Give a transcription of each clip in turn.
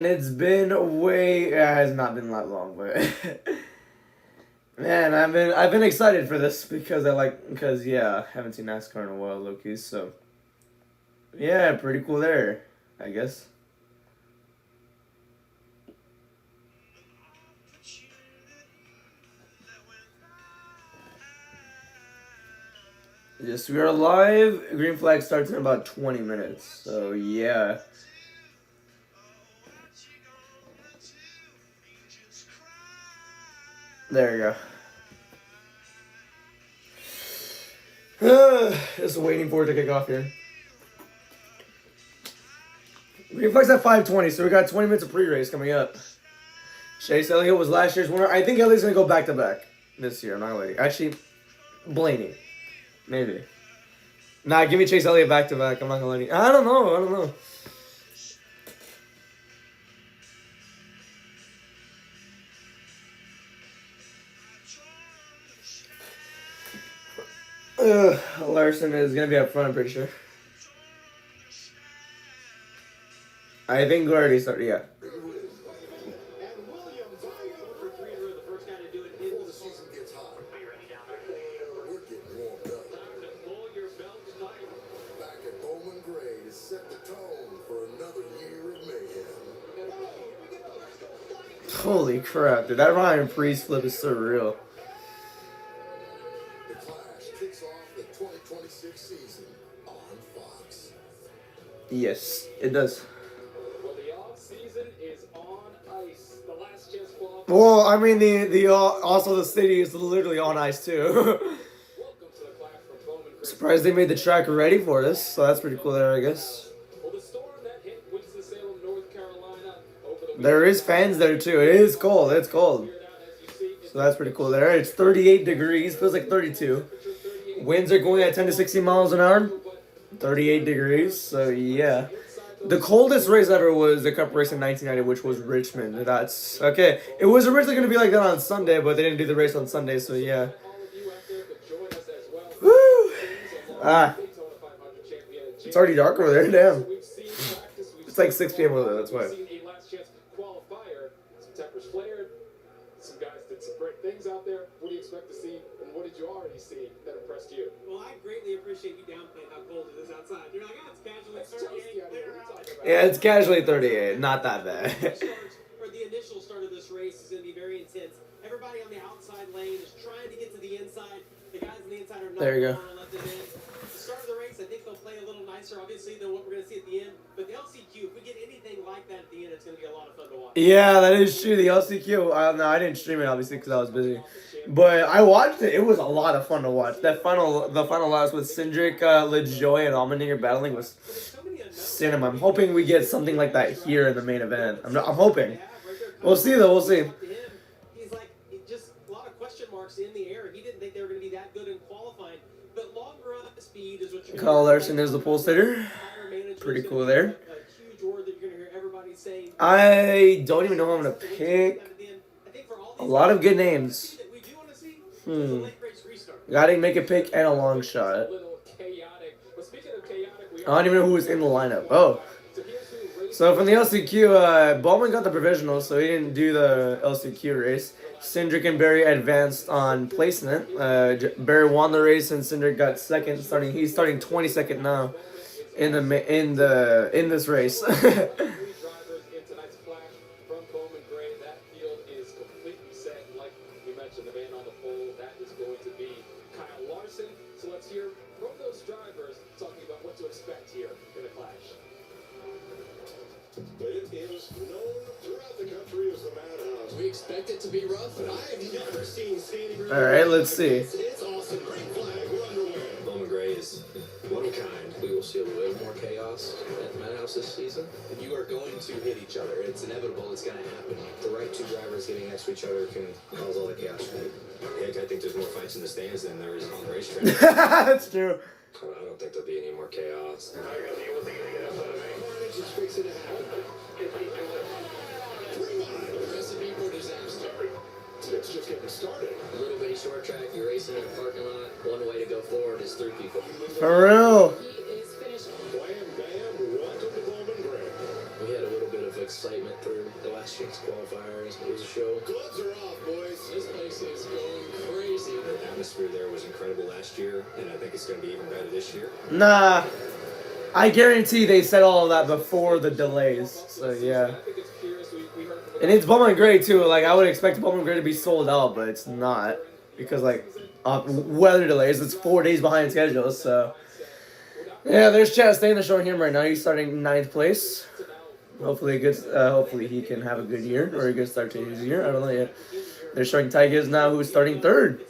It's been way. It has not been that long, but man, I've been excited for this because I haven't seen NASCAR in a while, Loki. So yeah, pretty cool there, I guess. Yes, we are live. Green flag starts in about 20 minutes. So yeah. There you go. Just waiting for it to kick off here. Green flag's at 5:20, so we got 20 minutes of pre-race coming up. Chase Elliott was last year's winner. I think Elliott's gonna go back to back this year. I'm not gonna lie. Actually, Blaney, maybe. Nah, give me Chase Elliott back to back. I'm not gonna let you. I don't know. I don't know. Larson is gonna be up front, I'm pretty sure. I think we already started. Yeah. Holy crap, dude! That Ryan Priest flip is surreal. The Clash kicks off the 2026 season on Fox. Yes, it does. Well, the off season is on ice. The last chance for. Well, I mean the also the city is literally on ice too. Welcome to the Clash from Bowman. Surprised they made the track ready for this, so that's pretty cool there, I guess. Well, the storm that hit Winston-Salem, North Carolina, over the There is fans there too. It is cold. It's cold. So that's pretty cool there. It's 38 degrees. Feels like 32. Winds are going at 10 to 16 miles an hour. 38 degrees. So yeah. The coldest race ever was the Cup race in 1990, which was Richmond. That's okay. It was originally going to be like that on Sunday, but they didn't do the race on Sunday. So yeah. Woo! Ah. It's already dark over there. Damn. It's like 6 p.m. over there. That's why. Some guys did some great things out there. What do you expect to see, and what did you already see that impressed you? Well, I greatly appreciate you downplaying how cold it is outside. You're like, oh, it's casually 38. Yeah, it's casually 38. Not that bad. Or the initial start of this race is going to be very intense. Everybody on the outside lane is trying to get to the inside. The guys on the inside are not There you go. going to let them in. The start of the race, I think they'll play a little nicer, obviously, than what we're going to see at the end. But the LCQ, if we get anything like that at the end, it's going to be a lot of fun to watch. Yeah, that is true. The LCQ. No, I didn't stream it obviously because I was busy, but I watched it. It was a lot of fun to watch. The final last with Cindric, LaJoy, and Allmendinger battling was cinema. I'm hoping we get something like that here in the main event. I'm hoping. We'll see though. We'll see. He's like just a lot of question marks in the air. He didn't think they were going to be that good in qualifying, but long run speed is what you're. Kyle Larson is the pole sitter. Pretty cool there. I don't even know who I'm gonna pick. A lot of good names. Gotta make a pick and a long shot. I don't even know who was in the lineup. Oh. So from the LCQ, Bowman got the provisional, so he didn't do the LCQ race. Cindric and Barry advanced on placement. Barry won the race and Cindric got second. He's starting 22nd now in this race. The man on the pole, that is going to be Kyle Larson. So let's hear from those drivers talking about what to expect here in the Clash. It is known throughout the country as the Madhouse. We expect it to be rough, but I have never seen standing room. All right, let's see. It's awesome. Green flag. We're underway. Bowman Gray is one of a kind. We will see a little more chaos at the Madhouse this season. And you are going to hit each other. It's inevitable. It's going to happen. The right two drivers getting next to each other can cause all the chaos. Heck, I think there's more fights in the stands than there is on the racetrack. That's true. I don't think there'll be any more chaos. Carnage is fixing to happen. Recipe for disaster. It's just getting started. A little bitty short track, you're racing in a parking lot. One way to go forward is 3 people. For real. Wham, bam, welcome to Bowman Gray. We had a little bit of excitement through the last chance qualifiers. It was a show. Gloves are off, boys. This place is going crazy. The atmosphere there was incredible last year, and I think it's going to be even better this year. Nah, I guarantee they said all of that before the delays. So yeah. I think it's curious. We heard from And it's Bowman Gray too. Like I would expect Bowman Gray to be sold out, but it's not because like weather delays. It's 4 days behind schedule. So yeah, there's Chastain showing him right now. He's starting 9th place. Hopefully, hopefully he can have a good year or a good start to his year. I don't know yet. They're showing Ty Gibbs now, who's starting 3rd.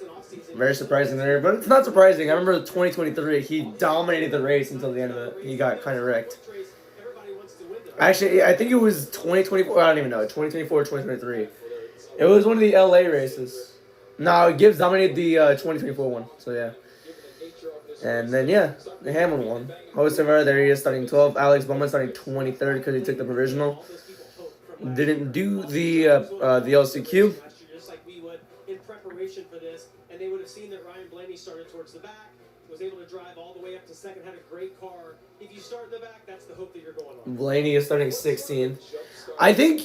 Very surprising there, but it's not surprising. I remember 2023, he dominated the race until the end of it. He got kind of wrecked. Actually, I think it was 2024. I don't even know. 2024 or 2023. It was one of the LA races. No, Gibbs dominated the 2024 one. So yeah. And then yeah, the Hamlin won. Hocevar, there he is, starting 12th. Alex Bowman starting 23rd because he took the provisional. Didn't do the LCQ. Just like we would in preparation for this, and they would have seen that Ryan Blaney started towards the back, was able to drive all the way up to second, had a great car. If you start in the back, that's the hope that you're going on. Blaney is starting 16th. I think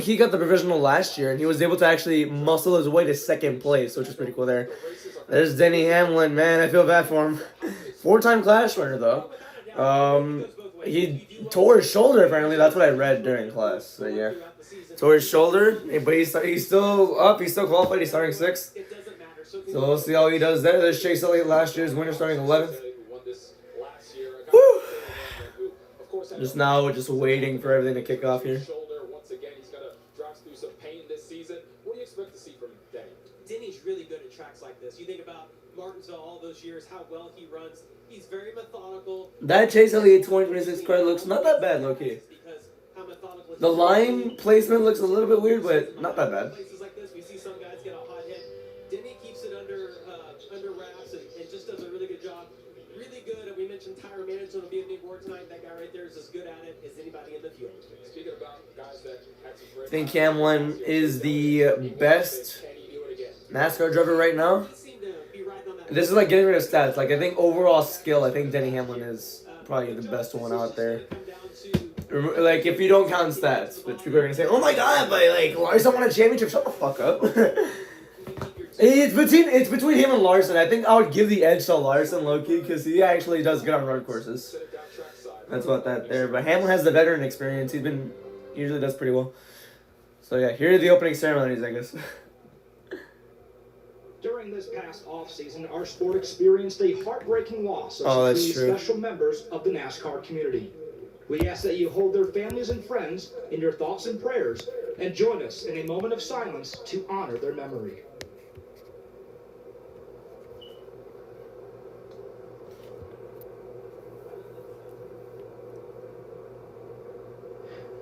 he got the provisional last year, and he was able to actually muscle his way to 2nd place, which is pretty cool there. There's Denny Hamlin, man. I feel bad for him. 4-time class winner though. He tore his shoulder apparently. That's what I read during class. So yeah, tore his shoulder, but he's still up. He's still qualified. He's starting 6th. So we'll see how he does there. There's Chase Elliott, last year's winner, starting 11th. Woo! Just now, just waiting for everything to kick off here. Once again, he's got to drive through some pain this season. What do you expect to see from Denny? Denny's really good at tracks like this. You think about Martinsville all those years, how well he runs. He's very methodical. That Chase Elliott 2026 card looks not that bad, low-key. The line placement looks a little bit weird, but not that bad. Places like this, we see some guys get a hot hit. Denny keeps it under wraps and just does a really good job. Really good. And we mentioned tire management will be a big word tonight. That guy right there is as good at it as anybody in the field. Speaking about guys that had some great I think Hamlin is the best NASCAR driver right now. This is like getting rid of stats. Like I think overall skill, I think Denny Hamlin is probably the best one out there. Like if you don't count stats, which people are gonna say, "Oh my God!" But like Larson won a championship. Shut the fuck up. It's between him and Larson. I think I would give the edge to Larson, low-key, because he actually does good on road courses. That's about that there. But Hamlin has the veteran experience. Usually does pretty well. So yeah, here are the opening ceremonies, I guess. During this past offseason, our sport experienced a heartbreaking loss of Oh, that's three true. special members of the NASCAR community. We ask that you hold their families and friends in your thoughts and prayers and join us in a moment of silence to honor their memory.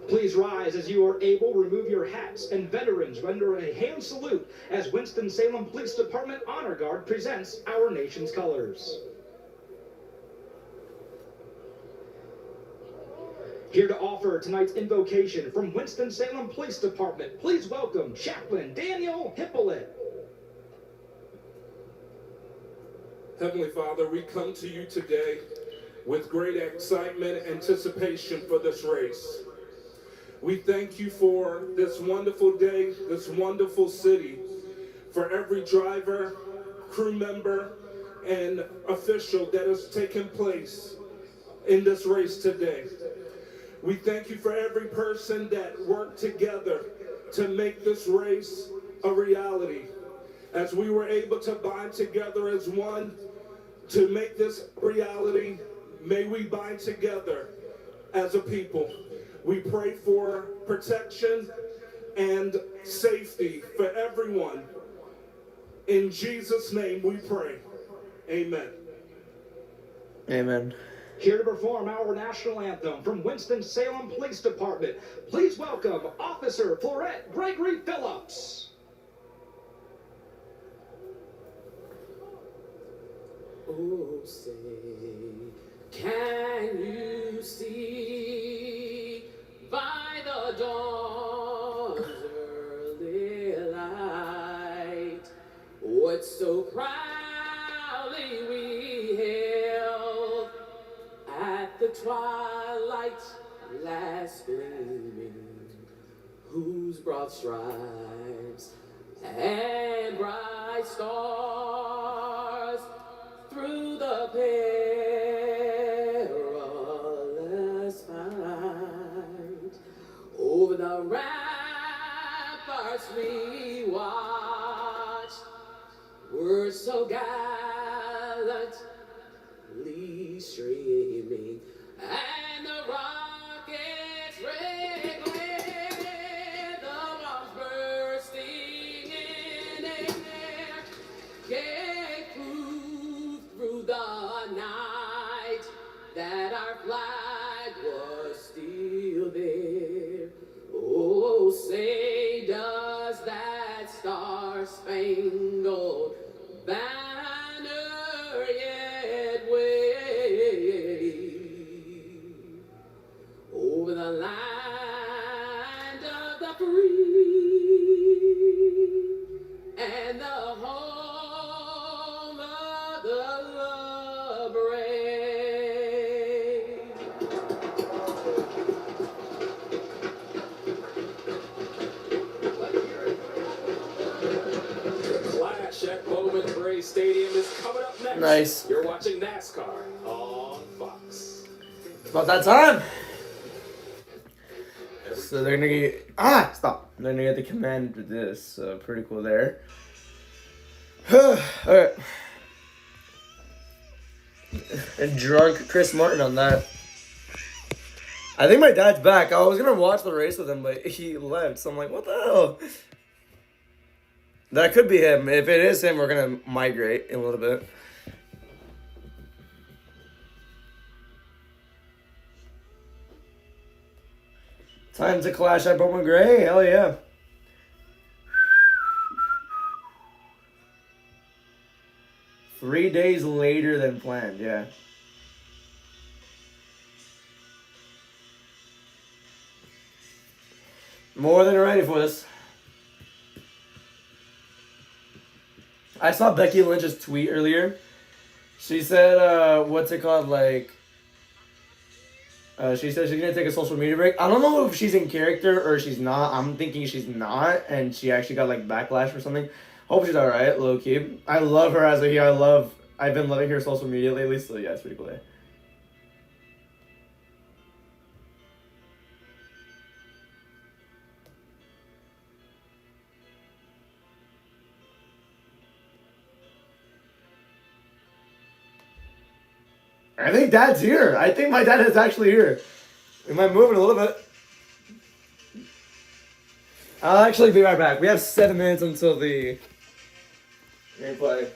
Please rise as you are able, remove your hats, and veterans render a hand salute as Winston-Salem Police Department Honor Guard presents our nation's colors. Here to offer tonight's invocation from Winston-Salem Police Department, please welcome Chaplain Daniel Hippolyte. Heavenly Father, we come to you today with great excitement and anticipation for this race. We thank you for this wonderful day, this wonderful city, for every driver, crew member, and official that has taken place in this race today. We thank you for every person that worked together to make this race a reality. As we were able to bind together as one to make this reality, may we bind together as a people. We pray for protection and safety for everyone. In Jesus' name we pray. Amen. Amen. Here to perform our national anthem from Winston-Salem Police Department, please welcome Officer Florette Gregory Phillips. Oh, say, can you see by the dawn's early light what so proudly we hailed at the twilight's last gleaming? whose broad stripes and bright stars through the perilous fight. Over the ramparts we watched, words so gallantly streaming, and the rockets red glare, the bombs bursting in air, gave proof through the night that our flag was still there. Oh, say does that star-spangled banner yet wave over the land of the free and the home of the brave. Clash at Bowman Gray Stadium is coming up next. Nice. You're watching NASCAR on Fox. It's about that time. So they're gonna get stop. They're gonna get the command for this. So pretty cool there. Alright. And drunk Chris Martin on that. I think my dad's back. I was gonna watch the race with him, but he left. So I'm like, what the hell? That could be him. If it is him, we're gonna migrate in a little bit. Time to clash at Bowman Gray. Hell yeah. Three days later than planned, yeah. More than ready for this. I saw Becky Lynch's tweet earlier. She said, what's it called, like... she said she's going to take a social media break. I don't know if she's in character or she's not. I'm thinking she's not, and she actually got, like, backlash or something. Hope she's alright, low-key. I love her as a heel. I've been loving her social media lately, so yeah, it's pretty cool. I think Dad's here. I think my dad is actually here. We might move it a little bit. I'll actually be right back. We have 7 minutes until the gameplay.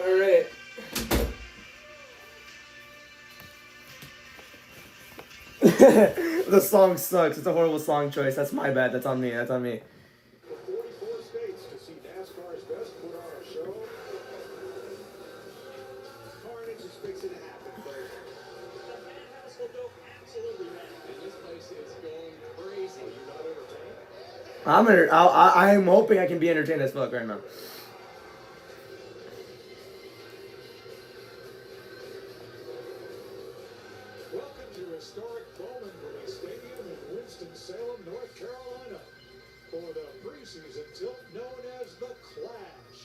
Alright. The song sucks. It's a horrible song choice. That's my bad. That's on me. That's on me. 44 states to see NASCAR's best put on a show. Carnage is fixing to happen, folks. The madhouse will go absolutely mad. And this place is going crazy. You're not entertained? I'm hoping I can be entertained as fuck right now. Welcome to historic Bowman Gray Stadium in Winston-Salem, North Carolina, for the preseason tilt known as the Clash.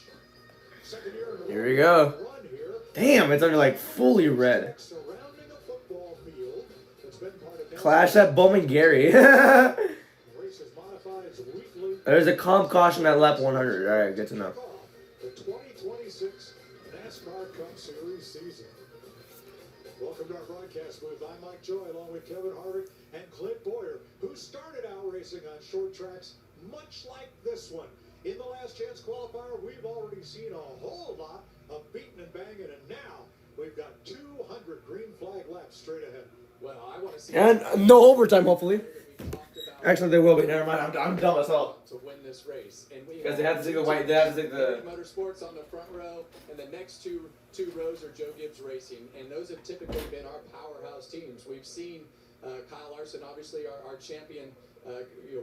Second year in a Here we row, go. run here. Damn, it's under like fully red. Surrounding a football field that's been part of Clash at Bowman Gary. the race is modified as weekly There's a calm caution at lap 100. All right, good to know. The 2026 NASCAR Cup Series season. Welcome to our broadcast booth. I'm Mike Joy, along with Kevin Harvick and Clint Boyer, who started out racing on short tracks much like this one. In the last chance qualifier, we've already seen a whole lot of beating and banging, and now we've got 200 green flag laps straight ahead. Well, I want to see. And no overtime, hopefully. We talked about Actually, there will be. Never mind. I'm dumb as hell. to win this race, and we Because they have to take the white. They have to take the. Motorsports on the front row, and the next two rows are Joe Gibbs Racing, and those have typically been our powerhouse teams. We've seen Kyle Larson, obviously our champion,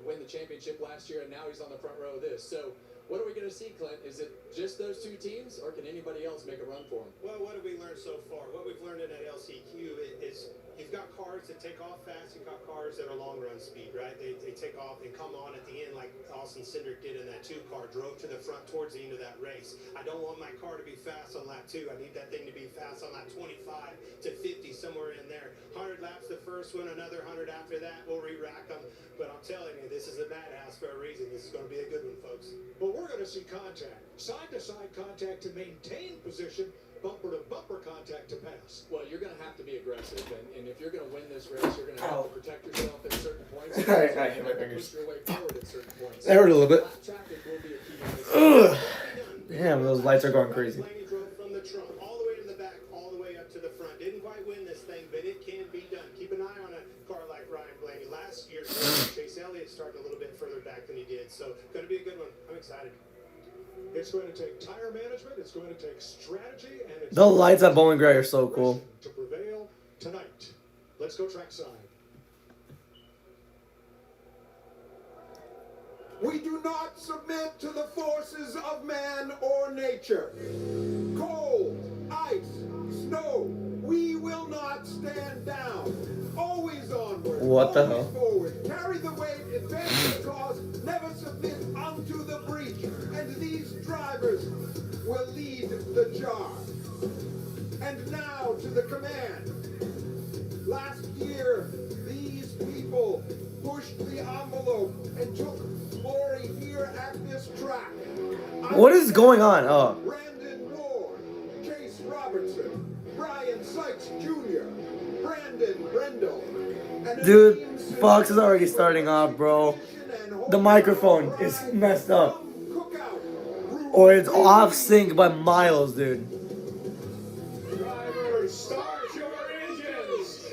win the championship last year, and now he's on the front row of this. So, what are we going to see, Clint? Is it just those two teams, or can anybody else make a run for them? Well, what have we learned so far? What we've learned in that LCQ is you've got cars that take off fast, you've got cars that are long run speed, right? They take off and come on at the end like Austin Cindric did in that 2-car, drove to the front towards the end of that race. I don't want my car to be fast on lap 2. I need that thing to be fast on lap 25 to 50, somewhere in there. 100 laps the first one, another 100 after that. We'll re-rack them. But I'm telling you, this is a madhouse for a reason. This is going to be a good one, folks. But we're going to see contact, side-to-side contact to maintain position, bumper-to-bumper contact to pass. Well, you're going to have to be aggressive, and if you're going to win this race, you're going to have to protect yourself at certain points. I hit my fingers. Push your way forward at certain points. That hurt a little bit. Lap traffic will be a key to this. Ugh. Damn, those lights are going crazy. Blaney drove from the trunk all the way to the back, all the way up to the front. Didn't quite win this thing, but it can be done. Keep an eye on a car like Ryan Blaney. Last year, Chase Elliott started a little bit further back than he did, so going to be a good one. I'm excited. It's going to take tire management, it's going to take strategy, and it's The lights at Bowman Gray are so cool. to prevail tonight. Let's go trackside. We do not submit to the forces of man or nature. Cold, ice, snow, we will not stand down. Always onward. What the always hell? Forward. Carry the weight, advance the cause, never submit unto the breach. And these drivers will lead the charge. And now to the command. Last year, these people pushed the envelope and took glory here at this track. What is going on? Oh. Brandon Moore, Chase Robertson, Brian Sykes Jr., Brandon Brendel. And a Dude, team Fox is already starting off, bro. The microphone is messed up. Or it's off sync by miles, dude. Drivers, start your engines!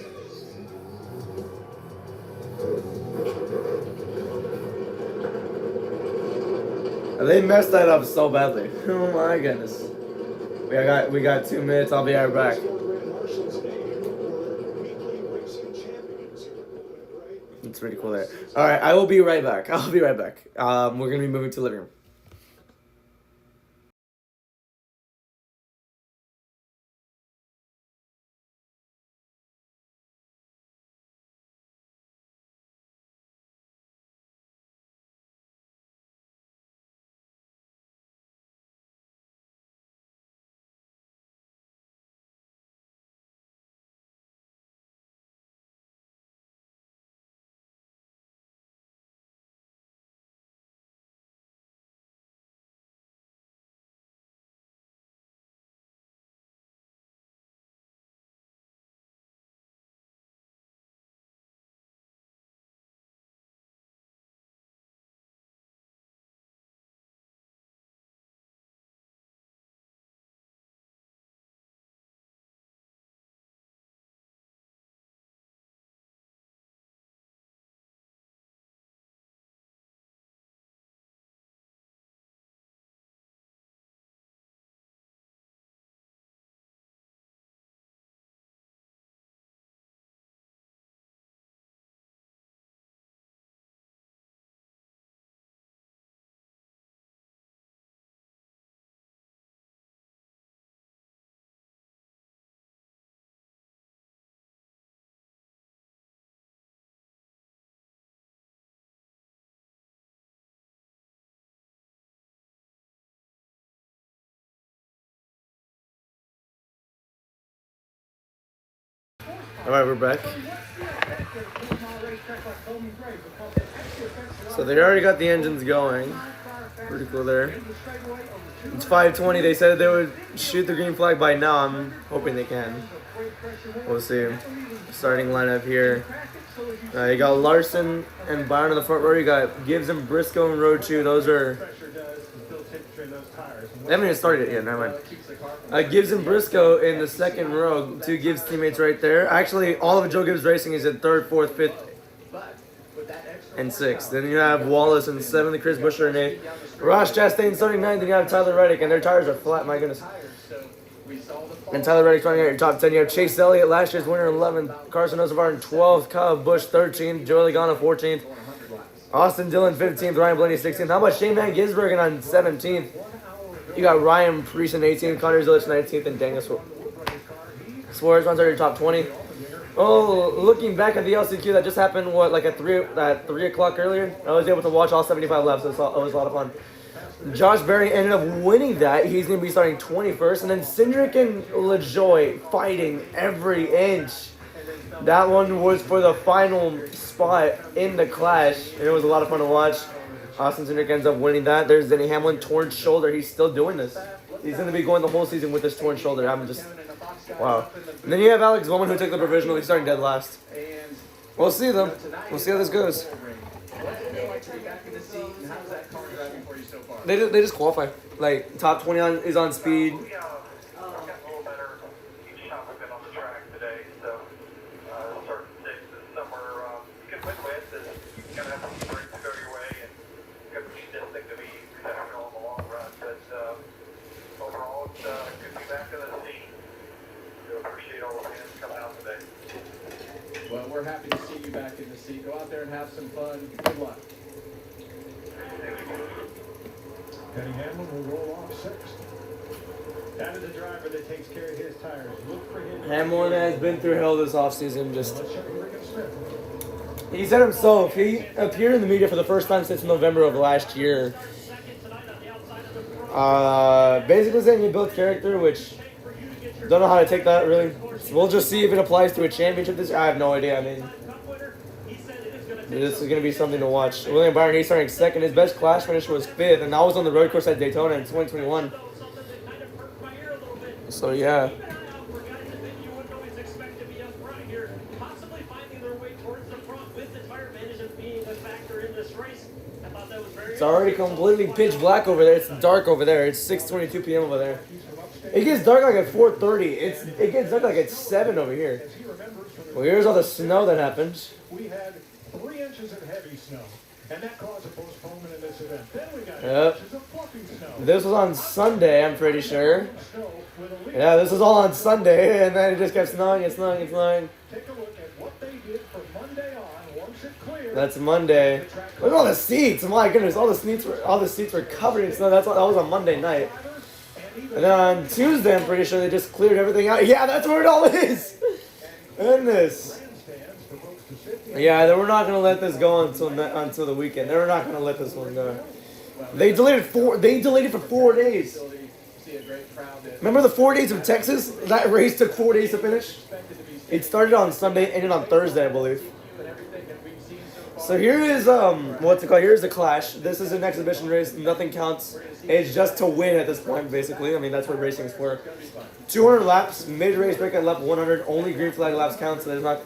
They messed that up so badly. Oh my goodness. We got 2 minutes. I'll be right back. It's pretty cool there. All right, I will be right back. I'll be right back. We're gonna be moving to living room. All right, we're back. So they already got the engines going. Pretty cool there. It's 5:20. They said they would shoot the green flag by now. I'm hoping they can. We'll see. Starting lineup here. You got Larson and Byron in the front row. You got Gibbs and Briscoe in row 2. Those are... They haven't even started yet. Never mind. Gibbs and Briscoe in the second row. 2 Gibbs teammates right there. Actually, all of Joe Gibbs Racing is in 3rd, 4th, 5th, and 6th. Then you have Wallace in 7th, Chris Buescher in 8th. Ross Chastain starting 9th. Then you have Tyler Reddick, and their tires are flat. My goodness. And Tyler Reddick's running out your top 10. You have Chase Elliott, last year's winner, 11th. Carson Ozavar in 12th. Kyle Busch, 13th. Joey Logano, 14th. Austin Dillon, 15th. Ryan Blaney, 16th. How about Shane Van Gisbergen on 17th? You got Ryan Preece in 18th. Connor Zilich, 19th. And Daniel Suarez runs out your top 20. Oh, looking back at the LCQ, that just happened, what, like at 3 o'clock earlier? I was able to watch all 75 laps, so it was a lot of fun. Josh Berry ended up winning that. He's going to be starting 21st. And then Cindric and LaJoie fighting every inch. That one was for the final spot in the clash. And it was a lot of fun to watch. Austin Cindric ends up winning that. There's Denny Hamlin, torn shoulder. He's still doing this. He's going to be going the whole season with this torn shoulder. I'm just... Wow. And then you have Alex Bowman, who took the provisional. He's starting dead last. We'll see, though. We'll see how this goes. They just qualify. Like, top 20 is on speed. Well, we're happy to see you back in the seat. Go out there and have some fun. Good luck. Denny Hamlin will roll off 6th. That is a driver that takes care of his tires. Look for him. Hamlin has been through hell this offseason. He said himself, he appeared in the media for the first time since November of last year. Basically saying he built character, which don't know how to take that really. We'll just see if it applies to a championship this year. I have no idea. I mean, this is going to be something to watch. William Byron, he's starting 2nd. His best class finish was 5th, and that was on the road course at Daytona in 2021. So, yeah. It's already completely pitch black over there. It's dark over there. It's 6:22 p.m. over there. It gets dark like at 4:30. It gets dark like at 7 over here. Well, here's all the snow that happens. We had 3 inches of heavy snow, and that caused a postponement in this event. Then we got 8 inches of fluffy snow. This was on Sunday, I'm pretty sure. Yeah, this was all on Sunday, and then it just kept snowing and snowing and snowing. Take a look at what they did from Monday on. Once it cleared, that's Monday. Look at all the seats. My goodness, all the seats were covered in snow. That was on Monday night. And then on Tuesday, I'm pretty sure they just cleared everything out. Yeah, that's where it all is. Goodness. Yeah, they were not gonna let this go until the weekend. They were not gonna let this one go. They delayed it for 4 days. Remember the 4 days of Texas? That race took 4 days to finish. It started on Sunday, ended on Thursday, I believe. So here is what's it called? Here's the clash. This is an exhibition race. Nothing counts. It's just to win at this point, basically. I mean, that's what racing is for. 200 laps, mid-race break at lap 100. Only green flag laps count, so there's not.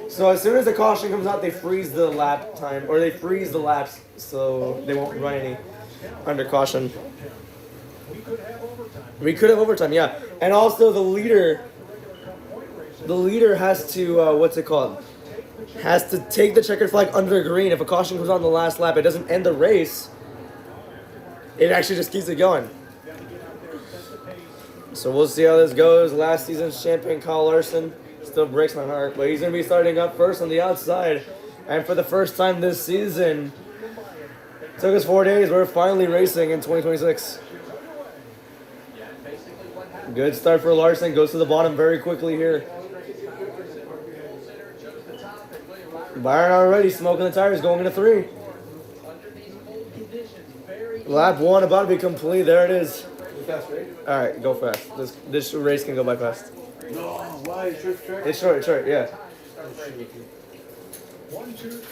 So as soon as the caution comes out, they freeze the lap time, or they freeze the laps, so they won't run any under caution. We could have overtime, yeah. And also the leader has to what's it called? Has to take the checkered flag under green. If a caution comes on the last lap, it doesn't end the race. It actually just keeps it going. So we'll see how this goes. Last season's champion, Kyle Larson, still breaks my heart. But he's going to be starting up first on the outside. And for the first time this season, took us 4 days. We're finally racing in 2026. Good start for Larson. Goes to the bottom very quickly here. Byron already smoking the tires, going into 3. Lap 1 about to be complete. There it is. All right, go fast. This race can go by fast. No, why? It's short track? It's short, yeah.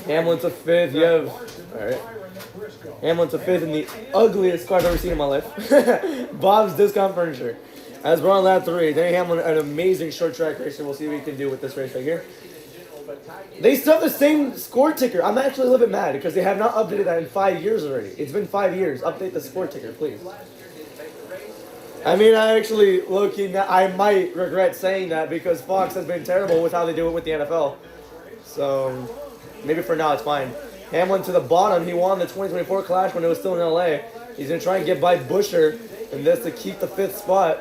Hamlin to 5th. You have, all right. Hamlin to 5th in the ugliest car I've ever seen in my life. Bob's Discount Furniture. As we're on lap 3, Denny Hamlin, an amazing short track racer. We'll see what he can do with this race right here. They still have the same score ticker. I'm actually a little bit mad because they have not updated that in 5 years already. It's been 5 years. Update the score ticker, please. I mean, I actually, looking, I might regret saying that because Fox has been terrible with how they do it with the NFL. So, maybe for now it's fine. Hamlin to the bottom. He won the 2024 Clash when it was still in LA. He's going to try and get by Buescher in this to keep the 5th spot.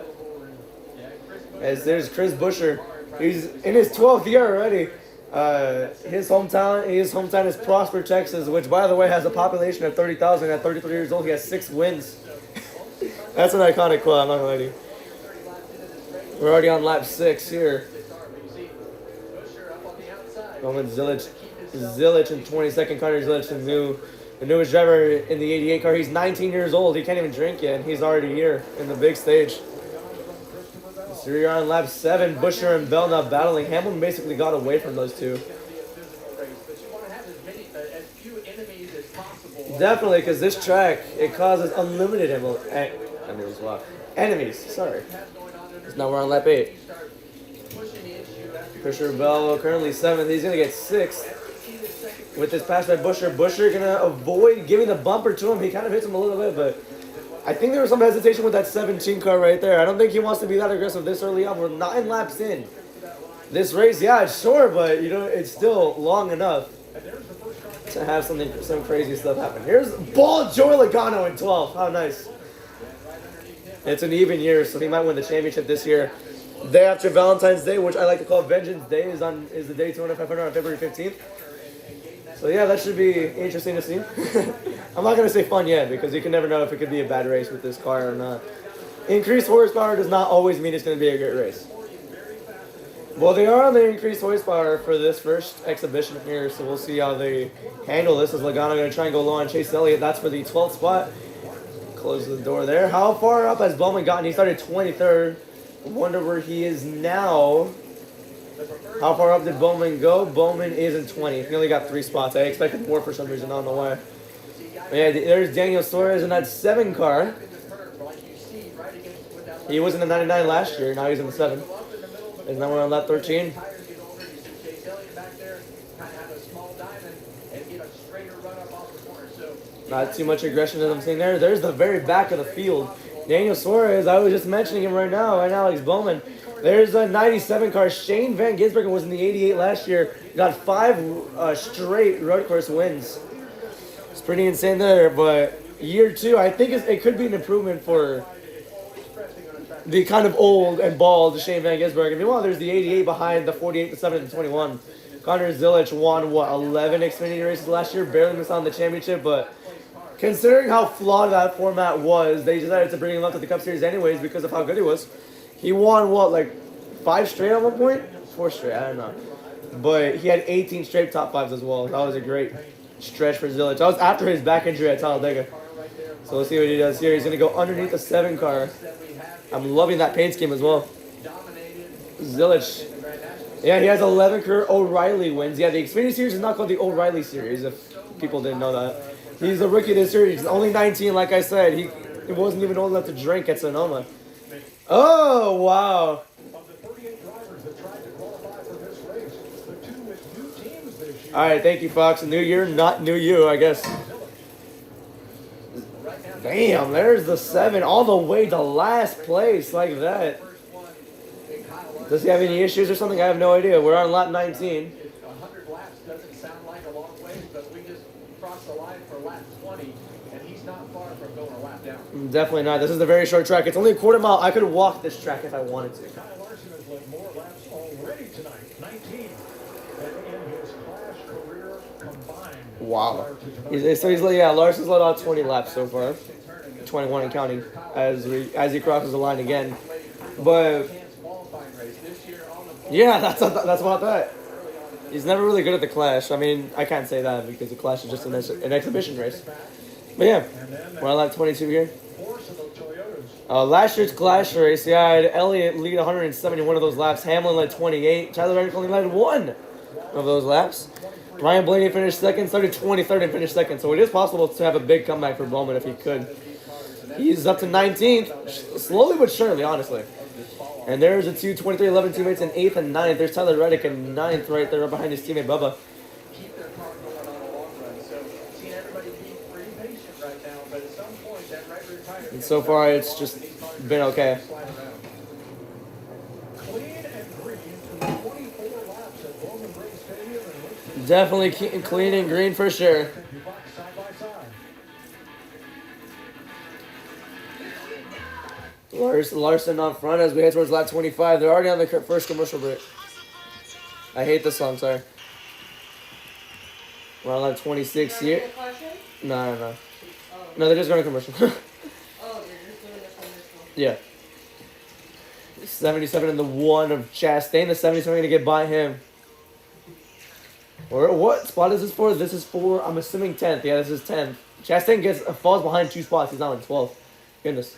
As there's Chris Buescher. He's in his 12th year already. His hometown is Prosper, Texas, which, by the way, has a population of 30,000. At 33 years old, he has 6 wins. That's an iconic quote, I'm not gonna lie to you. We're already on lap 6 here. Bowman Zilich in 22nd. Carter Zilich, the newest driver in the 88 car. He's 19 years old. He can't even drink yet, and he's already here in the big stage. So you're on lap 7. Buescher and Bell now battling. Hamlin basically got away from those two. Definitely, because this track, it causes unlimited enemies. Sorry. Now we're on lap 8. Buescher Bell currently 7th. He's going to get 6th with this pass by Buescher. Buescher going to avoid giving the bumper to him. He kind of hits him a little bit, but I think there was some hesitation with that 17 car right there. I don't think he wants to be that aggressive this early on. We're 9 laps in. This race, yeah, it's short, but, you know, it's still long enough to have some crazy stuff happen. Here's Ball Joey Logano in 12th. How nice. It's an even year, so he might win the championship this year. Day after Valentine's Day, which I like to call Vengeance Day, is the Daytona 500 on February 15th. So yeah, that should be interesting to see. I'm not going to say fun yet because you can never know if it could be a bad race with this car or not. Increased horsepower does not always mean it's going to be a great race. Well, they are on the increased horsepower for this first exhibition here, so we'll see how they handle this. Is Logano going to try and go low on Chase Elliott? That's for the 12th spot. Close the door there. How far up has Bowman gotten? He started 23rd. I wonder where he is now. How far up did Bowman go? Bowman is in 20th. He only got 3 spots. I expected more for some reason. I don't know why. But yeah, there's Daniel Suarez in that 7 car. He was in the 99 last year. Now he's in the 7. And now we're on lap 13. Not too much aggression as I'm seeing there. There's the very back of the field. Daniel Suarez, I was just mentioning him right now, and Alex Bowman. There's a 97 car. Shane Van Gisbergen was in the 88 last year. Got 5 straight road course wins. It's pretty insane there, but year 2, I think it could be an improvement for the kind of old and bald Shane Van Gisbergen. Meanwhile, there's the 88 behind the 48, the 7, and the 21. Connor Zilich won, 11 Xfinity races last year. Barely missed on the championship, but considering how flawed that format was, they decided to bring him up to the Cup Series anyways because of how good he was. He won, 5 straight at one point? 4 straight, I don't know. But he had 18 straight top 5s as well. That was a great stretch for Zilich. That was after his back injury at Talladega. So let's see what he does here. He's going to go underneath the 7 car. I'm loving that paint scheme as well. Zilich. Yeah, he has 11 career O'Reilly wins. Yeah, the Xfinity Series is not called the O'Reilly Series, if people didn't know that. He's a rookie this year. He's only 19, like I said. He wasn't even old enough to drink at Sonoma. Oh, wow. All right, thank you, Fox. New year, not new you, I guess. Damn, there's the 7 all the way to last place like that. Does he have any issues or something? I have no idea. We're on lap 19. 100 laps doesn't sound like a long way, but we just crossed the line for lap 20, and he's not far from going a lap down. Definitely not. This is a very short track. It's only a quarter mile. I could walk this track if I wanted to. Kyle Larson has led more laps already tonight, 19, than in his Clash career combined. Wow. Larson's led out 20 laps so far. 21 and counting as he crosses the line again. But yeah, that's about that. He's never really good at the Clash. I mean, I can't say that because the Clash is just an exhibition race. But yeah, we're on lap 22 here. Last year's Clash race, yeah, I had Elliott lead 171 of those laps. Hamlin led 28. Tyler Reddick only led 1 of those laps. Ryan Blaney finished second, started 23rd and finished second. So it is possible to have a big comeback for Bowman if he could. He's up to 19th, slowly but surely, honestly. And there's the 23-11 teammates in 8th and 9th. There's Tyler Reddick in 9th right there, right behind his teammate Bubba. And so far, it's just been okay. Definitely clean and green for sure. Larson on front as we head towards lap 25. They're already on the first commercial break. I hate this song, sorry. We're on lap 26 here. No. No, they're just going to commercial. Yeah. 77 and the 1 of Chastain. The 77 going to get by him. Or what spot is this for? This is for, I'm assuming 10th. Yeah, this is 10th. Chastain falls behind 2 spots. He's now in 12th. Goodness.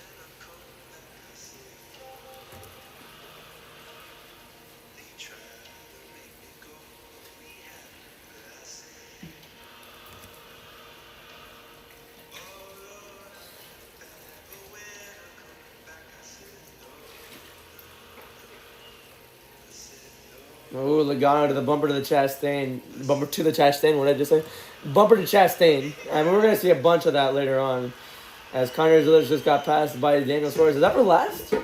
Oh, Logano to the bumper to the Chastain. Bumper to the Chastain, what did I just say? Bumper to Chastain. I mean, we're going to see a bunch of that later on. As Connor Zillers just got passed by Daniel Suarez. Is that for last?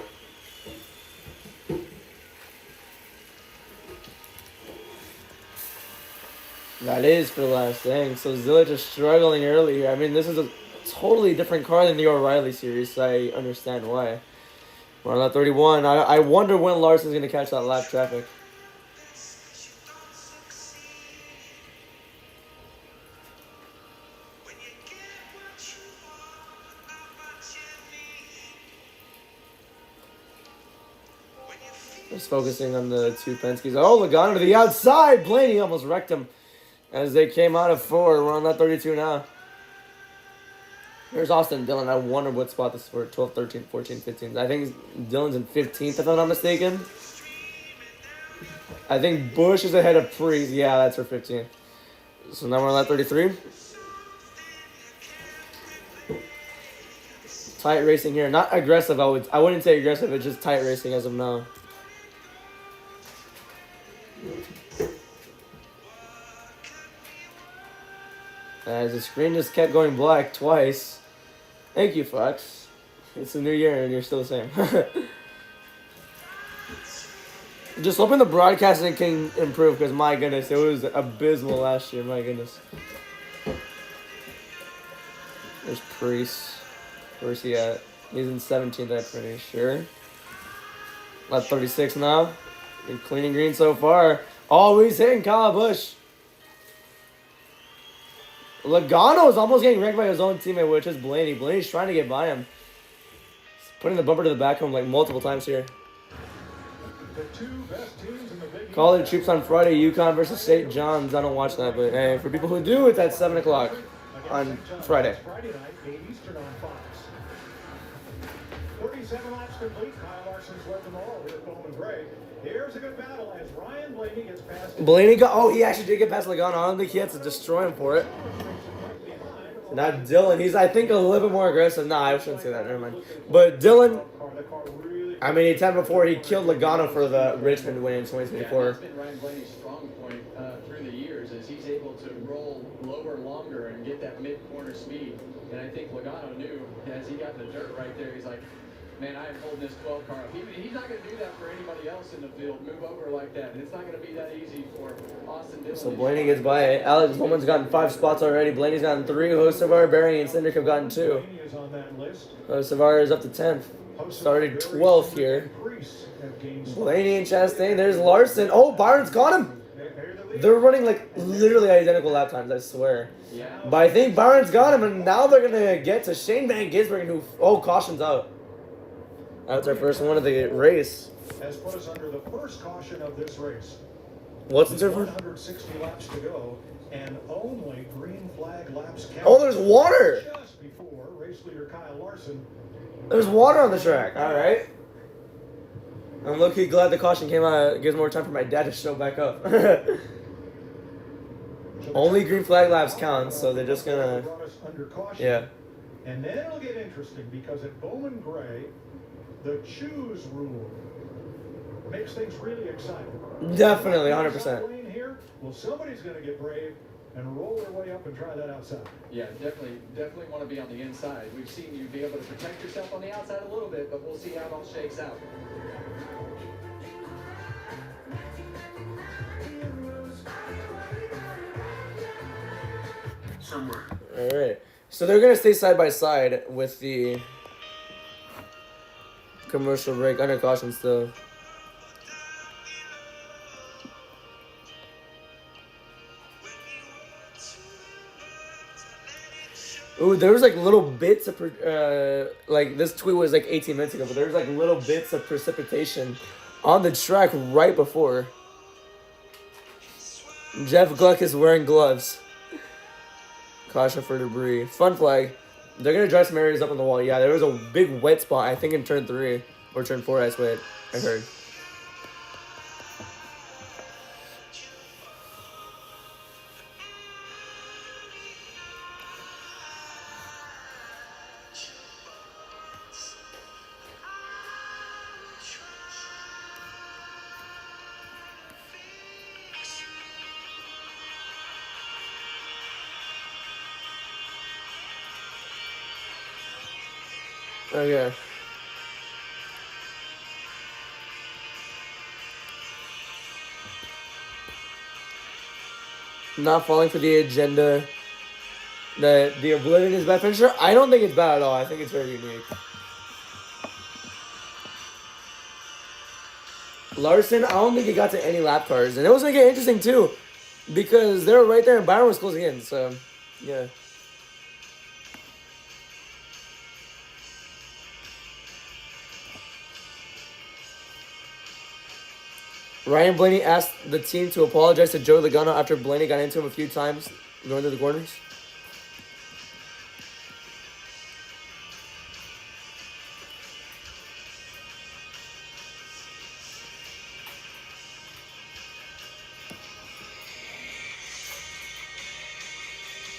That is for last. Dang. So Zillers is struggling early here. I mean, this is a totally different car than the O'Reilly series, so I understand why. We're on lap 31. I wonder when Larson's going to catch that lap traffic. Just focusing on the 2 Penske's. Oh, Logano to the outside. Blaney almost wrecked him as they came out of 4. We're on that 32 now. There's Austin Dillon. I wonder what spot this is for. 12, 13, 14, 15. I think Dillon's in 15th, if I'm not mistaken. I think Bush is ahead of Priest. Yeah, that's for 15th. So now we're on that 33. Tight racing here. Not aggressive. I wouldn't say aggressive. It's just tight racing as of now. As the screen just kept going black twice. Thank you, Fox. It's a new year and you're still the same. Just hoping the broadcasting can improve because, my goodness, it was abysmal last year. My goodness. There's Priest. Where's he at? He's in 17th, I'm pretty sure. Lap 36 now. Good clean and green so far. Oh, he's hitting Kyle Busch. Logano is almost getting wrecked by his own teammate, which is Blaney. Blaney's trying to get by him. He's putting the bumper to the back of him like multiple times here. College Troops on Friday. UConn versus St. John's. I don't watch that, but hey, for people who do, it's at 7 o'clock on Friday. 37 laps complete. Kyle Larson's led them all here at Bowman Gray. Here's a good battle as Ryan Blaney gets past. Blaney got. Oh, he actually did get past Logano. I don't think he had to destroy him for it. Now Dylan, he's I think a little bit more aggressive. Nah, I shouldn't say that. Never mind. But Dylan, I mean, 10 before he killed Logano for the Richmond win in 2024. That's been Ryan Blaney's strong point through the years, is he's able to roll lower longer and get that mid-corner speed. And I think Logano knew as he got the dirt right there, he's like, man, I am holding this 12 car up. He's not going to do that for anybody else in the field. Move over like that. And it's not going to be that easy for Austin Dillon. So Blaney gets by. Alex Bowman's gotten 5 spots already. Blaney's gotten 3. Hocevar, Barry, and Cindric have gotten 2. Hocevar is up to 10th. Started 12th here. Blaney and Chastain. There's Larson. Oh, Byron's got him. They're running like literally identical lap times, I swear. But I think Byron's got him, and now they're going to get to Shane Van Gisbergen, who, caution's out. That's our first one of the race. Has put us under the first caution of this race. What's the difference? 160 laps to go, and only green flag laps count. Oh, there's water. Just before race leader Kyle Larson. There's water on the track. All right. I'm low-key glad the caution came out. It gives more time for my dad to show back up. Only green flag laps count, so they're just gonna, Brought us under caution. yeah. And then it'll get interesting because at Bowman Gray, the choose rule makes things really exciting. Definitely, 100%. Lane here, well, somebody's going to get brave and roll their way up and try that outside. Yeah, definitely want to be on the inside. We've seen you be able to protect yourself on the outside a little bit, but we'll see how it all shakes out. Somewhere. All right. So they're gonna stay side by side with the commercial break under caution still. Ooh, there was like little bits of like this tweet was like 18 minutes ago, but there was like little bits of precipitation on the track right before. Jeff Gluck is wearing gloves. Caution for debris. Fun flag. They're gonna dry some areas up on the wall. Yeah, there was a big wet spot, I think in turn 3 or turn 4, I swear. I heard. Okay. Not falling for the agenda. The Oblivion is bad finisher. I don't think it's bad at all. I think it's very unique. Larson, I don't think he got to any lap cars, and it was gonna get interesting too, because they were right there and Byron was closing in. So, yeah. Ryan Blaney asked the team to apologize to Joe Logano after Blaney got into him a few times going through the corners.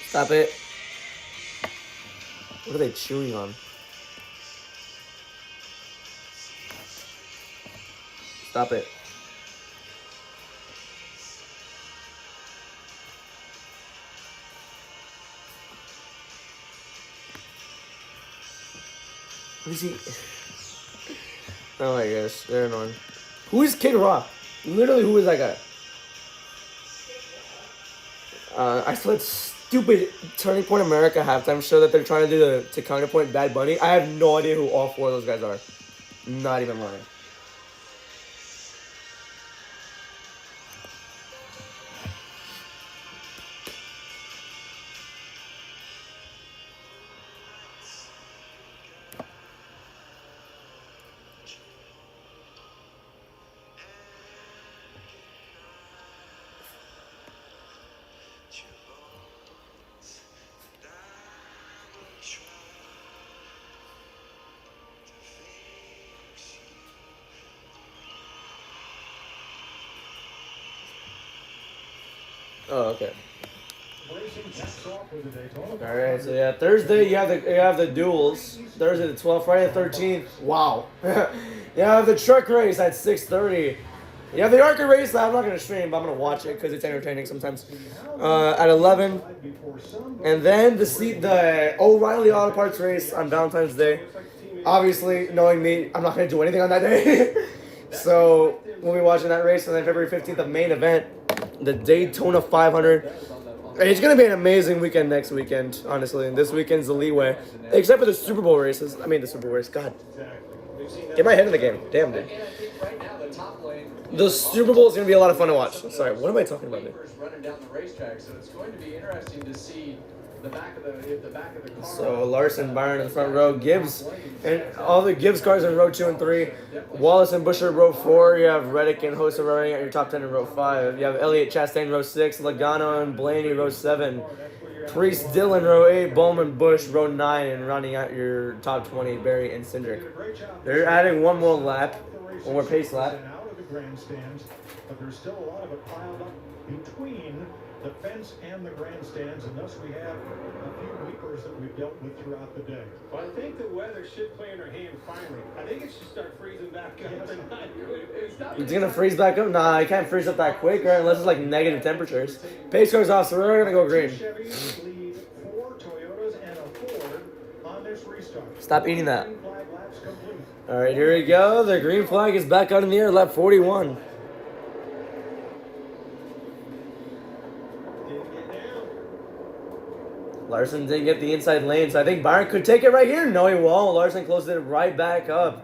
Stop it. What are they chewing on? Stop it. What is he? Oh my gosh, they're annoying. Who is Kid Rock? Literally, who is that guy? I saw that stupid Turning Point America halftime show that they're trying to do to counterpoint Bad Bunny. I have no idea who all 4 of those guys are. Not even lying. Oh, okay. All right, so yeah, Thursday you have the duels. Thursday the 12th, Friday the 13th. Wow. You have the truck race at 6:30. You have the ARCA race that I'm not gonna stream, but I'm gonna watch it because it's entertaining sometimes. At 11, and then the O'Reilly Auto Parts race on Valentine's Day. Obviously, knowing me, I'm not gonna do anything on that day. So we'll be watching that race, and then February 15th, the main event, the Daytona 500. It's going to be an amazing weekend next weekend, honestly. And this weekend's the leeway. Except for the Super Bowl races. I mean, the Super Bowl race. God. Get my head in the game. Damn, dude. The Super Bowl is going to be a lot of fun to watch. Sorry, what am I talking about, dude? Running down the racetrack, so it's going to be interesting to see the back of the car. So Larson, Byron in the front row, Gibbs, and all the Gibbs cars in row 2 and 3. Wallace and Busher row 4. You have Reddick and Hosa running at your top 10 in row 5. You have Elliott Chastain row 6. Logano and Blaney row 7. Priest Dillon row 8. Bowman Bush row 9, and running out your top 20, Barry and Cindric. They're adding one more one more pace lap. But there's still a lot of it piled up between the fence and the grandstands, and thus we have a few weepers that we've dealt with throughout the day. Well, I think the weather should play in our hand finally. I think it should start freezing back up. It's gonna freeze back up? Nah, it can't freeze up that quick, right? Unless it's like negative temperatures. Pace car's off, so we're gonna go green. Chevys lead 4 Toyotas and a Ford on this restart. Stop eating that. Green flag laps complete. All right, here we go. The green flag is back out in the air, lap 41. Larson didn't get the inside lane, so I think Byron could take it right here. No, he won't. Larson closed it right back up.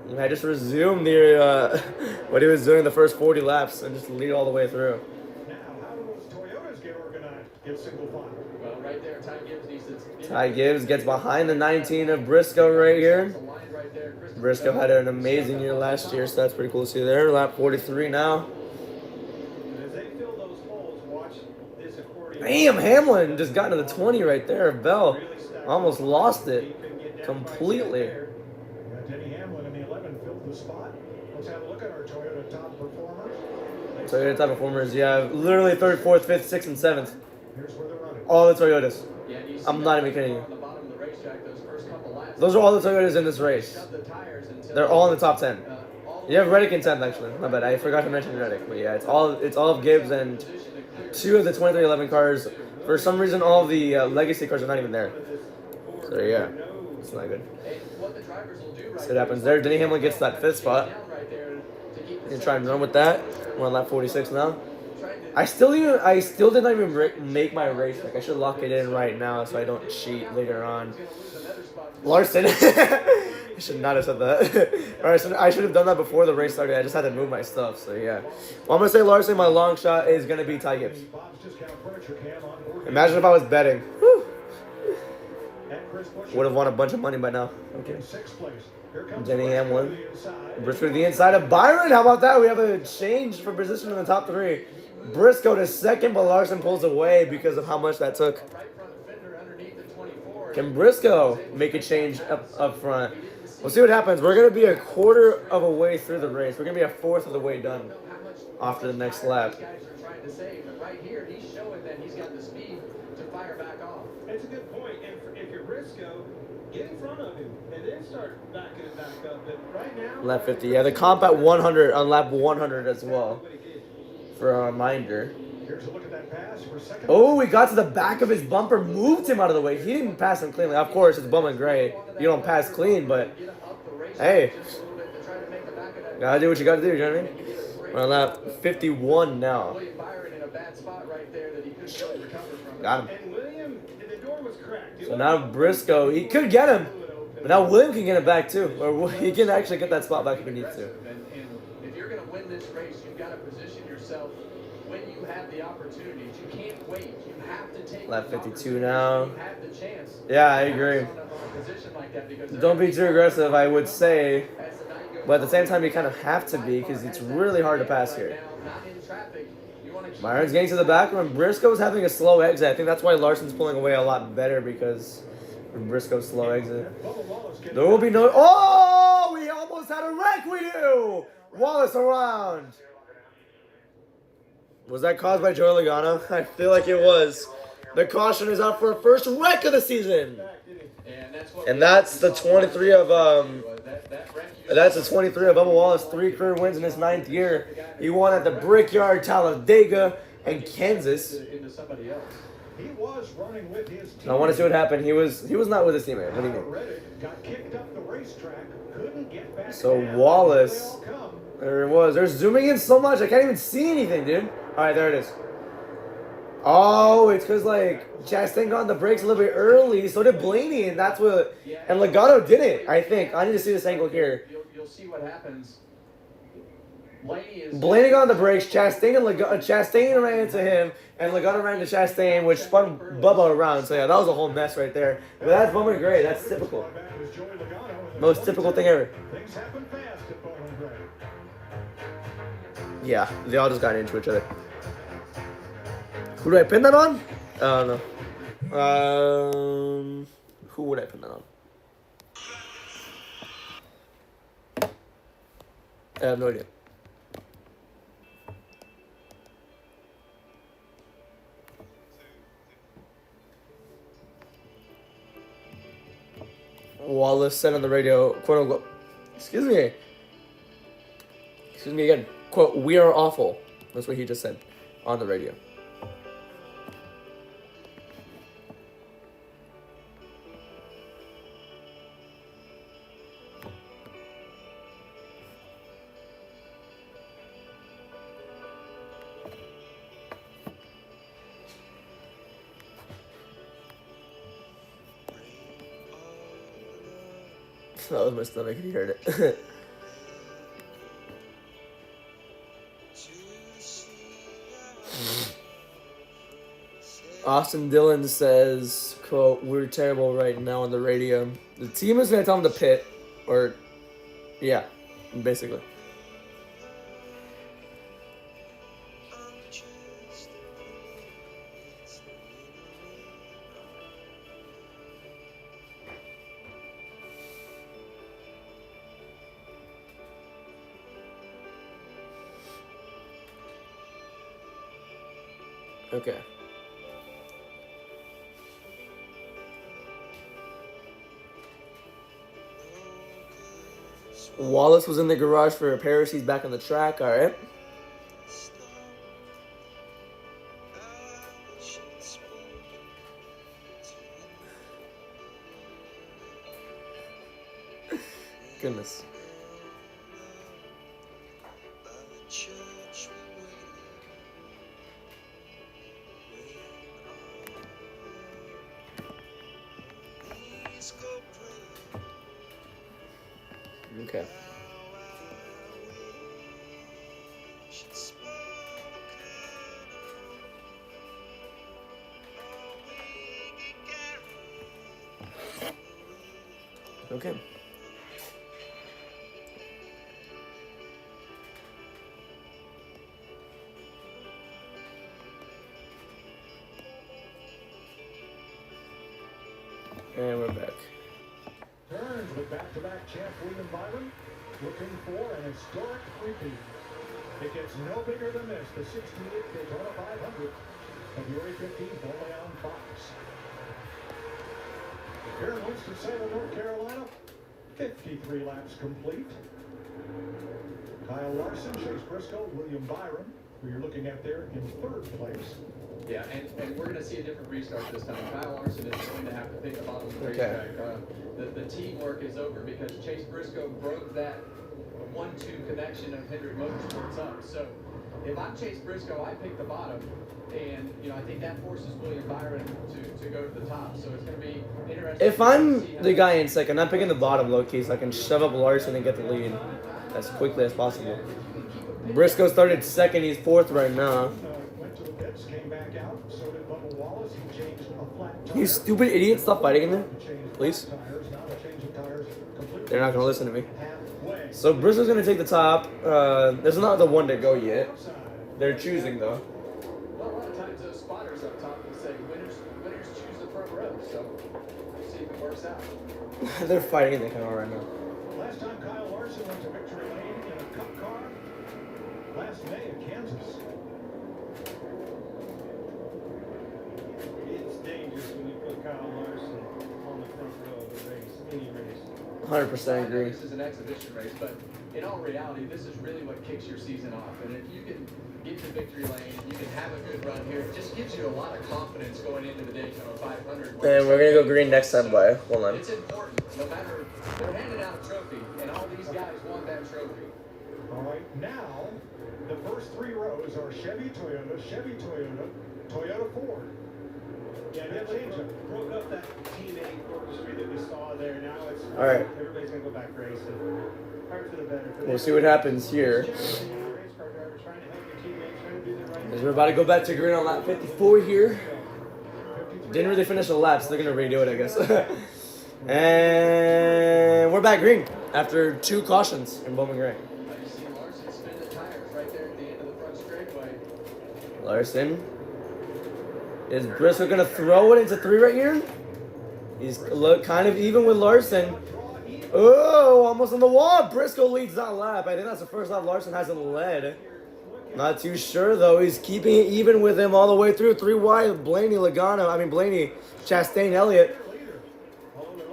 He might just resume the what he was doing the first 40 laps and just lead all the way through. Now, how do those Toyotas get organized? Get single file. Well, right there, Ty Gibbs needs to. Ty Gibbs gets behind the 19 of Briscoe right here. Briscoe had an amazing year last year, so that's pretty cool to see there. Lap 43 now. As they fill those holes, watch this accordion. Bam! Hamlin just got into the 20 right there. Bell almost lost it completely. Got Denny Hamlin in the 11 filled the spot. Let's have a look at our Toyota top performers. Toyota top performers, yeah, literally 3rd, 4th, 5th, 6th, and 7th. Here's where they're running. All the Toyotas. Yeah, and you see I'm that not even kidding on you. the bottom of the racetrack, those first couple laps. Those are all the Toyotas in this race. Shove the tires until They're all in the top 10. all the You have Reddick in 10th, actually. My bad. I forgot to mention Reddick. But yeah, it's all of Gibbs and 2 of the 2311 cars. For some reason, all of the legacy cars are not even there. So yeah, it's not good. what the drivers will do right So what happens there. Denny Hamlin gets that 5th spot. down right there to keep Gonna try and run with that. We're on lap 46 now. I still did not even make my race. Like I should lock it in right now so I don't cheat later on. Larson. I should not have said that. Alright, so I should have done that before the race started. I just had to move my stuff. So yeah. Well, I'm gonna say Larson. My long shot is gonna be Ty Gibbs. Imagine if I was betting. Whew. Would have won a bunch of money by now. Okay. In 6th place. Here comes Denny Briscoe Hamlin. to the inside. Briscoe to the inside of Byron. How about that? We have a change for position in the top 3. Briscoe to 2nd, but Larson pulls away because of how much that took. Can Briscoe make a change up front? We'll see what happens. We're going to be a quarter of a way through the race. We're going to be a 4th of the way done after the next lap. right here, he's showing that he's got the speed to fire back off. That's a good point. And if you're Briscoe, get in front of him and then start backing it back up. But right now, Lap 50. Yeah, the comp at 100 on lap 100 as well. For a reminder. Here's a look at that pass for second. Oh, he got to the back of his bumper, moved him out of the way. He didn't pass him cleanly. Of course, it's Bowman Gray. You don't pass clean, but hey, gotta do what you gotta do. You know what I mean? We're on lap 51 now. Got him. and William, the door was cracked. So now Briscoe, he could get him, but now William can get it back too, or he can actually get that spot back if he needs to. And if you're going to win this race, you've got to position yourself when you have the opportunities. You can't wait. You have to take Lap 52 now. You have the chance. Yeah, I agree. Don't be too aggressive, I would say, but at the same time, you kind of have to be because it's really hard to pass here. Myron's getting to the back when Briscoe's having a slow exit. I think that's why Larson's pulling away a lot better because of Briscoe's slow exit. There will be no... Oh! We almost had a wreck, we do! Wallace around. Was that caused by Joey Logano? I feel like it was. The caution is out for a first wreck of the season. And that's the 23 of That's the 23 of Bubba Wallace, 3 career wins in his 9th year. He won at the Brickyard, Talladega, and Kansas. He was running with his team. I want to see what happened. He was not with his teammate. What do you mean? Got kicked up the racetrack, couldn't get back. So down. Wallace, They all come. there it was. They're zooming in so much I can't even see anything, dude. All right, there it is. Oh, it's because like Chastain got on the brakes a little bit early, so did Blaney, and that's what. And Logano didn't. I think I need to see this angle here. You'll see what happens. Blaney got on the brakes. Chastain ran into him, and Logano ran into Chastain, which spun Bubba around. So yeah, that was a whole mess right there. But that's Bowman Gray. That's typical. Most typical thing ever. Things happen fast at Bowman Gray. Yeah, they all just got into each other. Who do I pin that on? I don't know. Who would I pin that on? I have no idea. Wallace said on the radio, quote unquote, excuse me again, quote, "We are awful." That's what he just said on the radio. That was my stomach, you heard it. Austin Dillon says, quote, "We're terrible right now on the radio." The team is going to tell him to pit, or, yeah, basically. Okay. Wallace was in the garage for repairs. He's back on the track. All right. Goodness. Okay. Okay. And we're back. Turns with back-to-back champ William Byron, looking for an historic repeat. It gets no bigger than this, the 68th Daytona 500, February 15th, only on Fox. Here in Winston-Salem, North Carolina, 53 laps complete. Kyle Larson, Chase Briscoe, William Byron, who you're looking at there in third place. Yeah, and we're going to see a different restart this time. Kyle Larson is going to have to pick the bottom of the racetrack. The teamwork is over because Chase Briscoe broke that 1-2 connection of Hendrick Motorsports up. So if I'm Chase Briscoe, I pick the bottom. And, you know, I think that forces William Byron to go to the top. So it's going to be interesting. If I'm the guy in second, I'm picking the bottom low key so I can shove up Larson and get the lead as quickly as possible. Briscoe started second, he's fourth right now. Went to the pits, came back out, so did Bubba Wallace. He changed a flat tire. You stupid idiot, stop fighting in there. Please. Tires, now changing tires completely. They're not going to listen to me. Halfway. So Briscoe's going to take the top. There's not the one to go yet. They're choosing though. Well, a lot of times those spotters up top will say winners choose the front row. So we'll see if it works out. They're fighting in the car right now. Last time Kyle Larson went to victory lane in a cup car, last May in Kansas. It's dangerous when you put Kyle Larson on the front row of the race, any race. 100% agree. This is an exhibition race, but in all reality, this is really what kicks your season off. And if you can get to victory lane, you can have a good run here. It just gives you a lot of confidence going into the Daytona 500. And we're going to go green next time, by. Hold on. It's important. No matter, they're handing out a trophy, and all these guys want that trophy. All right, now the first three rows are Chevy, Toyota, Toyota, Ford. Yeah, they broke up that teammate orchestra that we saw there. Now it's All right. Everybody's gonna go back racing. Hard for the better. We'll see what happens here. Race car driver trying to help your teammates, trying to do the right As we're about to go back to green on lap 54 here. Didn't really finish the lap, so they're going to redo it, I guess. And we're back green after 2 cautions in Bowman Gray. You see Larson spin the tires right there at the end of the front straightaway. Larson. Is Briscoe going to throw it into 3 right here? He's kind of even with Larson. Oh, almost on the wall. Briscoe leads that lap. I think that's the first lap Larson hasn't led. Not too sure, though. He's keeping it even with him all the way through. 3 wide. Blaney, Chastain, Elliott.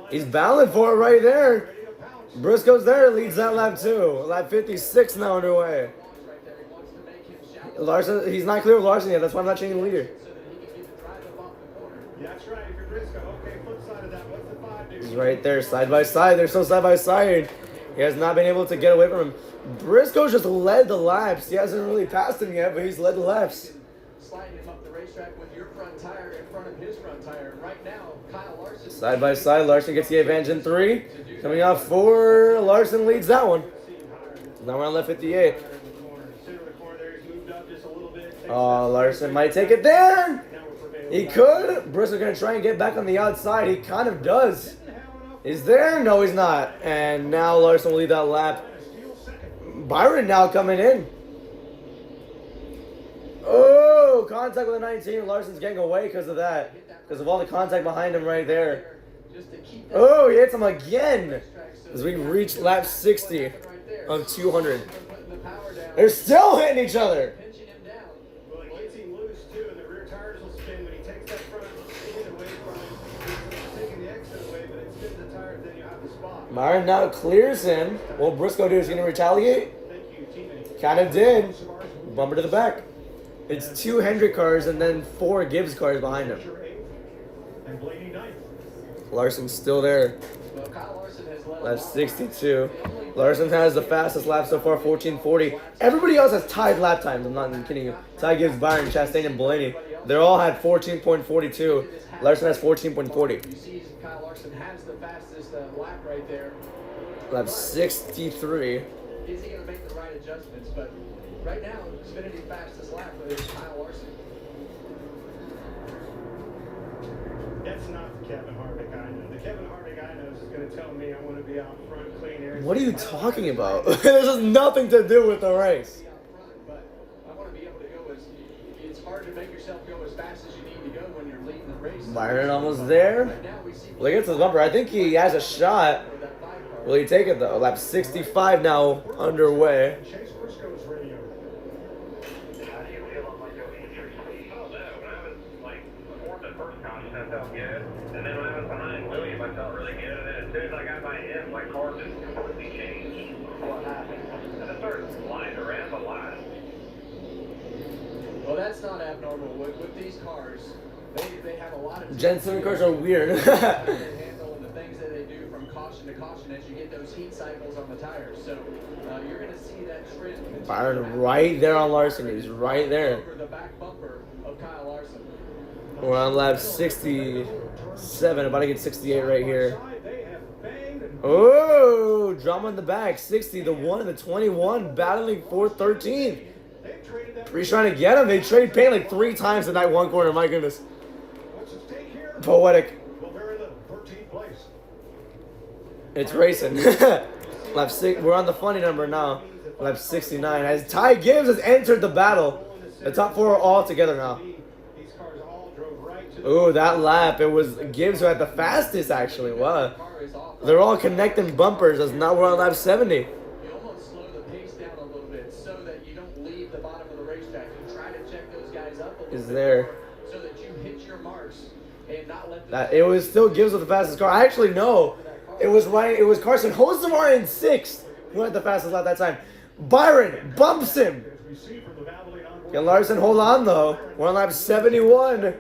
He's battling for it right there. Briscoe's there, leads that lap too. Lap 56 now underway. Larson, he's not clear with Larson yet. That's why I'm not changing the leader. That's right. If you're Briscoe, okay, flip side of that. What's the 5 do? He's right there, side by side. They're still side by side. He has not been able to get away from him. Briscoe just led the laps. He hasn't really passed him yet, but he's led the laps. Sliding him up the racetrack with your front tire in front of his front tire. Right now, Kyle Larson. Side by side, Larson gets the advantage in 3. Coming off 4, Larson leads that one. Now we're on left 58. Oh, Larson might take it there. He could. Briscoe's going to try and get back on the outside. He kind of does. He's there? No, he's not. And now Larson will lead that lap. Byron now coming in. Oh, contact with a 19. Larson's getting away because of that. Because of all the contact behind him right there. Oh, he hits him again. As we reach lap 60 of 200. They're still hitting each other. Well, it gets him loose too, and the rear tires will spin when he takes that front end away from him. He's taking the exit away, but it spins the tires, then you have the spot. Byron now clears him. What Briscoe do? Is he going to retaliate? Kind of did. Bumper to the back. It's 2 Hendrick cars and then 4 Gibbs cars behind him. Larson's still there. That's 62. Larson has the fastest lap so far, 14:40. Everybody else has tied lap times. I'm not even kidding you. Ty Gibbs, Byron, Chastain, and Blaney. They all had 14.42. Larson has 14.40. You see Kyle Larson has the fastest lap right there. Lap 63. Is he going to make the right adjustments? But right now, Xfinity's fastest lap is Kyle Larson. That's not the Kevin Harvick I know. The Kevin Harvick I know is going to tell me I want to be out front, clean air. What are you talking about? This has nothing to do with the race. But I want to be able to go as it's hard to make yourself go as fast as you need to go when you're leading the race. Byron almost there. Look at the bumper. I think he has a shot. Will he take it though? Lap 65 now underway. Chase Briscoe's radio. How do you feel on like your injury? Oh no, when I was like fourth at first caution, I felt good, and then when I was behind William, I felt really good, and then as soon as I got by him, my car just completely changed. What happened? I just started sliding around a lot. Well, that's not abnormal. With these cars, they have a lot of Gen 7 cars are weird. handle the things that they do from caution to caution as you get those heat cycles on the tires. So you're going to see that trend. Byron right there on Larson. He's right there. Over the back bumper of Kyle Larson. We're on lap 67. About to get 68 right here. Oh, drama in the back. 60, the 1 and the 21 battling for 13th. He's trying to get him. They trade paint like 3 times in that one corner. My goodness. Poetic. It's racing. Lap 6. We're on the funny number now. Lap 69. As Ty Gibbs has entered the battle. The top 4 are all together now. Ooh, that lap. It was Gibbs who had the fastest, actually. Wow. They're all connecting bumpers as now we're on lap 70. You almost slow the pace down a little bit so that you don't leave the bottom of the racetrack. You try to check those guys up a little Is bit there. more so that you hit your marks and not let them. That it was still Gibbs with the fastest car. I actually know. It was right. It was Carson Hocevar in 6th who had the fastest lap that time. Byron bumps him. Can Larson hold on though? We're on lap 71.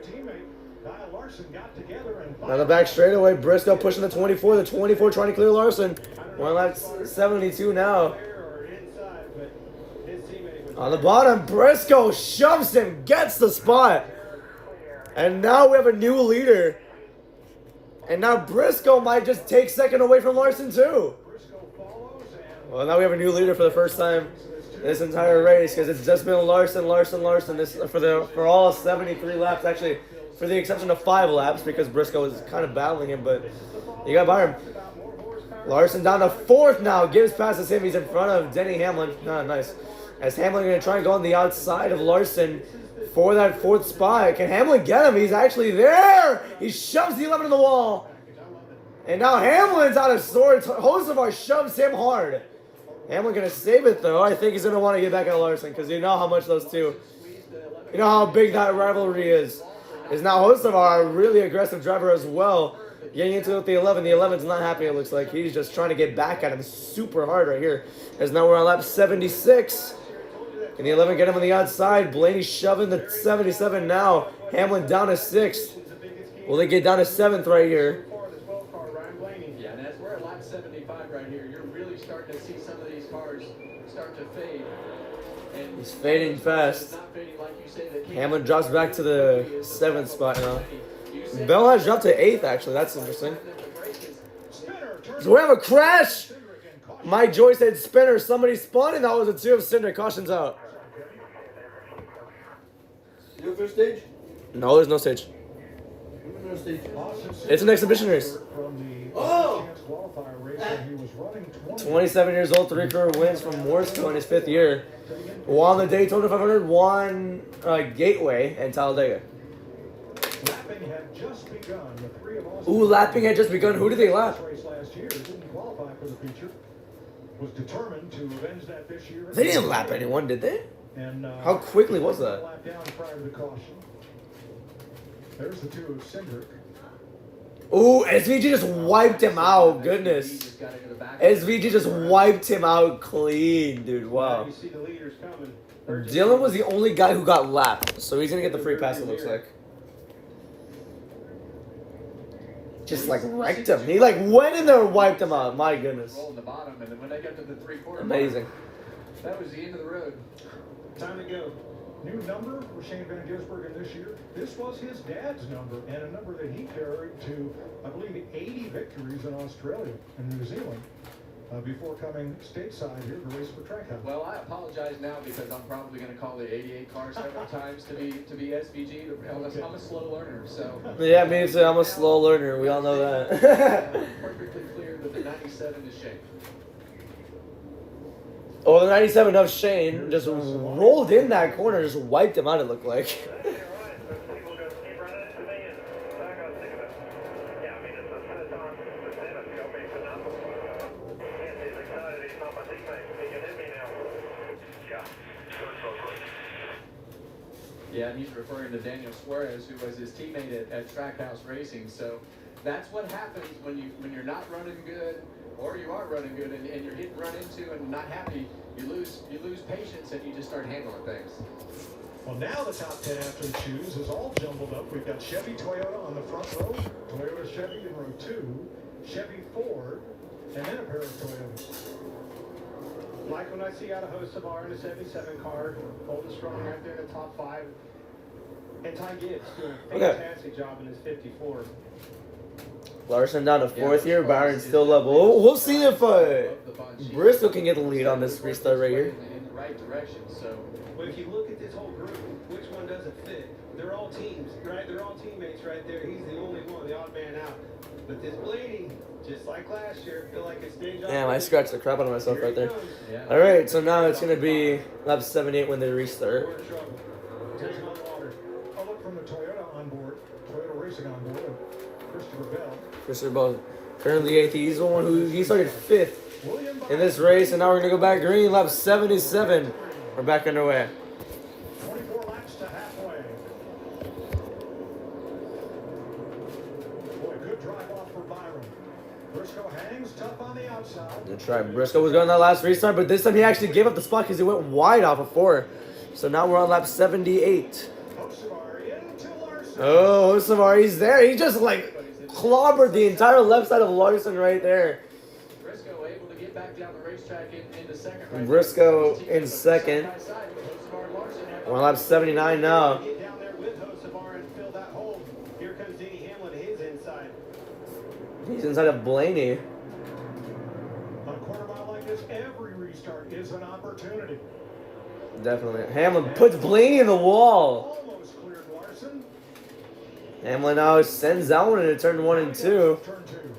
Now the back straightaway, Briscoe pushing the 24. The 24 trying to clear Larson. We're on lap 72 now. On the bottom, Briscoe shoves him, gets the spot. And now we have a new leader. And now Briscoe might just take second away from Larson too. Well, now we have a new leader for the first time this entire race because it's just been Larson. This for all 73 laps, actually, for the exception of 5 laps because Briscoe is kind of battling him. But you got Byron. Larson down to 4th now. Gibbs passes him. He's in front of Denny Hamlin. Ah, nice. As Hamlin going to try and go on the outside of Larson for that 4th spot. Can Hamlin get him? He's actually there. He shoves the 11 in the wall. And now Hamlin's out of sorts. Hocevar shoves him hard. Hamlin going to save it, though. I think he's going to want to get back at Larson because you know how much those two, you know how big that rivalry is. Now Hocevar, a really aggressive driver as well. Getting into it with the 11. The 11's not happy, it looks like. He's just trying to get back at him super hard right here. As now we're on lap 76. Can the 11 get him on the outside? Blaney shoving the 77 now. Hamlin down to 6th. Will they get down to 7th right here? Yeah, and as we're at lap 75 right here, you're really starting to see some of these cars start to fade. And He's fading fast. not fading like you say, that Hamlin drops back to the 7th spot now. Bell has dropped to 8th, actually. That's interesting. So we have a crash! Mike Joy said spinner. Somebody spun, and that was a 2 of Cinder. Caution's out. No first stage? No, there's no stage. No stage. It's an exhibition race. Oh! 27 years old, 3-career wins from Morsco in his 5th year. Won the Daytona 500, won Gateway and Talladega. Lapping had just begun. The 3 of Austin Ooh, lapping had just begun. Who did they lap? race last year didn't qualify for the feature. Was determined to avenge that this year. They didn't lap anyone, did they? And, How quickly was that? lap down prior to the caution. There's the 2 of Cindric. Ooh, SVG just wiped him out. Goodness. SVG just wiped him out clean, dude. Wow. You see the leaders coming. Dylan was the only guy who got lapped, so he's gonna get the free pass, it looks like. Just like wrecked him. He like went in there and wiped him out. My goodness. roll in the bottom, and then when they got to the 3/4 Amazing. mark, that was the end of the road. Time to go. New number for Shane Van Gisbergen this year. This was his dad's number, and a number that he carried to, I believe, 80 victories in Australia and New Zealand before coming stateside here to race for Trackhouse. Well, I apologize now because I'm probably going to call the 88 car several times to be SVG. I'm a slow learner, so. Yeah, me too. I'm a slow learner. We all know that. Perfectly clear that the 97 is Shane. Oh, the 97 of Shane just rolled in that corner, just wiped him out, it looked like. Yeah, and he's referring to Daniel Suarez, who was his teammate at Trackhouse Racing. So that's what happens when you're not running good, or you are running good and you're getting run into and not happy. You lose patience and you just start handling things. Well, now the top 10 after the shoes is all jumbled up. We've got Chevy, Toyota on the front row, Toyota, Chevy in row 2, Chevy, Ford, and then a pair of Toyotas. Like when I see out of Hocevar in a 77 car, holding strong right there in the top 5. And Ty Gibbs doing a fantastic job in his 54. Larson down to 4th here, Byron still level. We'll see if Bristol can get the lead on this restart right here. In the right direction, so. But if you look at this whole group, which one doesn't fit? They're all teams, right? They're all teammates right there. He's the only one, the odd man out. But this Blaney, just like last year, feel like it's stage. Damn, I scratched the crap out of myself right there. Yeah. All right, so now it's going to be lap 78 when they restart. Taking on water. A look from the Toyota on board, Toyota Racing on board, and Christopher Bell. Christopher Bell, currently 8th. He's the one he started 5th William in this race, and now we're going to go back green, lap 77. We're back underway. 24 laps to halfway. Boy, good drive off for Byron. Briscoe hangs tough on the outside. That's right. Briscoe was going that last restart, but this time he actually gave up the spot because he went wide off of 4. So now we're on lap 78. Hocevar into Larson. Oh, Savari's there. He just like clobbered the entire left side of Larson right there. Briscoe able to get back down the racetrack into second. Right Briscoe there. in second. Side by side with Hocevar Larson. We're on lap 79 now. Get down there with Hocevar and fill that hole. Here comes Denny Hamlin to his inside. He's inside of Blaney. On a quarter mile like this, every restart is an opportunity. Definitely. Hamlin puts Blaney in the wall. Almost cleared Larson. Hamlin now sends that one into turn 1 and 2. Turn 2.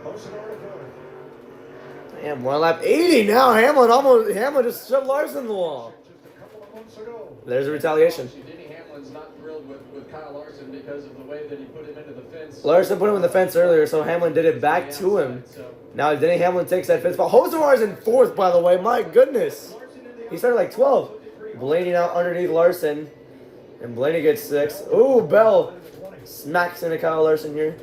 Hocevar to fourth. Damn, we're on lap 80 now. Hamlin just shoved Larson in the wall. Just a couple of months ago. There's a retaliation. Denny Hamlin's not thrilled with Kyle Larson because of the way that he put him into the fence. Larson put him in the fence earlier, so Hamlin did it back to him. Now Denny Hamlin takes that fifth spot. Hocevar's in 4th, by the way. My goodness. He started like 12. Blaney now underneath Larson. And Blaney gets 6. Ooh, Bell smacks into Kyle Larson here.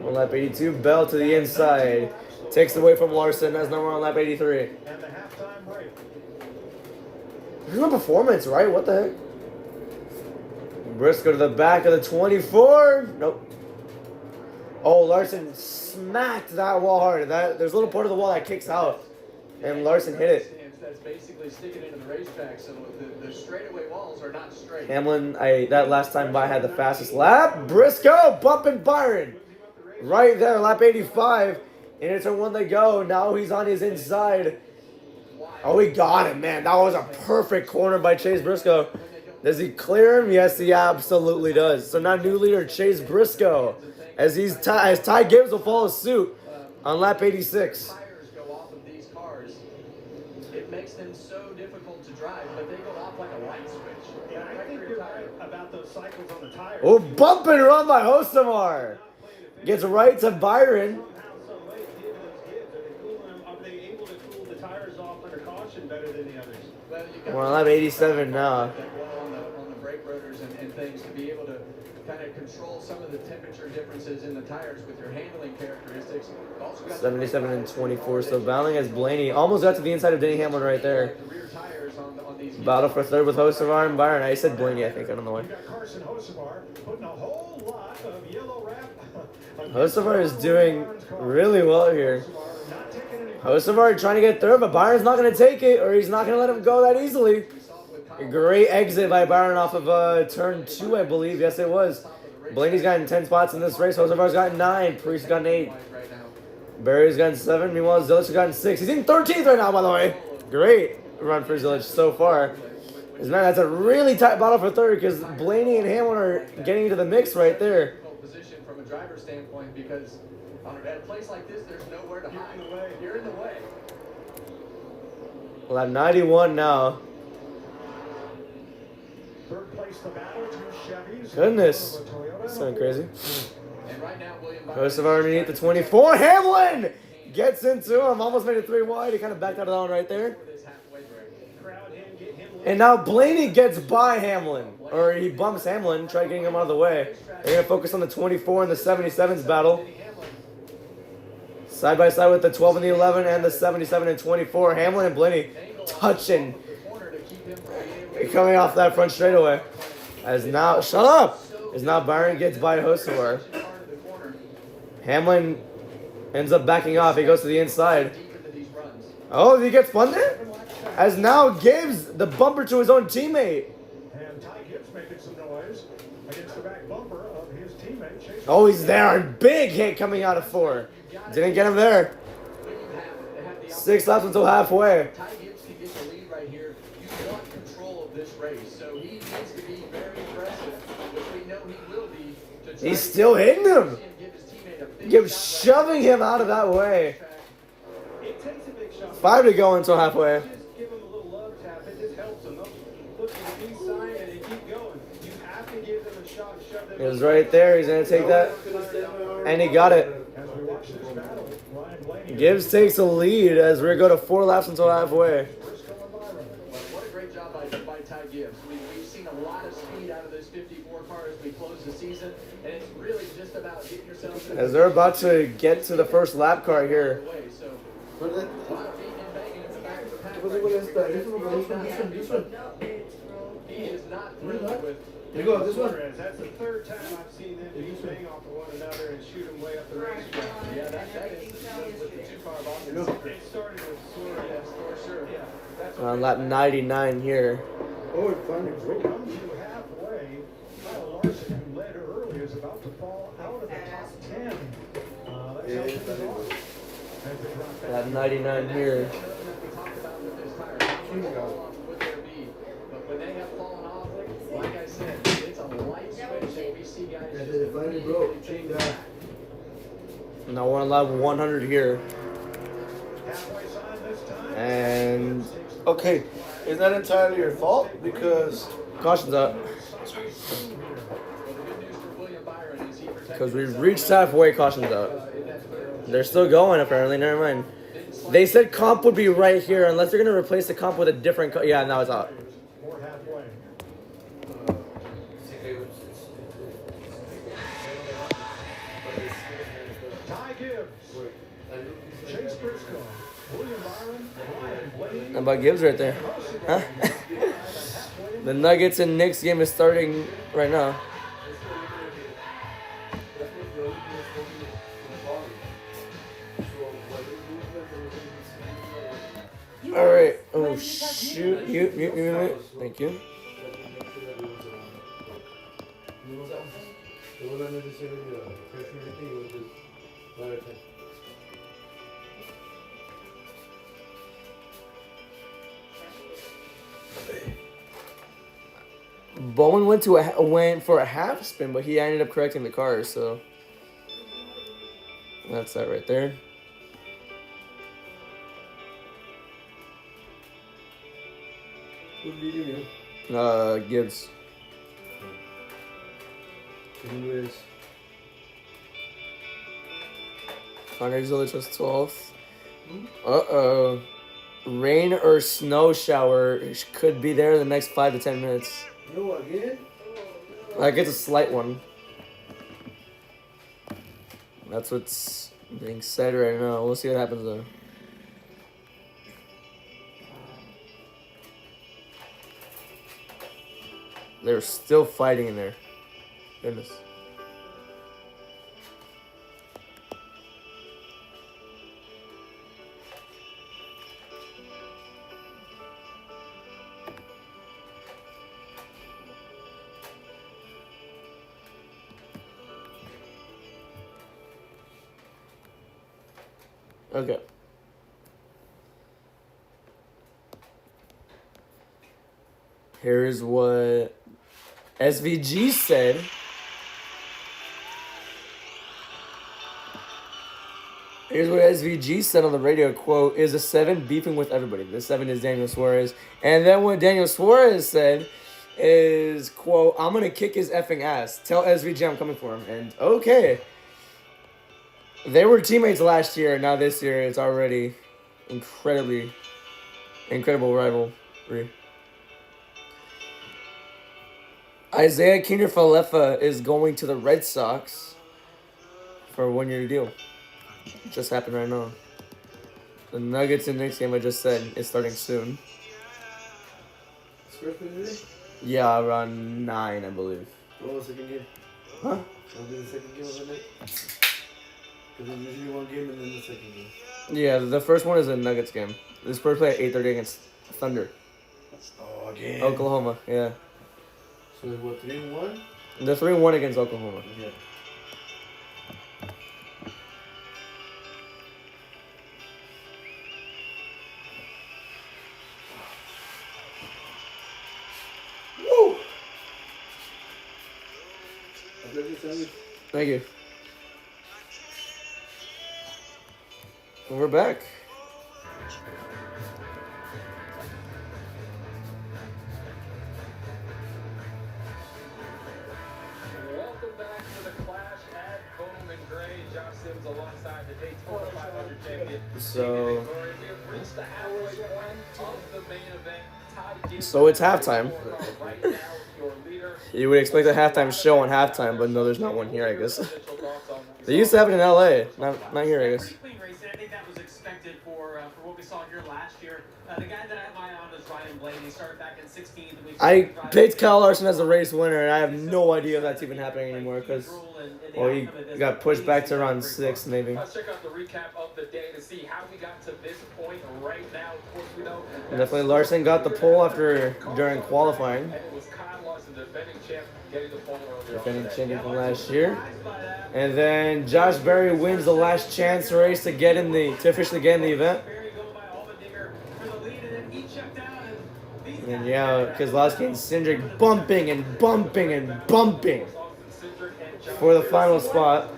On lap 82, Bell to the inside. Takes away from Larson as number on lap 83. And the halftime break. There's no performance, right? What the heck? Briscoe to the back of the 24. Nope. Oh, Larson smacked that wall hard. There's a little part of the wall that kicks out. And Larson hit it. That's basically sticking into the racetrack, so the straightaway walls are not straight. Hamlin, that last time by had the fastest lap. Briscoe bumping Byron. Right there, lap 85. And it's a 1 to go. Now he's on his inside. Oh, he got him, man. That was a perfect corner by Chase Briscoe. Does he clear him? Yes, he absolutely does. So now new leader Chase Briscoe. As Ty Gibbs will follow suit on lap 86. Tires go off of these cars. It makes them so difficult to drive, but they go off like a light switch. Yeah, I think you're right about those cycles on the tires. Oh, bumping run by Hosamar. Gets right to Byron. Are they able to cool the tires off under caution better than the others? We're on lap 87 now. On the brake rotors and things to be able to kind of control some of the temperature differences in the tires with your handling characteristics. 77 and 24. So battling as Blaney almost got to the inside of Denny Hamlin right there. Battle for third with Hocevar and Byron. I said Blaney, I think. I don't know why. Carson Hocevar putting a whole lot of yellow wrap. Hocevar is doing really well here. Hocevar trying to get third, but Byron's not going to take it, or he's not going to let him go that easily. A great exit by Byron off of turn 2, I believe. Yes, it was. Blaney's gotten 10 spots in this race. Hocevar's gotten 9. Priest's gotten 8. Barry's gotten 7. Meanwhile, Zilich has gotten 6. He's in 13th right now, by the way. Great run for Zilich so far. Man, that's a really tight battle for third because Blaney and Hamlin are getting into the mix right there. Position from a driver's standpoint, because at a place like this, there's nowhere to hide. You're in the way. Lap 91 now. Third place the battle, 2 Chevys. Goodness. That's so crazy. And right now, William Hocevar underneath the 24. Hamlin gets into him. Almost made it 3 wide. He kind of backed out of that one right there. And now Blaney gets by Hamlin. Or he bumps Hamlin, try getting him out of the way. They're going to focus on the 24 and the 77s battle. Side by side with the 12 and the 11 and the 77 and 24. Hamlin and Blaney touching. Coming off that front straightaway. As now, shut up! As now Byron gets by Hocevar. Hamlin ends up backing off. He goes to the inside. Oh, he gets spun there? As now gives the bumper to his own teammate. And Ty Gibbs making some noise against the back bumper of his teammate. Chase. Oh, he's there. Big hit coming out of 4. Didn't get him there. 6 laps until halfway. Ty Gibbs can get the lead right here. You want control of this race, so he needs to be very aggressive, which we know he will be. He's still hitting him. Gibbs shoving him out of that way. 5 to go until halfway. Give him a little love tap. It just helps him. Look at the peace sign and they keep going. You have to give them a shot to shove them. He was right there. He's going to take that. And he got it. Gibbs takes the lead as we go to 4 laps until halfway. What a great job by Ty Gibbs. We've seen a lot of speed out of those 54 cars as we close the season, and it's really just about getting yourself in As they're about to get to the first lap car here. He is not thrilled with. You go, this one. That's the 3rd time I've seen them bang off of one another and shoot them way up the racetrack. Yeah, that is with the 2-car Boston. It started with Suarez. Sure. Yeah. That's On lap 99 here. Oh, it finally we broke. come to halfway. Kyle Larson, who led early, is about to fall out of the top 10. Let's help him along. As they drop back. Lap 99 here. But when they have fallen off, like I said, it's a light switch, and we see guys It finally broke. Change that. Now we're on lap 100 here. Halfway sign this time. And Okay, is that entirely your fault? Because caution's up. Because we've reached halfway, caution's up. They're still going apparently, never mind. They said comp would be right here unless they're gonna replace the comp with a different. Yeah, now it's out. More halfway. Ty Gibbs. Chase Briscoe. William Byron. Brian Blaine. How about Gibbs right there? Huh? The Nuggets and Knicks game is starting right now. All right. Oh shoot! You. Thank you. Bowman went for a half spin, but he ended up correcting the car, so that's that right there. Who did you Gibbs. Who is? Connor Zilich was 12th. Uh-oh. Rain or snow shower could be there in the next 5 to 10 minutes. No, again? Like, it's a slight one. That's what's being said right now. We'll see what happens though. They're still fighting in there. Goodness. Okay. Here's what SVG said. Here's what SVG said on the radio, quote, is a 7 beefing with everybody. The 7 is Daniel Suarez. And then what Daniel Suarez said is, quote, I'm going to kick his effing ass. Tell SVG I'm coming for him. And okay. They were teammates last year. Now this year it's already incredible rivalry. Isaiah Kiner-Falefa is going to the Red Sox for a 1-year deal. It just happened right now. The Nuggets and Knicks game I just said is starting soon. Yeah, around 9, I believe. What was the second game? Huh? What was the second game of the night? Because there's usually one game and then the second game. Yeah, the first one is a Nuggets game. This first play at 8:30 against Thunder. Oh, again? Oklahoma, yeah. So what, 3-1? They're 3-1 against Oklahoma. Yeah. Woo! Thank you. We're back. Welcome back to the Clash at Bowman Gray. Josh Sims alongside the Daytona 500 champion. So We have reached the halfway point of the main event. So it's halftime. You would expect a halftime show on halftime, but no, there's not one here, I guess. They used to have it in LA, not here, I guess. I think that was expected for what we saw here last year. The guy that I have my eye on is Ryan Blaney. He started back in 16th. I picked Kyle Larson as the race winner, and I have no idea if that's even happening anymore because, well, he got pushed back to around 6th, maybe. Let's check out the recap of the day to see how we got to this point right now. Of course, we know Definitely Larson got the pole during qualifying. and it was Kyle Larson, defending champ, getting the pole earlier. Defending champion from last year. And then Josh Berry wins the last chance race to officially get in the event. And yeah, Kozlowski and Cindric bumping for the final spot.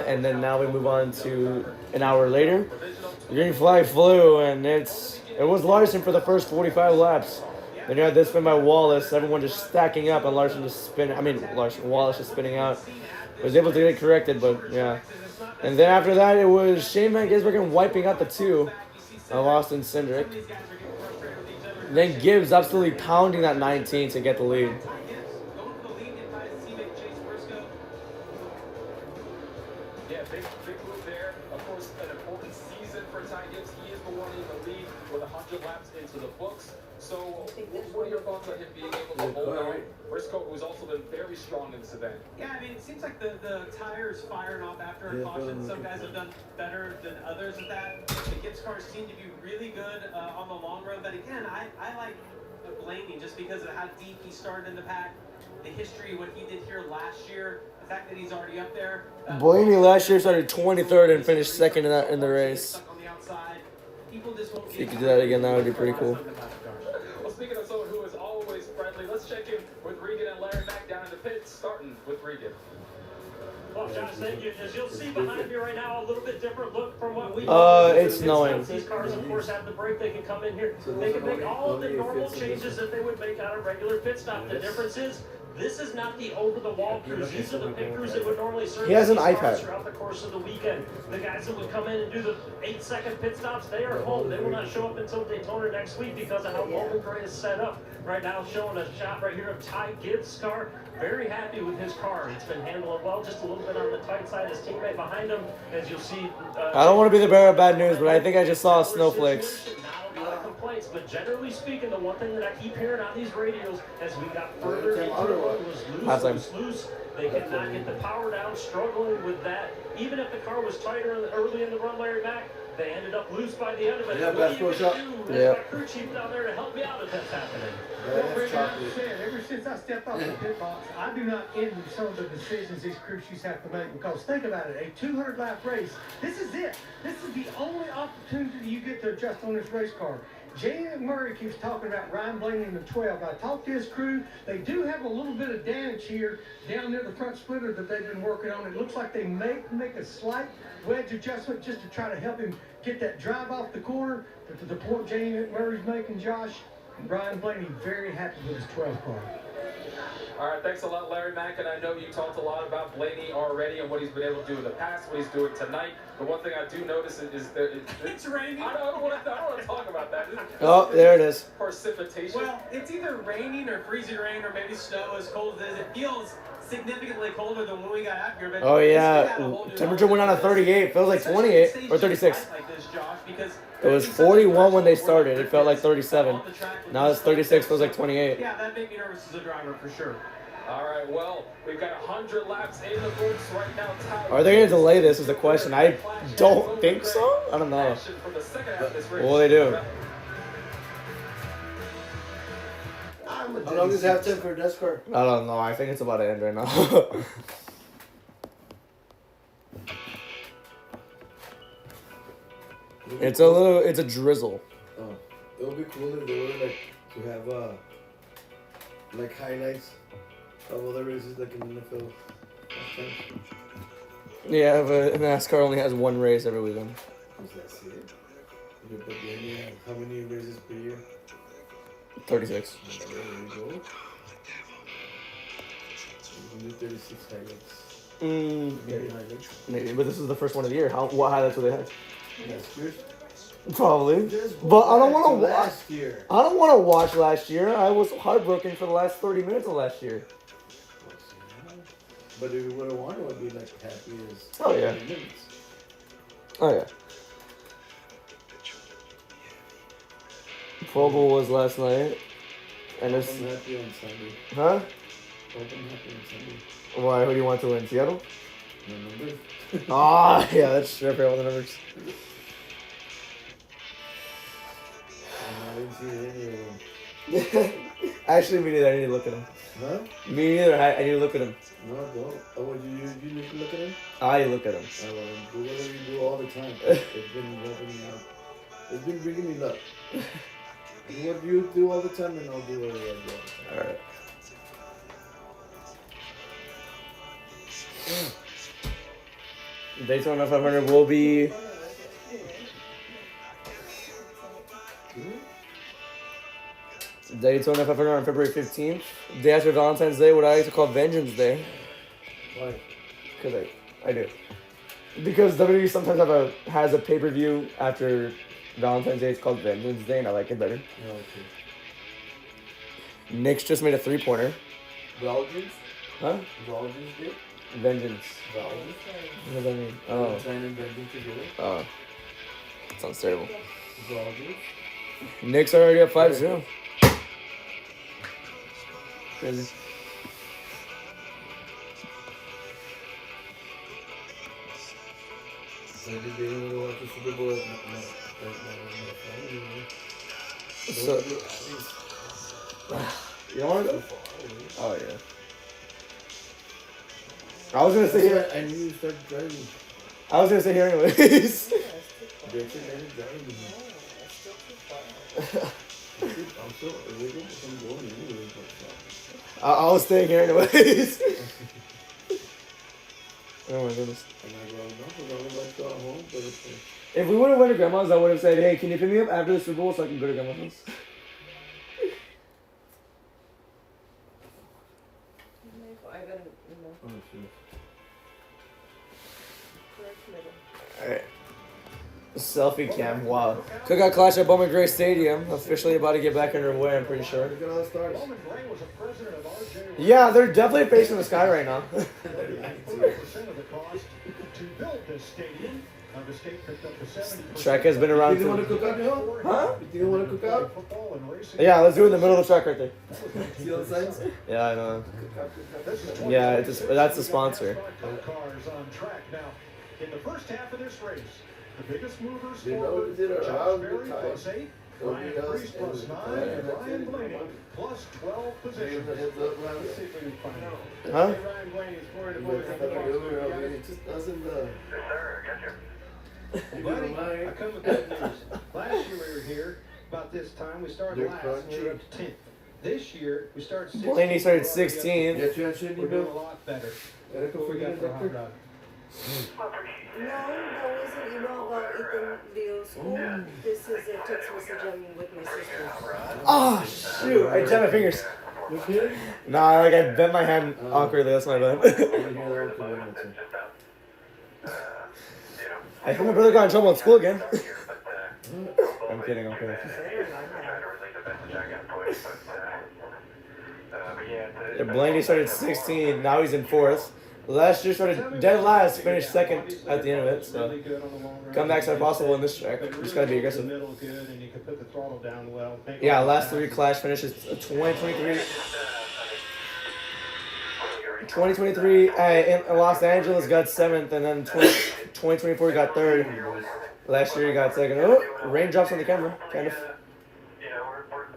And then now we move on to an hour later. The green flag flew, and it was Larson for the first 45 laps. Then you had this spin by Wallace, everyone just stacking up, and Wallace just spinning out. Was able to get it corrected, but yeah. And then after that, it was Shane Van Gisbergen wiping out the 2 of Austin Cindric. Then Gibbs absolutely pounding that 19 to get the lead. Yeah, big move there. Of course, an important season for Ty Gibbs. He is the one in the lead with 100 laps into the books. So, what are your thoughts on him being able to hold on? Briscoe, who's also been very strong in this event. Yeah, I mean, it seems like the tires firing off after a caution. Some guys have done better than others at that. The Gibbs cars seem to be really good on the long run. But again, I like Blaney just because of how deep he started in the pack, the history, what he did here last year, the fact that he's already up there. Blaney last year started 23rd and finished second in the race. If he could do that again, that would be pretty cool. Well, speaking of someone who is always friendly, let's check in with Regan and Larry Mack down in the pits, starting with Regan. Well, Josh, thank you. As you'll see behind me right now, a little bit different look from what we. It's snowing. These cars, of course, have the brake. They can come in here. They can make all of the normal changes that they would make on a regular pit stop. The difference is, this is not the over-the-wall crews. These are the pit crews that would normally serve He has an these iPad cars throughout the course of the weekend. The guys that would come in and do the 8-second pit stops, they are home. They will not show up until Daytona next week because of how Bowman Gray is set up. Right now, showing a shot right here of Ty Gibbs' car. Very happy with his car. It's been handling well, just a little bit on the tight side. His teammate behind him, as you'll see. I don't want to be the bearer of bad news, but I think I just saw snowflakes. Not a lot of complaints, but generally speaking, the one thing that I keep hearing on these radios as we got further into the run was loose. They could not get the power down, struggling with that. Even if the car was tighter early in the run, Larry Mack, they ended up loose by the end of it. Yeah, best push up. Yeah. My crew chief down there to help me out if that's happening. Ever since I stepped off the pit box, I do not envy some of the decisions these crew chiefs have to make, because think about it, a 200-lap race, this is it. This is the only opportunity you get to adjust on this race car. Jay Murray keeps talking about Ryan Blaney in the 12. I talked to his crew. They do have a little bit of damage here down near the front splitter that they've been working on. It looks like they may make a slight wedge adjustment just to try to help him get that drive off the corner. But to the point Jay Murray's making, Josh, Ryan Blaney very happy with his 12 car. All right, thanks a lot, Larry Mack. And I know you talked a lot about Blaney already and what he's been able to do in the past, what he's doing tonight. The one thing I do notice is that it's raining. I don't want to talk about that. Oh, there it is. Precipitation. Well, it's either raining or freezing rain or maybe snow. As cold as it is, it feels significantly colder than when we got out here. But Oh yeah, temperature went down to 38. Feels like 28 or 36. Like this, Josh, because It was 41 when they started. It felt like 37. Now it's 36. Feels like 28. yeah, that made me nervous as a driver for sure. All right, well, we've got 100 laps in the books right now. Are they going to delay this? Is the question. I don't think so. I don't know. Well, they do. How long is halftime for NASCAR? I don't know. I think it's about to end right now. It's a drizzle. Oh, it would be cool if they were like to have like highlights of all the races like in the NFL. Yeah, but NASCAR only has one race every weekend. That's it. But how many races per year? 36. There you go. You can do 36 highlights. Maybe. Maybe, but this is the first one of the year. What highlights will they have? Last year? Probably. But I don't want to watch. Last year. I don't want to watch last year. I was heartbroken for the last 30 minutes of last year. But if you would have won, it would be like happy as. Oh yeah. Oh yeah. Pro Bowl was last night, and it's. Open happy on Sunday. Huh? Open happy on Sunday. Why? Who do you want to win? Seattle? No numbers. Ah, yeah, that's true. I forgot all the numbers. I didn't see any of them. Actually, me neither. I need to look at them. Huh? Me neither. I need to look at them. No, don't. Oh, what, you need to look at them? I look at them. I will do whatever you do all the time. It's been helping me out. It's been bringing me luck. Do what you do all the time, and I'll do whatever I do all the time. All right. Daytona 500 will be. Daytona 500 on February 15th. Day after Valentine's Day, what I like to call Vengeance Day. Why? Because I do. Because WWE sometimes has a pay-per-view after Valentine's Day. It's called Vengeance Day, and I like it better. Yeah, okay. Nick's just made a 3-pointer. Valgins? Huh? Valgins Day? Vengeance. Valgins? What does that mean? Oh. Valentine and Vengeance together? Oh. Sounds terrible. Valgins? Nick's already up 5-0. Crazy. I did they want to watch the Super Bowl at my family, So, you don't want to go? Oh, yeah. I was going to say here. I knew you started driving. I was going to say here anyways. Jackson ended driving with me. I'm so illegal, I'm going anyway. I was staying here anyways. Oh my goodness. If we would have went to grandma's, I would have said, hey, can you pick me up after the Super Bowl so I can go to grandma's house? Alright. Selfie cam, wow. Cookout Clash at Bowman Gray Stadium. Officially about to get back underway, I'm pretty sure. Look at all the stars. Bowman Gray was a president of RJ. Yeah, they're definitely facing the sky right now. 30% of the cost to build this stadium. The state picked up the 70%. Track has been around You want to cook out now? Huh? You want to cook out? Football and racing. Yeah, let's do it in the middle of the track right there. See all the signs? Yeah, I know. Yeah, that's the sponsor. Cars on track now. In the first half of this race, the biggest movers They know forward, they did a Josh round Berry good time. plus 8, Ryan Priest plus 9, and Ryan Blaney plus 12 positions. Let's see if we can find out. Huh? Ryan Blaney is pouring a It just doesn't. Buddy, I come with good news. Last year we were here about this time. We started last and we were up to 10th. This year we started 16th. Blaney started 16. Yeah, transition, We're doing a lot better. Eric, What we got for a hot dog? No, that was an email about Ethan Leo School. This is a text message I'm with my sister. Oh, shoot. I jammed my fingers. You kidding? Nah, like I bent my hand awkwardly. That's my bad. I think my brother got in trouble in school again. I'm kidding, I'm kidding. Yeah, Blaney started 16, now he's in 4th. Last year started dead last, finished 2nd at the end of it, so comebacks are possible in this track. You just gotta be aggressive. Yeah, last 3 Clash finishes 2023. 2023 in Los Angeles got 7th, and then 2024 got 3rd. Last year he got 2nd. Oh, raindrops on the camera, kind of.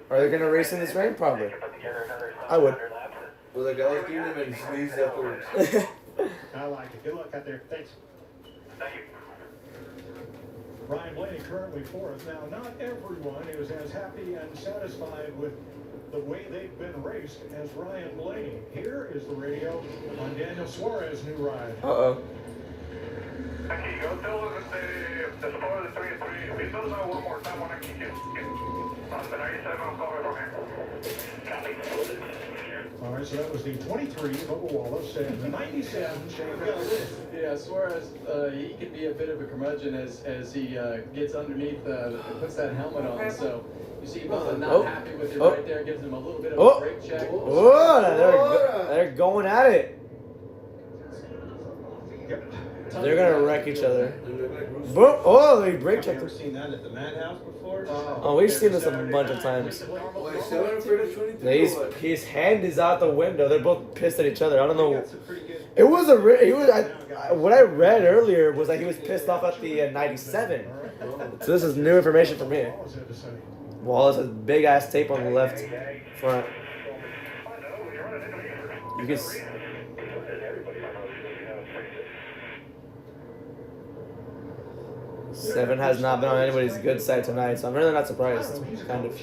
Are they gonna race in this rain? Probably. I would. Well, the guy came in and sneezed afterwards. I like it. Good luck out there. Thanks. Thank you. Ryan Blaney currently 4th. Now, not everyone is as happy and satisfied with the way they've been raced as Ryan Blaney. Here is the radio on Daniel Suarez's new ride. Uh-oh. Aquí, yo tengo the score de 3-3. We don't know one more time when I can get on the 97 cover from here. All right, so that was the 23, Bubba Wallace, and the 97, Shane Gillis. Yeah, Suarez, he can be a bit of a curmudgeon as he gets underneath, puts that helmet on. So you see Bubba not happy with it right there, gives him a little bit of a brake check. Oh, they're going at it. They're gonna wreck each other. Boom! Oh, they brake checked him. Seen that at the Madhouse before? Oh, we've seen this a bunch of times. His hand is out the window. They're both pissed at each other. I don't know. It was what I read earlier was that he was pissed off at the 97. So this is new information for me. Wallace has big ass tape on the left front. You can. 7 has not been on anybody's good side tonight, so I'm really not surprised. Kind of.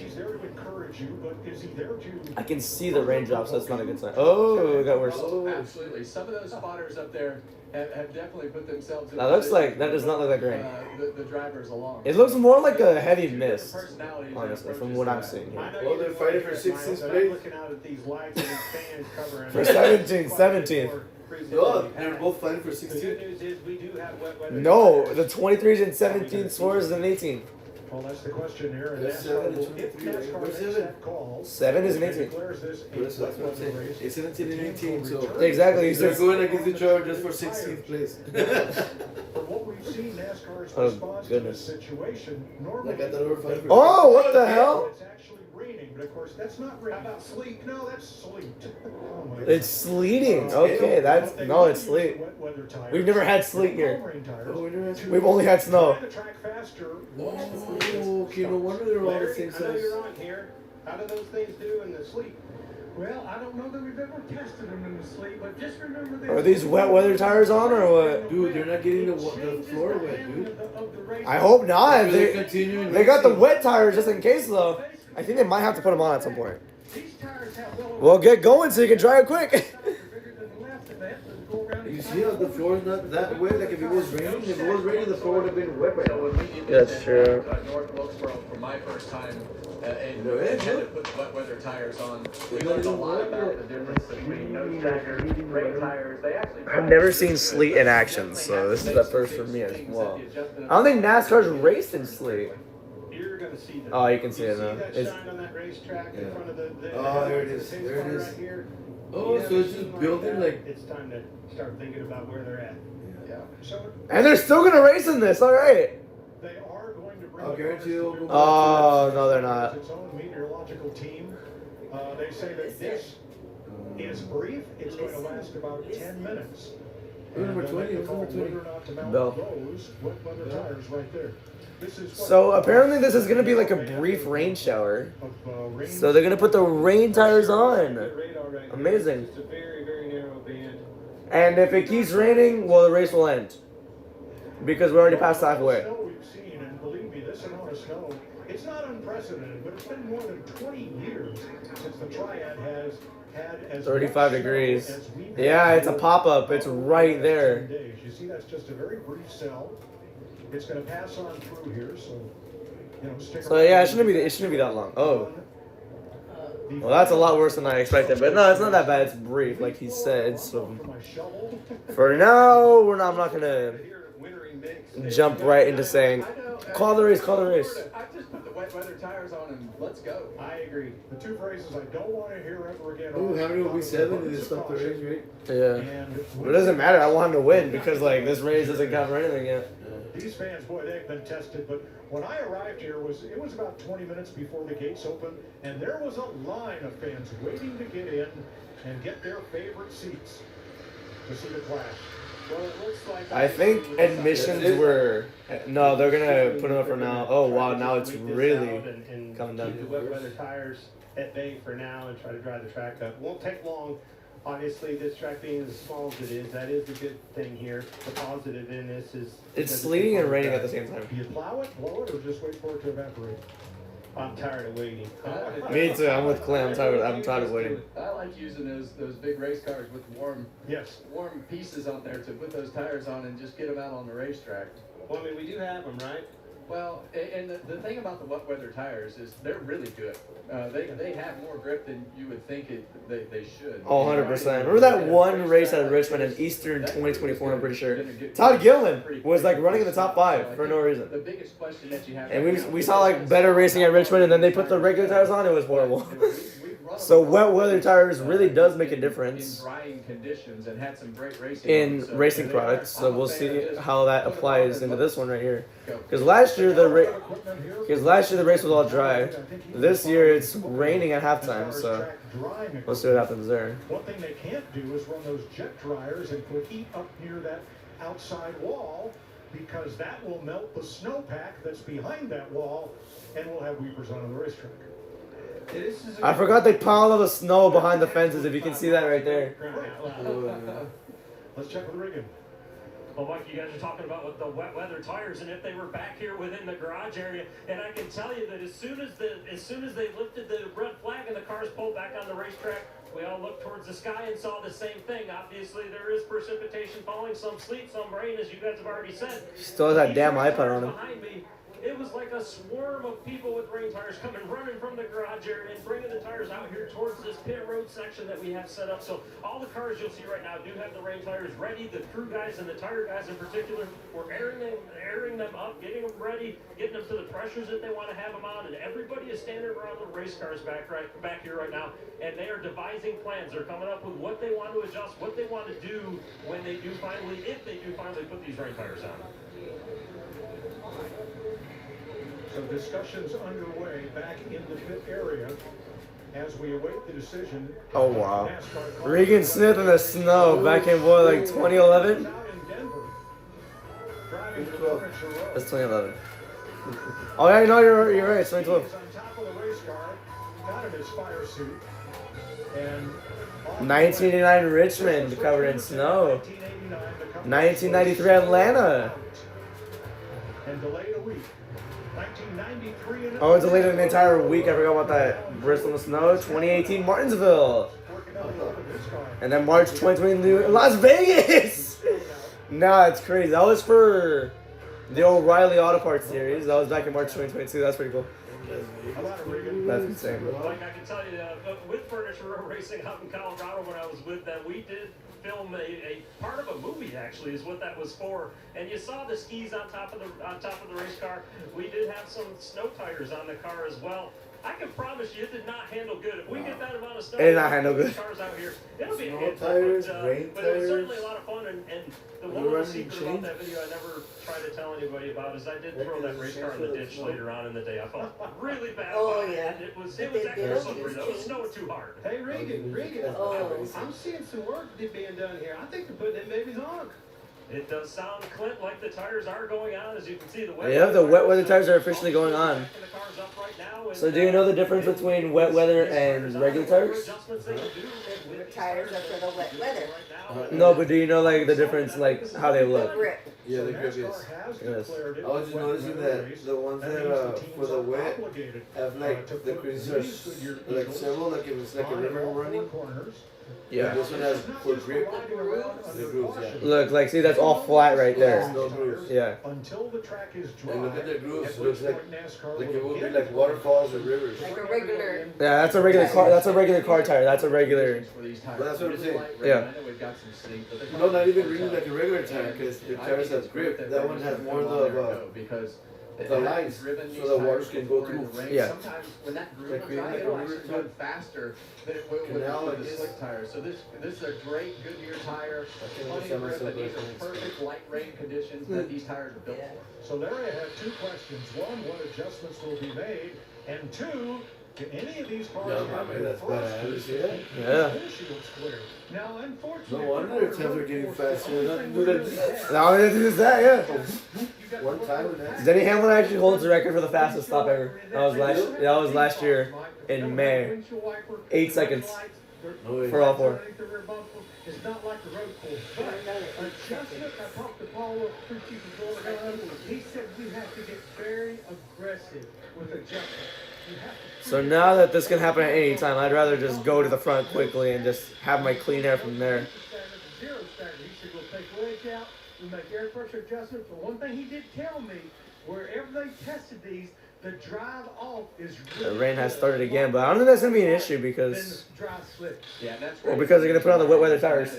I can see the raindrops, so that's not a good sign. Oh, it got worse. Absolutely. Some of those spotters up there have definitely put themselves in. That looks like, that does not look like rain. The drivers along. It looks more like a heavy mist, honestly, from what I'm seeing here. Well, they're fighting for 16th place. For 17th. Oh, they're both fighting for The 16. good news is we do have wet weather. No, the 23s and 17 scores and 18. Well, that's the question here. And That's NASCAR 7 and will, if 23, right? NASCAR Where's makes 7? that call, 7 is an and 18. declares this a That's what I'm wet saying. weather race, It's 17 and the team 18, will so return Exactly, to they're says- going against each other just for 16th place. From what we've seen, NASCAR's Oh, response goodness. to this situation normally. Like I thought we were fighting for. Oh, what the hell? It's actually raining, but of course that's not rain. How about sleet? No, that's sleet. Oh my It's sleeting. Okay, that's no, it's sleet. Wet weather tires. We've never had sleet here. Rain tires. Oh, we never had We've only had snow. Try the track faster. Oh, okay, no wonder they're all the same I know size. you're on here. How do those things do in the sleet? Well, I don't know that we've ever tested them in the sleet, but just remember this. Are these wet weather tires on or what? Dude, they're not getting the floor wet, dude. I hope not. If they They, continue they got the racing. wet tires just in case though. I think they might have to put them on at some point. These tires have well Well, get going so you can drive quick. bigger than the left, and they have to go around You and see how the floor is not that wet? Like if it was raining, if it was raining, the floor would have been wet. That's true. North Wilkesboro for my first time and No, had it's to good. put wet weather tires on. We It's learned a not lot even about wet the difference between nose stackers, rain tires. They actually I've never seen sleet in action, so this is the first for me as well. I don't think NASCAR's raced in sleet. You're gonna see that. Oh, you can see it now. See that It's, shine on that racetrack in Yeah. front of the Oh, there it is. the There it spot is. right here? Oh, You so have it's a just scene building that, like. it's time to start thinking about where they're at. Yeah. So and they're still gonna race in this. All right. they are going to bring. I'll the guarantee cars you'll to go the- Oh no, they're not. Its own meteorological team. They say that this is brief. It's going to last about 10 minutes. Number And, 20, they who's call number 20? whether or not to mount Bell. those wet weather tires right there. This is what- So apparently this is gonna be like a brief rain shower. of, rain. So they're gonna put the rain tires on. Radar right here. Amazing. It's a very, very narrow band. And if it keeps raining, well, the race will end because we're already past halfway. Snow we've seen, and believe me, this amount of snow, it's not unprecedented, but it's been more than 20 years since the Triad has had as 35 much snow degrees. as we've Yeah, had it's a over pop-up. It's the right last there. 10 days. You see, that's just a very brief cell. It's going to pass on through here, so stick So around. yeah, it shouldn't be that long. Oh, well, that's a lot worse than I expected. But no, it's not that bad. It's brief, like he said. So for now, I'm not gonna jump right into saying, call the race, call the race. I just put the wet weather tires on and let's go. I agree. The two phrases I don't want to hear ever again. Ooh, how many will be 7 in this stuff to race, right? Yeah, but it doesn't matter. I want him to win because like this race doesn't count for anything yet. These fans, boy, they've been tested. But when I arrived here, it was about 20 minutes before the gates opened, and there was a line of fans waiting to get in and get their favorite seats to see the clash. Well, it looks like I think admissions were no. They're gonna put them up for now. Oh wow, now it's really coming keep the down. wet weather tires at bay for now and try to drive the track up. Won't take long. Obviously, this track being as small as it is, that is a good thing here. The positive in this is It's sleeting and raining at the same time. Do you plow it, blow it, or just wait for it to evaporate? I'm tired of waiting. Me too. I'm with Clay. I'm tired of waiting. I like using those big race cars with warm pieces on there to put those tires on and just get them out on the racetrack. Well, I mean, we do have them, right? Well, and the thing about the wet weather tires is they're really good. They have more grip than you would think they should. Oh, 100%. Remember that one race at Richmond in Eastern 2024, I'm pretty sure. Todd Gillen was like running in the top 5 for no reason. The biggest question that you have. And we saw like better racing at Richmond and then they put the regular tires on, it was horrible. So wet weather tires really does make a difference in drying conditions and had some great racing in racing products. So we'll see how that applies into this one right here. Because last year the race was all dry. This year it's raining at halftime, so we'll see what happens there. One thing they can't do is run those jet dryers and put heat up near that outside wall, because that will melt the snowpack that's behind that wall, and we'll have weepers on the racetrack. I forgot they piled all the snow behind the fences, if you can see that right there. Let's check with the rigging. Well, Mike, you guys are talking about with the wet weather tires, and if they were back here within the garage area, and I can tell you that as soon as they lifted the red flag and the cars pulled back on the racetrack, we all looked towards the sky and saw the same thing. Obviously, there is precipitation falling, some sleet, some rain, as you guys have already said. Still has that damn iPad on him. Behind me, it was like a swarm of people with rain tires coming running from the garage area and bringing the tires out here towards this pit road section that we have set up. So all the cars you'll see right now do have the rain tires ready. The crew guys and the tire guys in particular, we're airing them up, getting them ready, getting them to the pressures that they want to have them on, and everybody is standing around the race cars back here right now, and they are devising plans. They're coming up with what they want to adjust, what they want to do when they do finally, if they do finally put these rain tires on. So discussions underway back in the pit area as we await the decision. Oh wow. Regan Smith in the snow back in what, like 2011? That's 2011. Oh yeah, no, you're right. It's 2012. On top of the race car, got him his fire suit, and 1989 Richmond covered in snow. 1993 Atlanta. and delayed a week. 1993. Oh, it's delayed an entire week. I forgot about that. Bristol in the snow. 2018 Martinsville. And then March 2020 Las Vegas. Nah, it's crazy. That was for the O'Reilly Auto Parts series. That was back in March 2022. That's pretty cool. That's insane. Like I can tell you, with Furniture Row Racing out in Colorado when I was with them, we did film a part of a movie. Actually, is what that was for. And you saw the skis on top of the race car. We did have some snow tires on the car as well. I can promise you, it did not handle good. If we get that amount of snow, it did not handle good. Cars out here, it'll be a Snow hit. tires, but, rain but it was tires. certainly a lot of fun. And the one little secret about that video I never tried to tell anybody about is I did throw that race car in the ditch later on in the day. I felt really bad Oh, about yeah. it. It was extra slippery though. It was snowing too hard. Hey, Regan, Oh. I'm seeing some work being done here. I think they're putting in babies on. It does sound, Clint, like the tires are going on. As you can see, the wet Yeah, the wet weather tires are officially going on. the car's up right now. So do you know the difference between wet weather and regular tires? The tires are for the wet weather. No, but do you know like the difference, like how they look? Grip. Yeah, the grip is. Yes. I was just noticing that the ones that for the wet have like the creases are like several, like if it's like a river running. Yeah. This one has for grip the grooves, yeah. Look, like see, that's all flat right there. No grooves. Yeah. Until the track is dry. And look at the grooves. at It looks which like point NASCAR it will would be begin like waterfalls or rivers. Like a regular. Yeah, that's a regular car. That's a regular car tire. That's a regular. But that's what I'm saying. Yeah. No, not even really like a regular tire, because the tires has grip. That one has more of the lines, so the waters can go through. Yeah. Sometimes when that groove Like is creating dry, like a it'll river actually type run faster than it will with canal like the this. slick tires. So this is a great Goodyear tire. can Plenty of grip, understand and these myself are perfect light rain conditions that these tires are built for. So Larry, I have two questions. One, what adjustments will be made? And two, can any of these cars No, have man, their that's frost bad. pieces Yeah. and Yeah. windshields cleared? Now, unfortunately, No wonder their temps are getting faster. Nothing to do that. Now it is that, yeah. One time and that's Denny Hamlin actually holds the record for the fastest stop ever. That was last year in May. 8 seconds no way. for all four. It's not like the road course. But adjustment, I talked to Paul, crew chief before the game. He said we have to get very aggressive with adjustment. You have to So now that this can happen at any time, I'd rather just go to the front quickly and just have my clean air from there. zero standard. He said we'll take wedge out, we make air pressure adjustments. But one thing he did tell me, wherever they tested these, the drive off is really The rain has good. started again, but I don't think that's gonna be an issue because, Dry slip. Yeah, and that's well, because they're gonna put on the wet weather tires.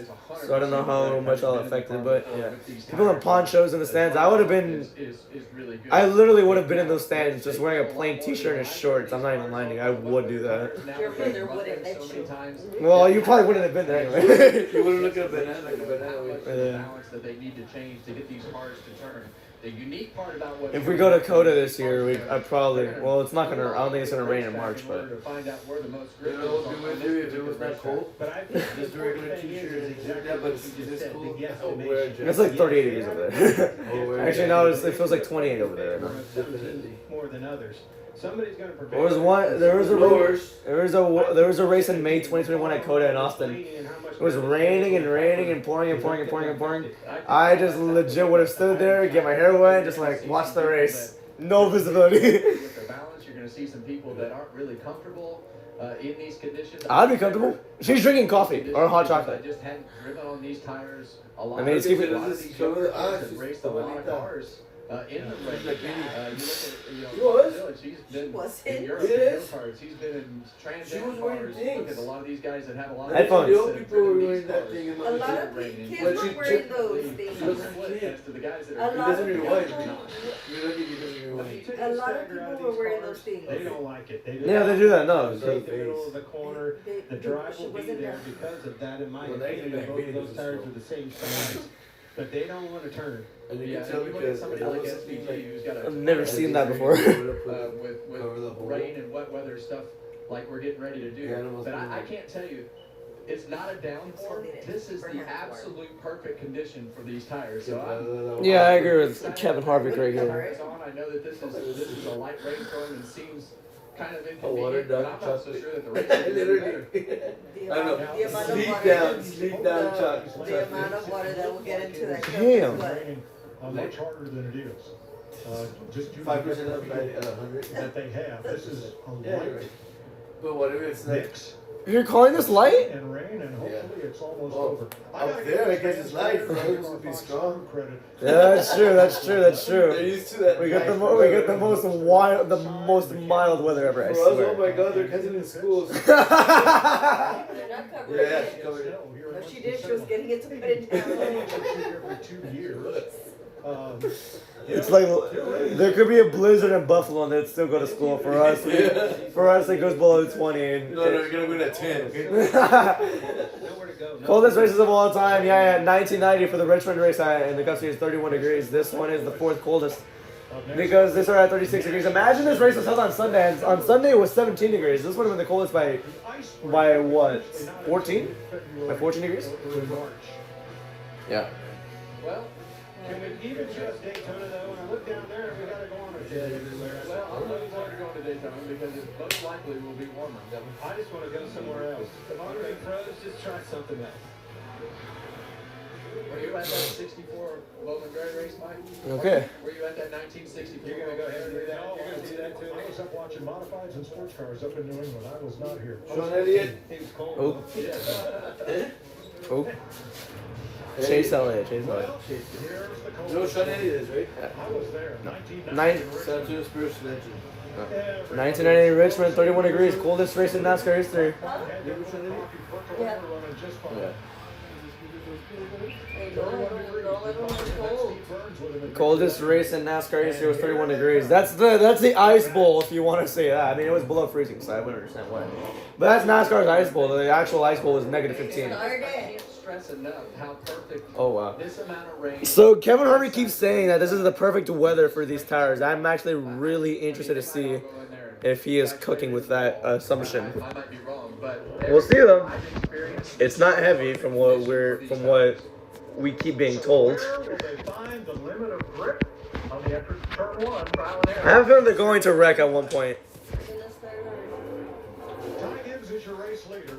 So I don't know how much I'll affect it, but yeah. People in ponchos in the stands, I would have been. is really good. I literally would have been in those stands just wearing a plain t-shirt and shorts. I'm not even lying to you. I would do that. Your brother wouldn't let you. Well, you probably wouldn't have been there anyway. You wouldn't look at a banana like a banana. Yeah. balance that they need to change to get these cars to turn. The unique part about what If we go to Coda this year, I probably. Well, it's not gonna. I don't think it's gonna rain in March, but. to find out where the most You grip know, is what on we would this do if it particular was that racetrack. cold? But I think Just a regular t-shirt, yeah, but it's this cool. Oh, wear a jacket. It's like 38 degrees over there. Oh, wear a Actually, no, it feels like 28 over there. Definitely. more than others. Somebody's going to prevent. There was one. There was a Lowers. there was a race in May 2021 at Coda in Austin. It was raining and raining and pouring and pouring and pouring and pouring. I just legit would have stood there, get my hair wet, just like watch the race. No visibility. With the balance, you're going to see some people that aren't really comfortable in these conditions. I'd be comfortable. She's drinking coffee or hot I chocolate. just hadn't driven on these tires a lot. I mean, it's keeping- a lot of these young guys have raced a lot of cars in the rain. like You look at, He was. Village, he's been Was in it? Europe It in is. go-karts. He's been in Trans She Am was wearing cars. things. Look at a lot of these guys that have a lot of Headphones. The old that have people were driven wearing these that cars. thing in A my lot of kids were wearing those things. She was As to the guys that A are lot doesn't of really people, wipe. You're lucky he doesn't really wipe. a lot of people were wearing those things. They don't like it. They Yeah, they do that. No, It's in the middle of the corner. The drive she will be wasn't there there. because of that, in my Well, they opinion. get Both back of those videos tires as are the same size. But they don't want to turn. And you Yeah, can tell and you look at because somebody it like looks SVG like who's got a I've never seen that before. with Cover the hole. rain and wet weather stuff like we're getting ready to do. Yeah, I almost But I did. can't tell you, it's not a downpour. This is the absolute perfect condition for these tires. So Yeah, I agree with Kevin Harvick right here. tires on. I know that this is a light rainstorm and seems kind of A watered inconvenient, but down I'm not so chocolate. sure that the race is gonna be better. The I know. amount of Sleep water, down, sleep down, Chuck. the amount of water that will get into that cup Damn. is what? Raining much harder than it is. Just due to 5% the up by 100. that they have. This is a Yeah, you're light right. But what if it's like mix You're calling this light? and rain, and hopefully it's almost Well, over. up there, I guess it's light, so it's gonna be strong. Credit. Yeah, that's true. That's true. That's they're true. used to that? We got the nice we got the weather. most wild, the most mild weather ever. I For us, oh swear. my God, they're canceling schools. They're not covering Yeah, it. she covered it. No, she did. She was getting it to put it down. Every 2 years. It's like there could be a blizzard in Buffalo and they'd still go to school. For us, for us it goes below 20. And No, you're gonna win at 10. Okay? Nowhere to go. coldest races of all time. Yeah, 1990 for the Richmond race, and the Gulf Stream is 31 degrees. This one is the fourth coldest because they started at 36 degrees. Imagine this race was held on Sunday. And on Sunday it was 17 degrees. This would have been the coldest by what? 14? By 14 degrees? Yeah. Well, Can we even just Daytona though? When I look down there, we gotta go on a jet everywhere. well, I'm looking forward to going to Daytona because it most likely will be warmer. I just want to go somewhere else. Come on, big pros, just try something else. Were you at that 64 Bowman Gray race, Mike? Okay. Were you at that 1964? You're gonna go ahead and do that. You're gonna do that too. I was up watching modifieds and sports cars up in New England. I was not here. Sean Elliott. He was cold. Oh. Oh. Chase Elliott. Chase Elliott. Well, here's the cold. You know what Sean Elliott is, right? I was there. 1990. Nine. San Antonio Spurs legend. 1998 Richmond, 31 degrees, coldest race in NASCAR history. You know Sean Elliott? Yeah. Yeah. Hey, no, let them cold. Coldest race in NASCAR history was 31 degrees. That's the ice bowl if you want to say that. I mean, it was below freezing, so I wouldn't understand why. But that's NASCAR's ice bowl. The actual ice bowl was negative 15. Darn I it. can't stress enough how perfect Oh wow. this amount of rain. So Kevin Harvick keeps saying that this is the perfect weather for these tires. I'm actually really interested to see if he is cooking with that assumption. I might be wrong, but We'll see though. I've experienced It's not heavy from what we keep being told. Where will they find the limit of grip on the entrance to turn 1, trial and I error? have a feeling they're going to wreck at one point. Ty Gibbs is your race leader.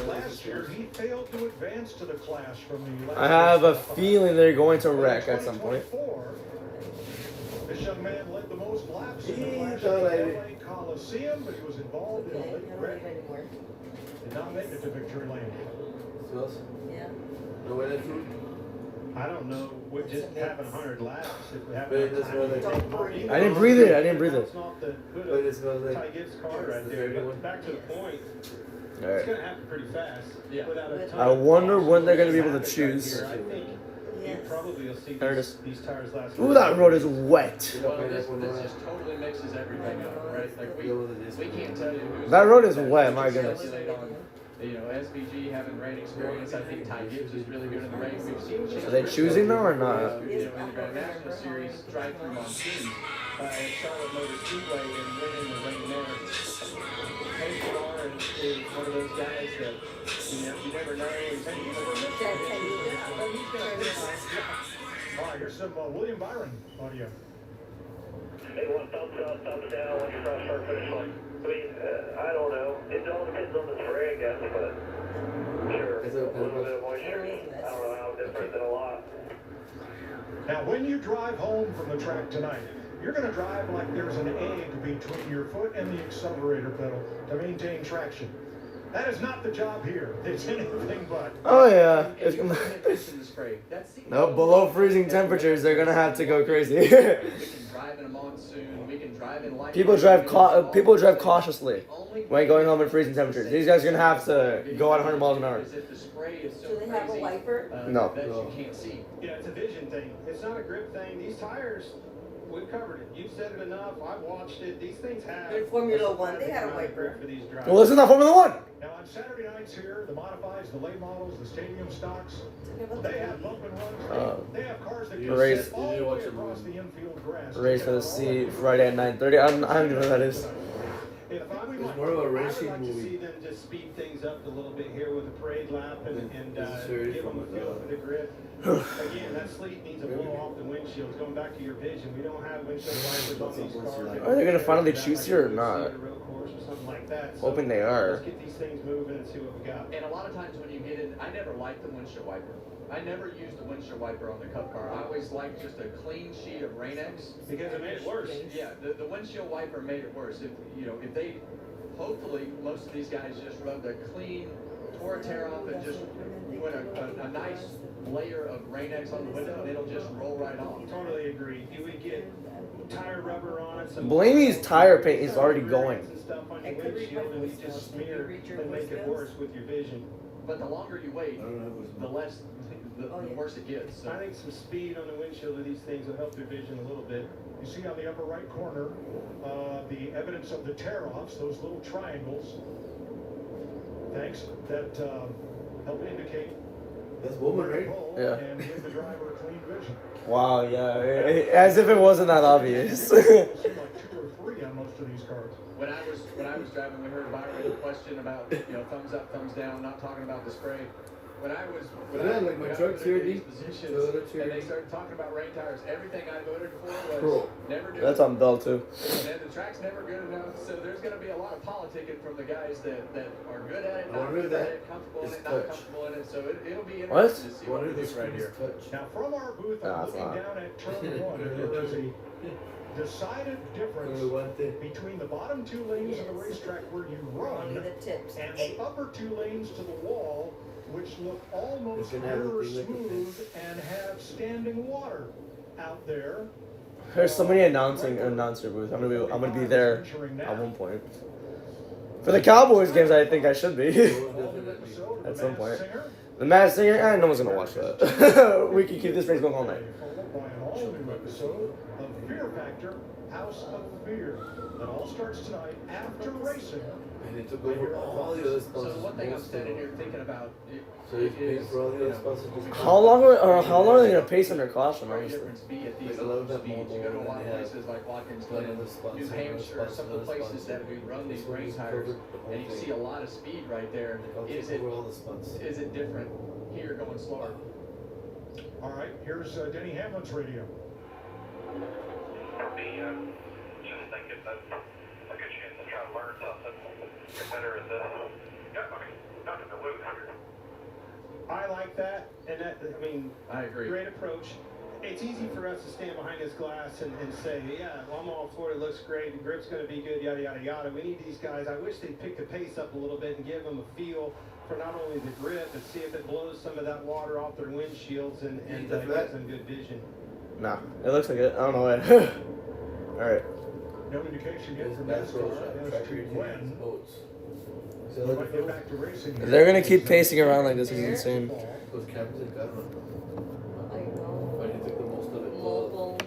Last year, he failed to advance to the clash from the last I have a race. feeling they're going to wreck at some point. 2024, this young man led the most laps in the He clash thought at I the did. LA Coliseum, but he was involved in a Okay, late I don't wreck. leave anymore. Did not make it to victory lane. Smells? Yeah. No weather food? I don't know. We just having 100 laps. If we have But it enough does time smell to like- take part in I didn't breathe it. I didn't breathe it. That's not the But good it smells of like. Ty Gibbs' car right there. But back to the point, it's Alright. going to happen pretty fast. Yeah. Without a ton I of wonder when they're gonna be able to traffic choose. right here. I think you Yes. probably will see There it is. these tires last. Ooh, that road is wet. well, this just totally mixes everything up, right? Like we can't tell you who's That road is wet, my goodness. speculate on, you know, SVG having rain experience. I think Ty Gibbs is really good in the rain. We've seen Are they choosing though or not? You know, in the Grand National Series drive-through monsoon at Charlotte Motor Speedway and winning the rain there. Hayes is one of those guys that you never know. He's All right, here's some William Byron audio. Hey, one thumbs up, thumbs down, what's your first start finish line? I mean, I don't know. It all depends on the terrain, I guess, but sure. Is A it little bit of moisture. I don't know how different than a lot. Now, when you drive home from the track tonight, you're going to drive like there's an egg between your foot and the accelerator pedal to maintain traction. That is not the job here. It's anything but. Oh yeah. And you put nitrous in the spray. That's the No, below freezing temperatures, they're gonna have to go crazy. We can drive in a monsoon. We can drive in light. People drive cautiously when going home in freezing temperatures. These guys are gonna have to go at 100 miles an hour. Is if the spray is so Do they have a crazy, wiper? No. that you can't see. Yeah, it's a vision thing. It's not a grip thing. These tires, we've covered it. You've said it enough. I've watched it. These things have. In Formula One, they had a wiper. For these drivers. Well, this is not Formula One. Now on Saturday nights here, the modifieds, the late models, the stadium stocks, they have bump and runs. They have cars that can race- sit all the way across the infield grass. Race for the sea Friday at 9:30. I don't even know what that is. It's more of a racing I would like to movie. see them just speed things up a little bit here with a parade lap and This is very give them a from, feel for the grip. Again, that sleet needs to blow off the windshields. Going back to your vision, we don't have windshield wipers on these cars. Are they gonna finally choose here or not? Hoping they are. Let's get these things moving and see what we got. And a lot of times when you get in, I never liked the windshield wiper. I never used the windshield wiper on the Cup car. I always liked just a clean sheet of Rain-X. Because it made it worse. Yeah, the windshield wiper made it worse. If they, hopefully, most of these guys just rubbed a clean, tore a tear off and just put a nice layer of Rain-X on the window and it'll just roll right off. Totally agree. You would get tire rubber on it. some- Blamey's tire paint is already going. and stuff on your windshield, and you just smear and make it worse with your vision. But the longer you wait, the less, the worse it gets. So. I think some speed on the windshield of these things will help your vision a little bit. You see on the upper right corner the evidence of the tear-offs, those little triangles. Thanks. That help indicate. That's Bowman, right? Yeah. And give the driver a clean vision. Wow, yeah. As if it wasn't that obvious. Seem like 2 or 3 on most of these cars. When I was driving, we heard Byron question about thumbs up, thumbs down, not talking about the spray. When I was like my truck's here, D. and they started talking about rain tires, everything I voted for was never do That's it. on Bell too. And the track's never good enough, so there's going to be a lot of politicking from the guys that are good at it, not good at it, comfortable in it, not comfortable in it. So it'll be interesting to see what we do right here. Now, from our booth, I'm looking down at turn 1, and there is a decided difference between the bottom 2 lanes of the racetrack where you run and the upper 2 lanes to the wall, which look almost mirror smooth and have standing water out there. There's so many announcer booths. I'm gonna be there at one point. For the Cowboys games, I think I should be at some point. The Masked Singer, no one's gonna watch that. We can keep this race going all night. By an all-new episode of Fear Factor, House of Fear. That all starts tonight after racing. And it took over all the other spots. So one thing I'm standing here thinking about So he's paying for all the other spots. How long are they gonna pace under caution? very Honestly. different speed at these low speeds. You go to a lot of places like Watkins Glen, New Hampshire, some of the places that we run these rain tires, and you see a lot of speed right there. Is it different here going slower? All right, here's Denny Hamlin's radio. For me, just thinking that a good chance to try to learn something. Get better at this. Yeah, I mean, nothing to lose here. I like that, and I agree. Great approach. It's easy for us to stand behind this glass and say, yeah, well, I'm all for it, it looks great, the grip's going to be good, yada, yada, yada. We need these guys. I wish they'd pick the pace up a little bit and give them a feel for not only the grip, but see if it blows some of that water off their windshields and gives them good vision. Nah, it looks like it. I don't know why. All right. No indication yet from NASCAR as to when we might get back to racing. They're gonna keep pacing around like this. Is insane. Those cameras in Ghana. I know. But he took the most of it. Mobile.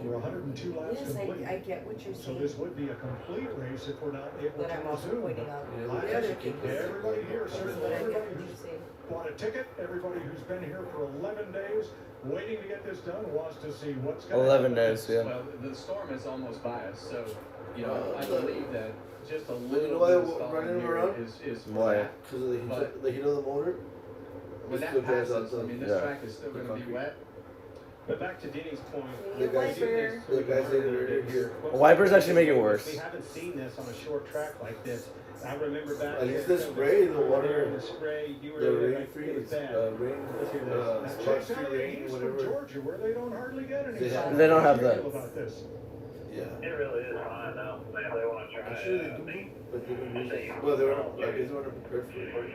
You're 102 laps Yes, complete. I get what you're So saying. this would be a complete race if we're not able But to I'm also resume. pointing out I the other educate things. everybody here, certainly But I get everybody what you're who's saying. bought a ticket, everybody who's been here for 11 days, waiting to get this done, wants to see what's going to 11 happen. days, yeah. Well, the storm is almost by us, so I believe that just a You little know why bit of they're stalling running here around? is Why? Because of But- the heat of the motor. when that Still drives passes, out I mean, this Yeah. track is still going to be wet. But back to Denny's point, The guys that are here. Wipers actually make it worse. We haven't seen this on a short track like this. I remember back At least the spray, the water, the spray, you were the there, rain like, free, it was bad. rain, Let's hear this. Chase spot free Elliott, rain, he's from whatever. Georgia, where they don't hardly get any. They sun. They don't have How do you that. feel about this? Yeah. It really is fine now. If they want to try I'm sure they do, but they don't use it. Well, they weren't, I guess they weren't prepared for it.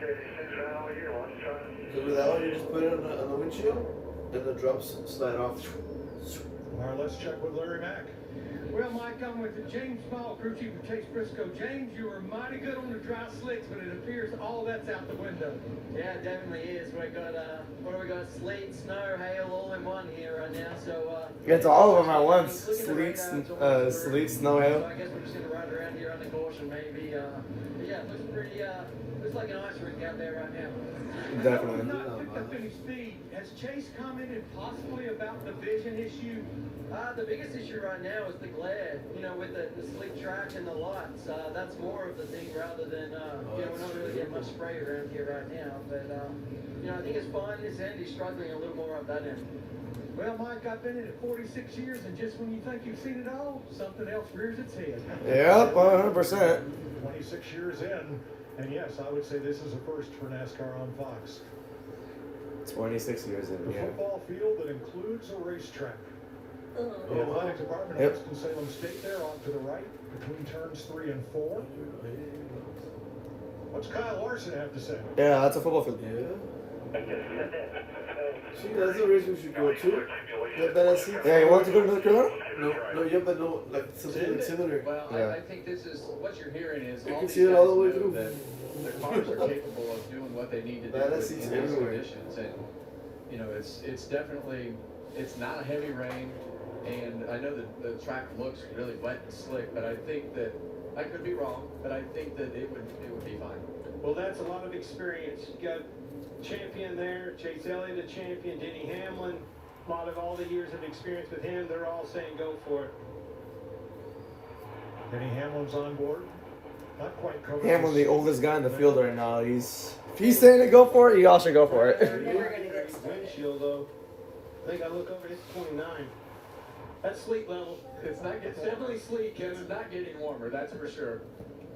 Because with that one, you just put it on the windshield, and the drops slide off. All right, let's check with Larry Mack. Well, Mike, I'm with James Small, crew chief of Chase Briscoe. James, you were mighty good on the dry slicks, but it appears all that's out the window. Yeah, it definitely is. We got what do we got? Sleet, snow, hail, all in one here right now. So It's all of them at once. Sleet, snow, hail. So I guess we're just gonna ride around here on the course and maybe. But yeah, it looks pretty. Looks like an ice rink out there right now. Definitely. Not picked up any speed. Has Chase commented possibly about the vision issue? The biggest issue right now is the glare. You know, with the slick track and the lights. That's more of the thing rather than you know, we're not really getting much spray around here right now. But you know, I think it's fine. This end he's struggling a little more up that end. Well, Mike, I've been in it 46 years, and just when you think you've seen it all, something else rears its head. Yep, 100%. 26 years in, and yes, I would say this is a first for NASCAR on Fox. 26 years in, The yeah. football field that includes a racetrack. The athletic department Yep. of Winston-Salem State there off to the right between turns 3 and 4. What's Kyle Larson have to say? Yeah, that's a football field. See, that's the race we should go to. Get better seats. Yeah, you want to go to North Carolina? No, yeah, but no, like something similar. Well, Yeah. I think this is what you're hearing is You all can these see it all the guys way know through. that their cars are capable of doing what they need to do Better in seats these everywhere. conditions, and you know it's definitely it's not a heavy rain, and I know that the track looks really wet and slick, but I think that I could be wrong, but I think that it would be fine. Well, that's a lot of experience. You got champion there, Chase Elliott, a champion, Denny Hamlin. A lot of all the years of experience with him, they're all saying go for it. Denny Hamlin's on board. Not quite covered. Hamlin, the oldest guy in the field right now. If he's saying to go for it, you all should go for it. Windshield though. I think I look over, it's 29. That's sleet level. It's definitely sleek, and it's not getting warmer. That's for sure.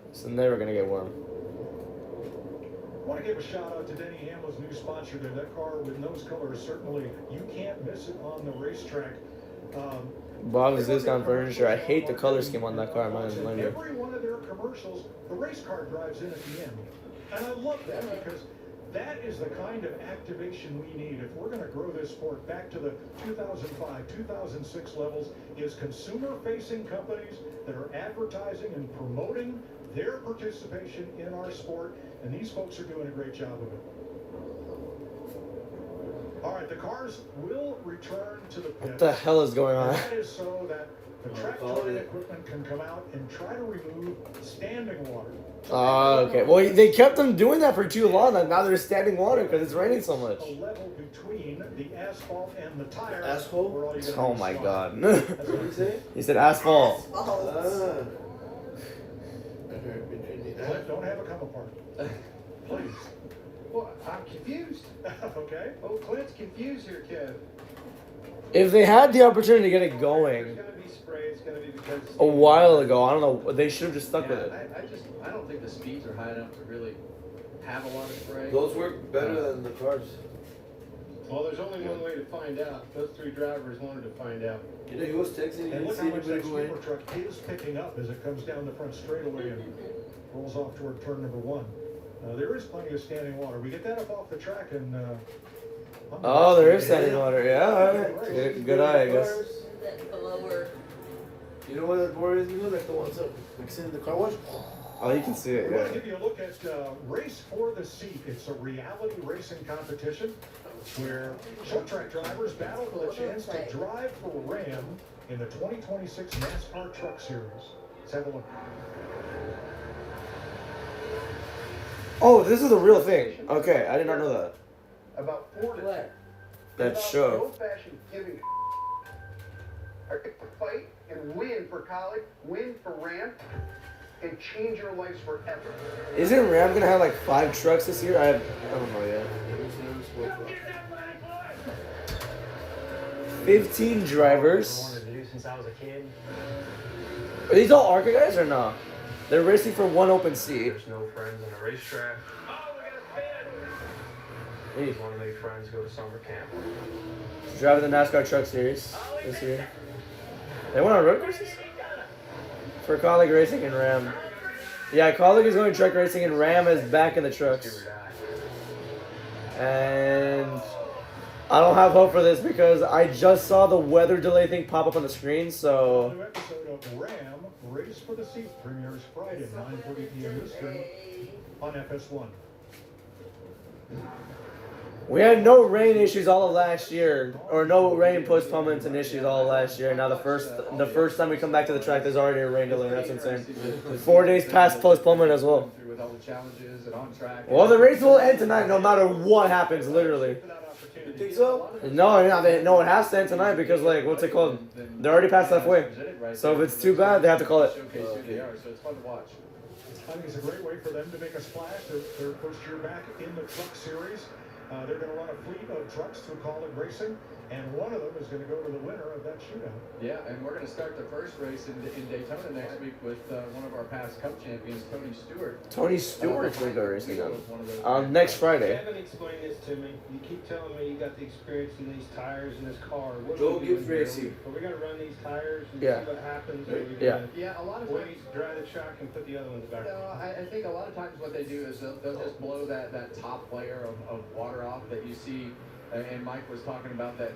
It's never gonna get warm. I want to give a shout out to Denny Hamlin's new sponsor there. That car with nose colors, certainly you can't miss it on the racetrack. Bob's Discount Furniture. I hate the color scheme on that car, man. Every one of their commercials, the race car drives in at the end. And I love that because that is the kind of activation we need if we're going to grow this sport back to the 2005, 2006 levels, is consumer-facing companies that are advertising and promoting their participation in our sport, and these folks are doing a great job of it. All right, the cars will return to the pits. What the hell is going on? That is so that the track touring equipment can come out and try to remove standing water. Oh, okay. Well, they kept them doing that for too long, and now they're standing water because it's raining so much. A level between the asphalt and the tire. Asshole? Oh my god. That's what you say? He said asphalt. Ah. I heard between the Clint, don't have a come apart. Please. Well, I'm confused. Okay. Oh, Clint's confused here, Kev. If they had the opportunity to get it There's going going to be spray. It's going to be because a while ago, I don't know, they should have just stuck with it. I don't think the speeds are high enough to really have a lot of spray. Those work better than the cars. Well, there's only one way to find out. Those three drivers wanted to find out. You know, he was texting. And You look see how much anybody that go in? sweeper truck is picking up as it comes down the front straightaway and rolls off toward turn number 1. There is plenty of standing water. We get that up off the track and. Oh, there is standing water. Yeah, alright. Good eye, I guess. Blower. You know what that board is? You know, like the ones up, like sitting in the car wash. Oh, you can see it, We want yeah. to give you a look at Race for the Seat. It's a reality racing competition where short track drivers battle for the chance to drive for Ram in the 2026 NASCAR Truck Series. Let's have a look. Oh, this is a real thing. Okay, I did not know that. About 4 to 10. That show. Old-fashioned giving are to fight and win for college, win for Ram, and change your lives forever. Isn't Ram gonna have like 5 trucks this year? I don't know yet. 15 drivers. wanted to do since I was a kid. Are these all ARCA guys or no? They're racing for one open seat. There's no friends on a racetrack. Hey. Want to make friends, go to summer camp. Driving the NASCAR Truck Series this year. They went on road courses? For colleague racing and Ram. Yeah, colleague is going truck racing and Ram is back in the trucks. And I don't have hope for this because I just saw the weather delay thing pop up on the screen, so. New episode of Ram Race for the Seat premieres Friday, 9:30 p.m. Eastern on FS1. We had no rain issues all of last year, or no rain postponements and issues all of last year. Now the first time we come back to the track, there's already a rain delay. That's insane. 4 days past postponement as well. With all the challenges and on track. Well, the race will end tonight, no matter what happens, literally. You think so? No, it has to end tonight because, like, what's it called? They're already past halfway. So if it's too bad, they have to call it. Showcase who they are, so it's fun to watch. I think it's a great way for them to make a splash. Their first year back in the Truck Series. They're going to run a fleet of trucks through Colleague Racing, and one of them is going to go to the winner of that shootout. Yeah, and we're going to start the first race in Daytona next week with one of our past Cup champions, Tony Stewart. Tony Stewart's going to go racing next Friday. Kevin, explain this to me. You keep telling me you got the experience in these tires and this car. What Joe are we Gibbs doing here? Racing. Are we going to run these tires and Yeah. see what happens? Or are we Yeah. gonna Yeah, a lot of wait, times. dry the track, and put the other ones back? No, I think a lot of times what they do is they'll just blow that top layer of water off that you see, and Mike was talking about that,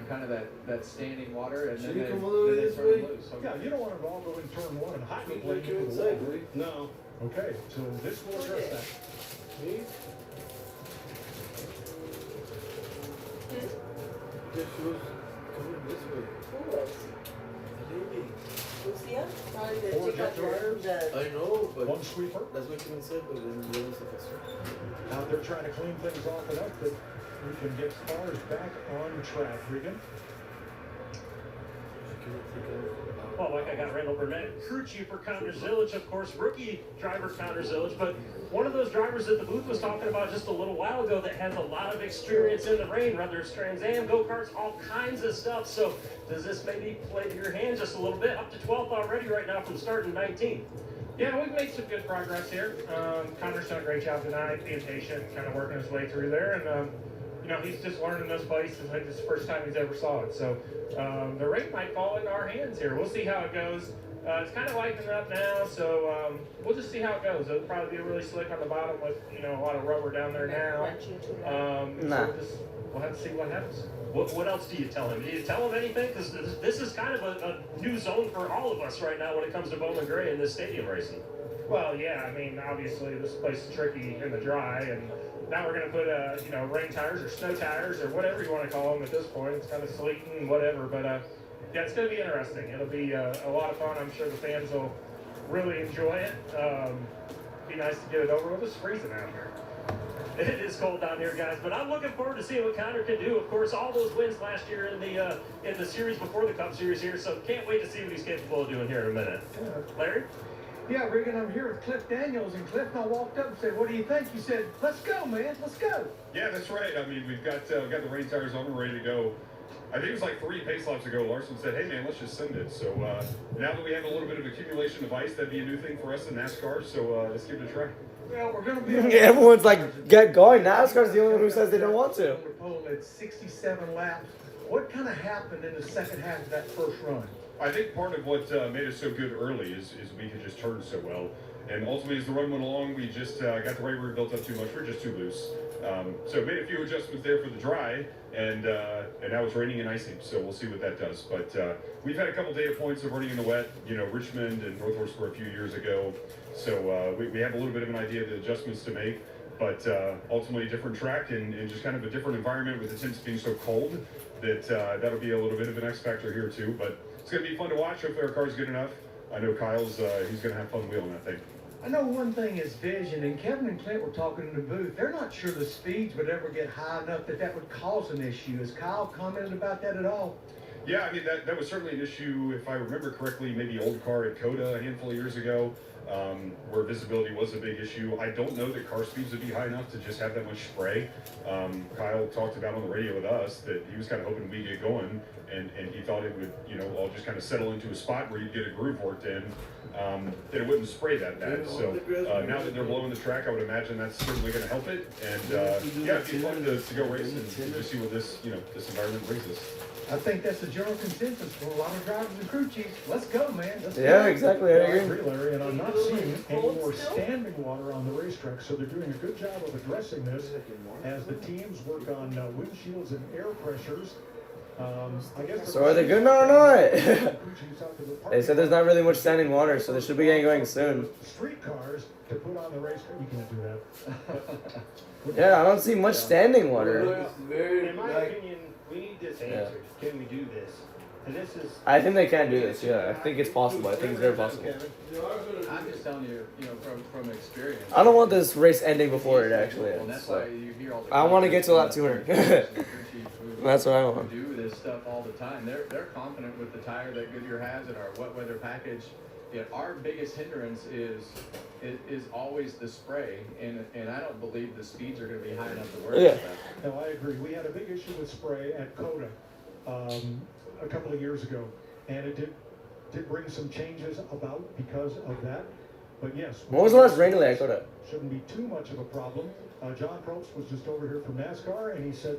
kind of that standing water, and then they come all the way this turn way? them loose. So Yeah, you don't want it all go in turn one and hydroplane Like you're into the inside, wall. buddy. No. Okay, so this will address that. Me? Guess she was coming this way. Who was? Lady. Lucia? Trying to Four check jet out dryers? the I know, but One sweeper. that's what Kevin said, but then the other stuff is Out there trying to clean things off enough that we can get cars back on track, Regan. Well, like I got Randall Burnett, crew chief for Connor Zillage, of course, rookie driver Connor Zillage, but one of those drivers that the booth was talking about just a little while ago that has a lot of experience in the rain, whether it's Trans Am, go-karts, all kinds of stuff. So does this maybe play to your hand just a little bit? Up to 12th already right now from starting 19th. Yeah, we've made some good progress here. Connor's done a great job tonight, being patient, kind of working his way through there, and he's just learning those places. I think this is the first time he's ever saw it. So the rain might fall into our hands here. We'll see how it goes. It's kind of lightening up now, so we'll just see how it goes. It'll probably be really slick on the bottom with a lot of rubber down there now. So we'll have to see what happens. What else do you tell him? Do you tell him anything? Because this is kind of a new zone for all of us right now when it comes to Bowman Gray and this stadium racing. Well, yeah, I mean, obviously this place is tricky in the dry, and now we're going to put, rain tires or snow tires or whatever you want to call them at this point. It's kind of sleeting and whatever, but yeah, it's going to be interesting. It'll be a lot of fun. I'm sure the fans will really enjoy it. Be nice to get it over with. It's freezing out here. It is cold down here, guys, but I'm looking forward to seeing what Connor can do. Of course, all those wins last year in the series before the Cup Series here, so can't wait to see what he's capable of doing here in a minute. Larry? Yeah, Regan, I'm here with Cliff Daniels, and Cliff and I walked up and said, "What do you think?" You said, "Let's go, man, let's go." Yeah, that's right. I mean, we've got the rain tires on, we're ready to go. I think it was like 3 pace laps ago, Larson said, hey man, let's just send it. So now that we have a little bit of accumulation of ice, that'd be a new thing for us in NASCAR, so let's give it a try. Well, we're going to be... Everyone's like, get going. NASCAR's the only one who says they don't want to. Pole at 67 laps. What kind of happened in the second half of that first run? I think part of what made us so good early is we could just turn so well. And ultimately, as the run went along, we just got the right rear built up too much. We're just too loose. So made a few adjustments there for the dry, and now it's raining and icing. So we'll see what that does. But we've had a couple data points of running in the wet. Richmond and North Horse were a few years ago. So we have a little bit of an idea of the adjustments to make. But ultimately, a different track and just kind of a different environment with the temps being so cold that that'll be a little bit of an X factor here too. But it's going to be fun to watch. Hopefully our car's good enough. I know Kyle's he's going to have fun wheeling that thing. I know one thing is vision, and Kevin and Clint were talking in the booth. They're not sure the speeds would ever get high enough that would cause an issue. Has Kyle commented about that at all? Yeah, I mean, that was certainly an issue, if I remember correctly, maybe old car at COTA a handful of years ago, where visibility was a big issue. I don't know that car speeds would be high enough to just have that much spray. Kyle talked about on the radio with us that he was kind of hoping we get going, and he thought it would, all just kind of settle into a spot where you'd get a groove worked in. that it wouldn't spray that bad. So now that they're blowing the track, I would imagine that's certainly going to help it. And yeah, it'd be fun to go race and just see what this this environment brings us. I think that's the general consensus for a lot of drivers and crew chiefs. Let's go, man. Let's Yeah, go. exactly. I agree. Larry, and I'm not seeing any more standing water on the racetrack, so they're doing a good job of addressing this as the teams work on windshields and air pressures. I guess So are they good now or not? They said there's not really much standing water, so they should be getting going soon. Street cars to put on the racetrack. You can't do that. Yeah, I don't see much standing water. In my opinion, we need this answered. Can we do this? And this is. I think they can do this. Yeah, I think it's possible. I think it's very possible. I'm just telling you, from experience. I don't want this race ending before it actually ends. That's So. why you hear all the I want to get to lap 200. That's what I want. Do this stuff all the time. They're confident with the tire that Goodyear has and our wet weather package. Yeah, our biggest hindrance is always the spray, and I don't believe the speeds are going to be high enough to work with that. No, I agree. We had a big issue with spray at COTA a couple of years ago, and it did bring some changes about because of that. But yes. When was the last rain delay at COTA? Shouldn't be too much of a problem. John Probst was just over here from NASCAR, and he said,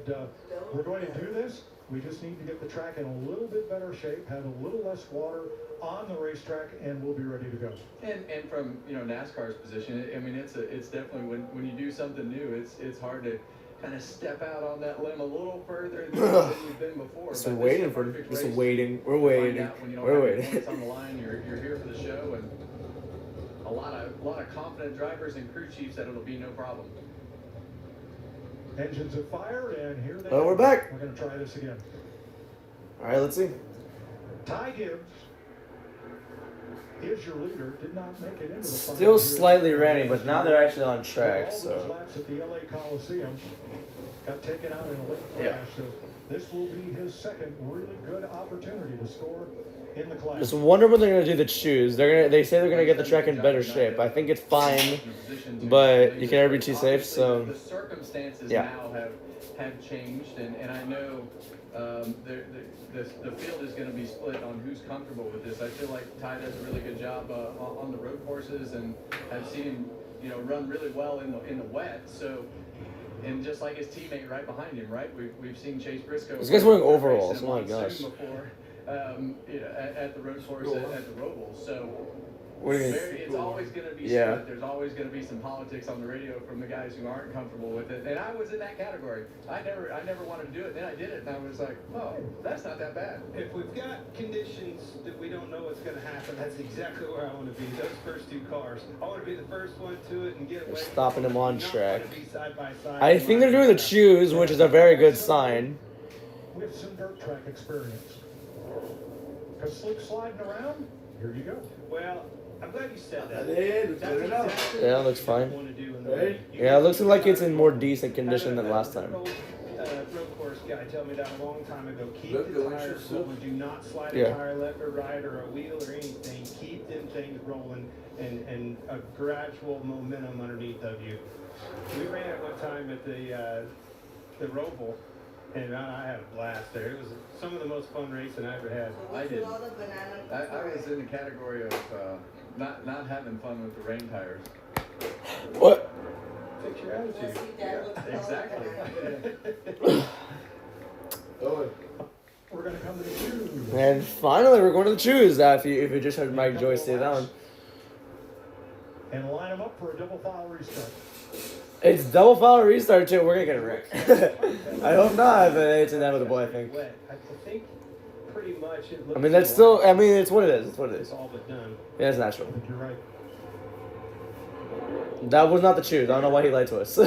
we're going to do this. We just need to get the track in a little bit better shape, have a little less water on the racetrack, and we'll be ready to go. And from NASCAR's position, I mean it's definitely when you do something new, it's hard to kind of step out on that limb a little further than you've been before. Just waiting for just waiting. We're waiting. We're waiting. It's on the line. You're here for the show, and a lot of confident drivers and crew chiefs that it'll be no problem. Engines are fired, and here they go. We're back. We're going to try this again. All right, let's see. Ty Gibbs is your leader. Did not make it into the final. Still slightly raining, but now they're actually on track. All So. those laps at the LA Coliseum got taken out in a late crash. So this will be his second really good opportunity to score in the class. Just wonder when they're gonna do the choose. They say they're gonna get the track in better shape. I think it's fine, but you can never be too safe. So the circumstances yeah. now have changed, and I know the field is going to be split on who's comfortable with this. I feel like Ty does a really good job on the road courses, and I've seen him run really well in the wet. So. And just like his teammate right behind him, right? We've seen Chase Briscoe. This guy's wearing overalls. Oh my gosh. Before, at the road course at the Roval. So it's always going to be split. There's always going to be some politics on the radio from the guys who aren't comfortable with it. And I was in that category. I never wanted to do it. Then I did it, and I was like, oh, that's not that bad. If we've got conditions that we don't know what's going to happen, that's exactly where I want to be. Those first two cars. I want to be the first one to it and get away. They're stopping him on track. Side by side. I think they're doing the choose, which is a very good sign. We have some dirt track experience. Because slick sliding around, here you go. Well, I'm glad you said that. Yeah, it looks fine. Yeah, it looks like it's in more decent condition than last time. Road course guy told me that a long time ago. Keep the tires rolling. Do not slide a tire left or right or a wheel or anything. Keep them things rolling and a gradual momentum underneath of you. We ran it one time at the Roval. And I had a blast there. It was some of the most fun racing I ever had. I did. I was in the category of not having fun with the rain tires. What? Fix your attitude. Exactly. We're going to come to the choose. And finally, we're going to the choose. If you just heard Mike Joyce say that one. And line them up for a double file restart. It's double file restart too. We're gonna get a wreck. I hope not, but it's inevitable. I think. I think pretty much it looks. I mean, that's still. I mean, it's what it is. It's what it is. It's all but done. Yeah, it's natural. You're right. That was not the choose. I don't know why he lied to us.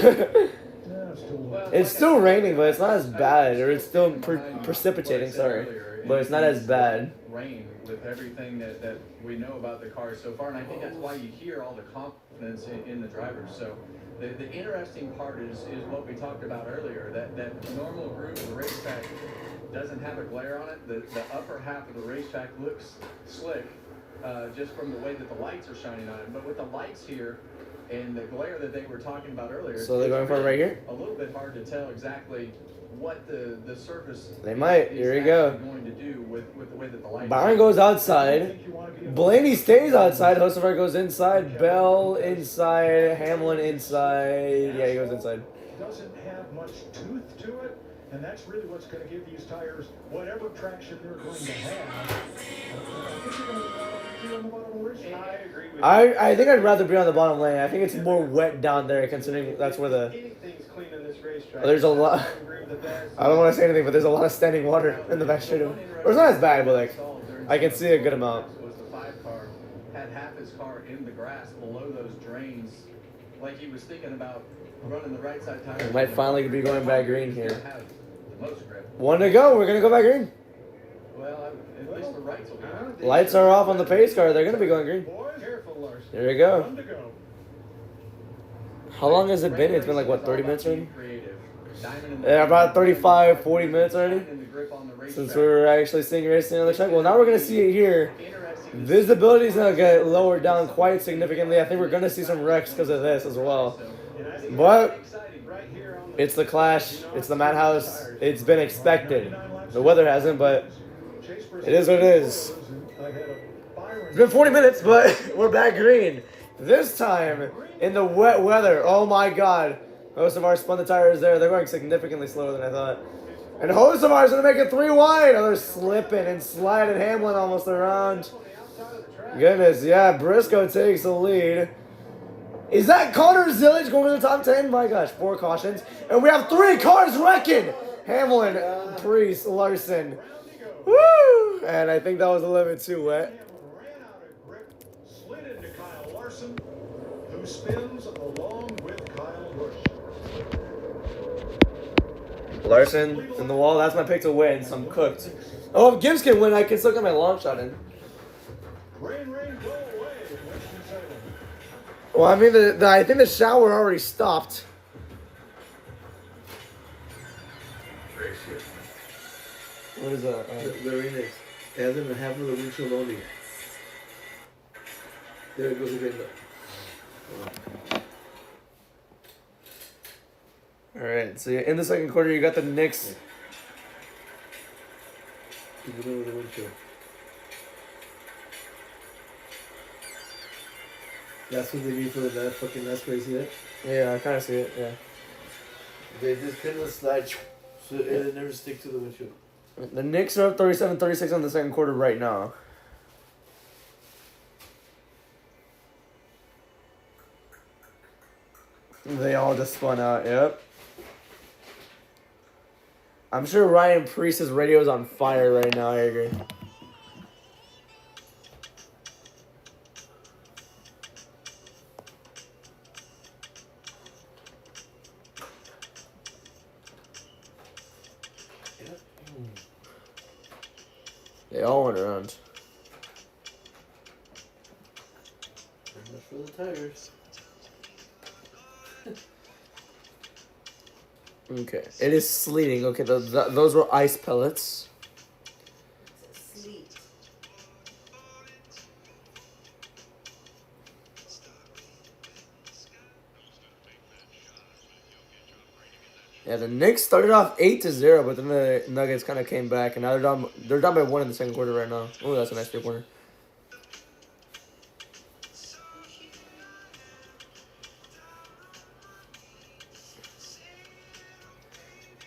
It's still raining, but it's not as bad, or it's still precipitating. Sorry, but it's not as bad. Rain with everything that we know about the cars so far, and I think that's why you hear all the confidence in the drivers. So the interesting part is what we talked about earlier, that normal group of the racetrack doesn't have a glare on it. The upper half of the racetrack looks slick just from the way that the lights are shining on it. But with the lights here, And the glare that they were talking about earlier. So they're going for it right here? A little bit hard to tell exactly what the surface They might. is Here we go. going to do with the way that the light. Byron goes outside. Blaney stays outside. Hocevar goes inside. Bell inside. Hamlin inside. Yeah, he goes inside. Doesn't have much tooth to it, and that's really what's going to give these tires whatever traction they're going to have. I agree with I think I'd rather be on the bottom lane. I think it's more wet down there, considering that's where the. There's a lot. I don't want to say anything, but there's a lot of standing water in the back straight. Or it's not as bad, but like I can see a good amount. Was the 5 car had half his car in the grass below those drains, like he was thinking about running the right side tire. We might finally be going back green here. One to go. We're gonna go back green. Well, at least the rights will be. Lights are off on the pace car. They're gonna be going green. There we go. How long has it been? It's been like what, 30 minutes already? Yeah, about 35, 40 minutes already since we were actually seeing racing on the track. Well, now we're gonna see it here. Visibility is gonna get lowered down quite significantly. I think we're gonna see some wrecks because of this as well. But it's the Clash. It's the Madhouse. It's been expected. The weather hasn't, but it is what it is. It's been 40 minutes, but we're back green. This time in the wet weather. Oh my God. Hocevar spun the tires there. They're going significantly slower than I thought. And Hocevar's going to make it 3 wide. Oh, they're slipping and sliding Hamlin almost around. Goodness, yeah. Briscoe takes the lead. Is that Connor Zillage going to the top 10? My gosh, 4 cautions. And we have 3 cars wrecking. Hamlin, Priest, Larson. Woo! And I think that was a little bit too wet. Slid into Kyle Larson, who spins along with Kyle Busch. Larson in the wall. That's my pick to win, so I'm cooked. Oh, if Gibbs can win, I can still get my long shot in. Rain, go away. Well, I mean, I think the shower already stopped. What is that? The rain is. It hasn't been half of the windshield only. There it goes again. All right, so in the second quarter, you got the Knicks. Keep it over the windshield. That's what they need for the fucking NASCAR, you see that? Yeah, I kind of see it, yeah. They just kind of slide, so it never stick to the windshield. The Knicks are up 37-36 on the second quarter right now. They all just spun out, yep. I'm sure Ryan Priest's radio is on fire right now, I agree. They all went around. Very much for the tires. Okay, it is sleeting. Okay, those were ice pellets. Sleet. Yeah, the Knicks started off 8-0, but then the Nuggets kind of came back, and now they're down by 1 in the second quarter right now. Oh, that's a nice 3-pointer.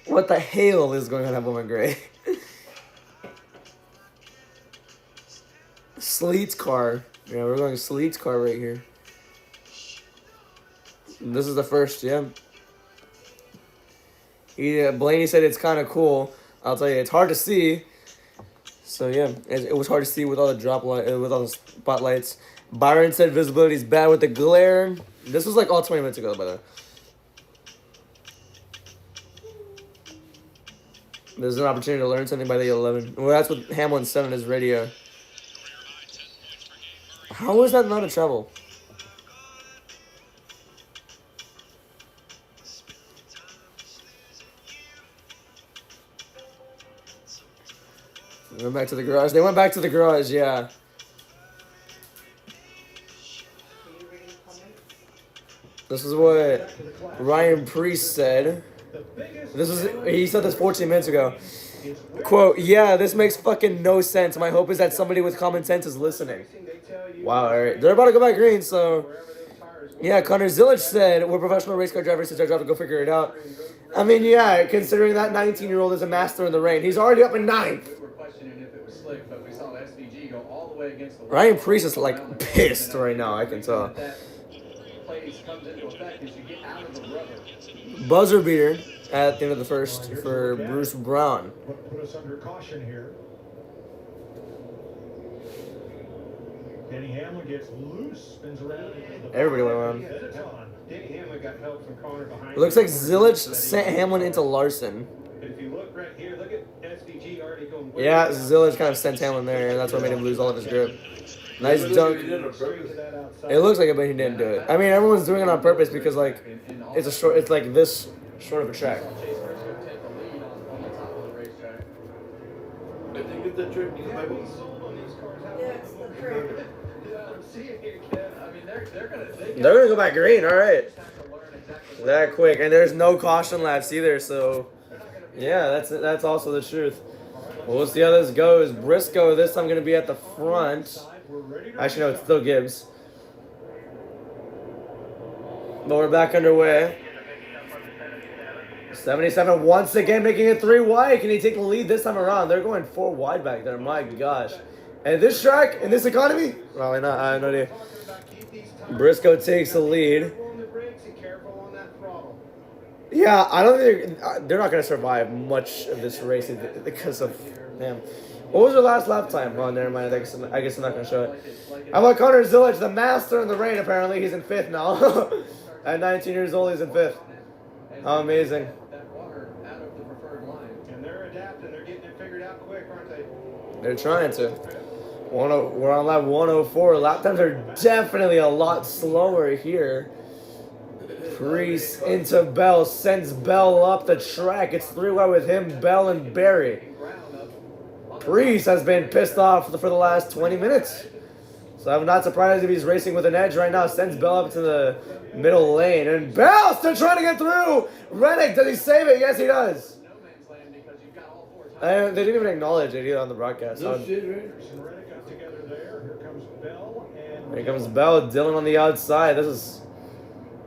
What the hell is going on at Bowman Gray? Sleet's car. Yeah, we're going Sleet's car right here. This is the first, yeah. Blaney said it's kind of cool. I'll tell you, it's hard to see. So yeah, it was hard to see with all the with all the spotlights. Byron said visibility is bad with the glare. This was like all 20 minutes ago, by the way. There's an opportunity to learn something by the 11. Well, that's what Hamlin said on his radio. How is that not a trouble? They went back to the garage. They went back to the garage, yeah. This is what Ryan Priest said. He said this 14 minutes ago. Quote, yeah, this makes fucking no sense. My hope is that somebody with common sense is listening. Wow, alright. They're about to go back green, so... Yeah, Connor Zilic said, we're professional race car drivers, it's our job to go figure it out. I mean, yeah, considering that 19-year-old is a master in the rain. He's already up in 9th. Ryan Priest is, like, pissed right now, I can tell. Buzzer beater at the end of the first for Bruce Brown. Put us under caution here. Denny Hamlin gets loose, spins around. Everybody went around. Denny Hamlin got help from Connor behind. It looks like Zilic sent Hamlin into Larson. But if you look right here, look at SVG already going. Yeah, Zilic kind of sent Hamlin there, and that's what made him lose all of his grip. Nice dunk. It looks like it, but he didn't do it. I mean, everyone's doing it on purpose because, like, it's like this short of a track. I think it's the trick. They're gonna go back green, all right. That quick, and there's no caution laps either. So, yeah, that's also the truth. Well, we'll see how this goes. Briscoe this time gonna be at the front. Actually, no, it's still Gibbs. But we're back underway. 77 once again making it 3 wide. Can he take the lead this time around? They're going 4 wide back there. My gosh. And this track, in this economy? Probably not. I have no idea. Briscoe takes the lead. Yeah, I don't think they're not going to survive much of this race because of them. What was their last lap time? Oh, never mind. I guess I'm not going to show it. How about Connor Zilic, the master in the rain, apparently. He's in 5th now. At 19 years old, he's in 5th. How amazing. And they're adapting. They're getting it figured out quick, aren't they? They're trying to. We're on lap 104. Lap times are definitely a lot slower here. Priest into Bell. Sends Bell up the track. It's 3 wide with him, Bell, and Barry. Priest has been pissed off for the last 20 minutes. So I'm not surprised if he's racing with an edge right now. Sends Bell up to the middle lane. And Bell still trying to get through. Reddick, does he save it? Yes, he does. They didn't even acknowledge it either on the broadcast. No shit, right? Here comes Bell. Dylan on the outside. There's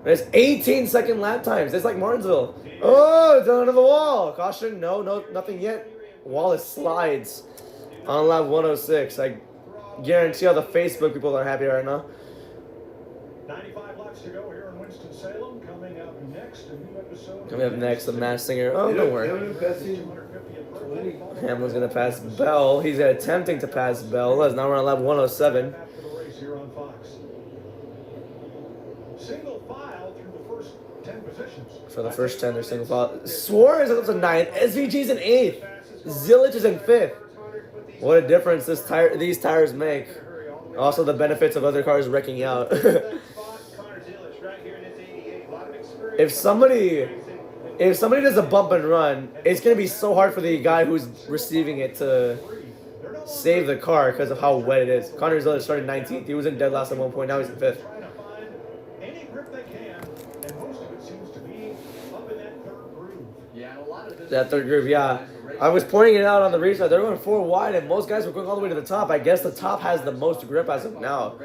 18-second lap times. It's like Martinsville. Oh, Dylan to the wall. Caution. No, nothing yet. Wallace slides on lap 106. I guarantee all the Facebook people are happy right now. 95 laps to go here in Winston-Salem. Coming up next, a new episode. Coming up next, the Masked Singer. Oh, don't worry. Hamlin's going to pass Bell. He's attempting to pass Bell. Now we're on lap 107. Single file through the first 10 positions. For the first 10, they're single file. Suarez is up to 9th. SVG's in 8th. Zilic is in 5th. What a difference these tires make. Also, the benefits of other cars wrecking out. If somebody does a bump and run, it's going to be so hard for the guy who's receiving it to save the car because of how wet it is. Connor Zilic started 19th. He was in dead last at one point. Now he's in 5th. That third groove, yeah. I was pointing it out on the restart. They're going 4 wide, and most guys were going all the way to the top. I guess the top has the most grip as of now.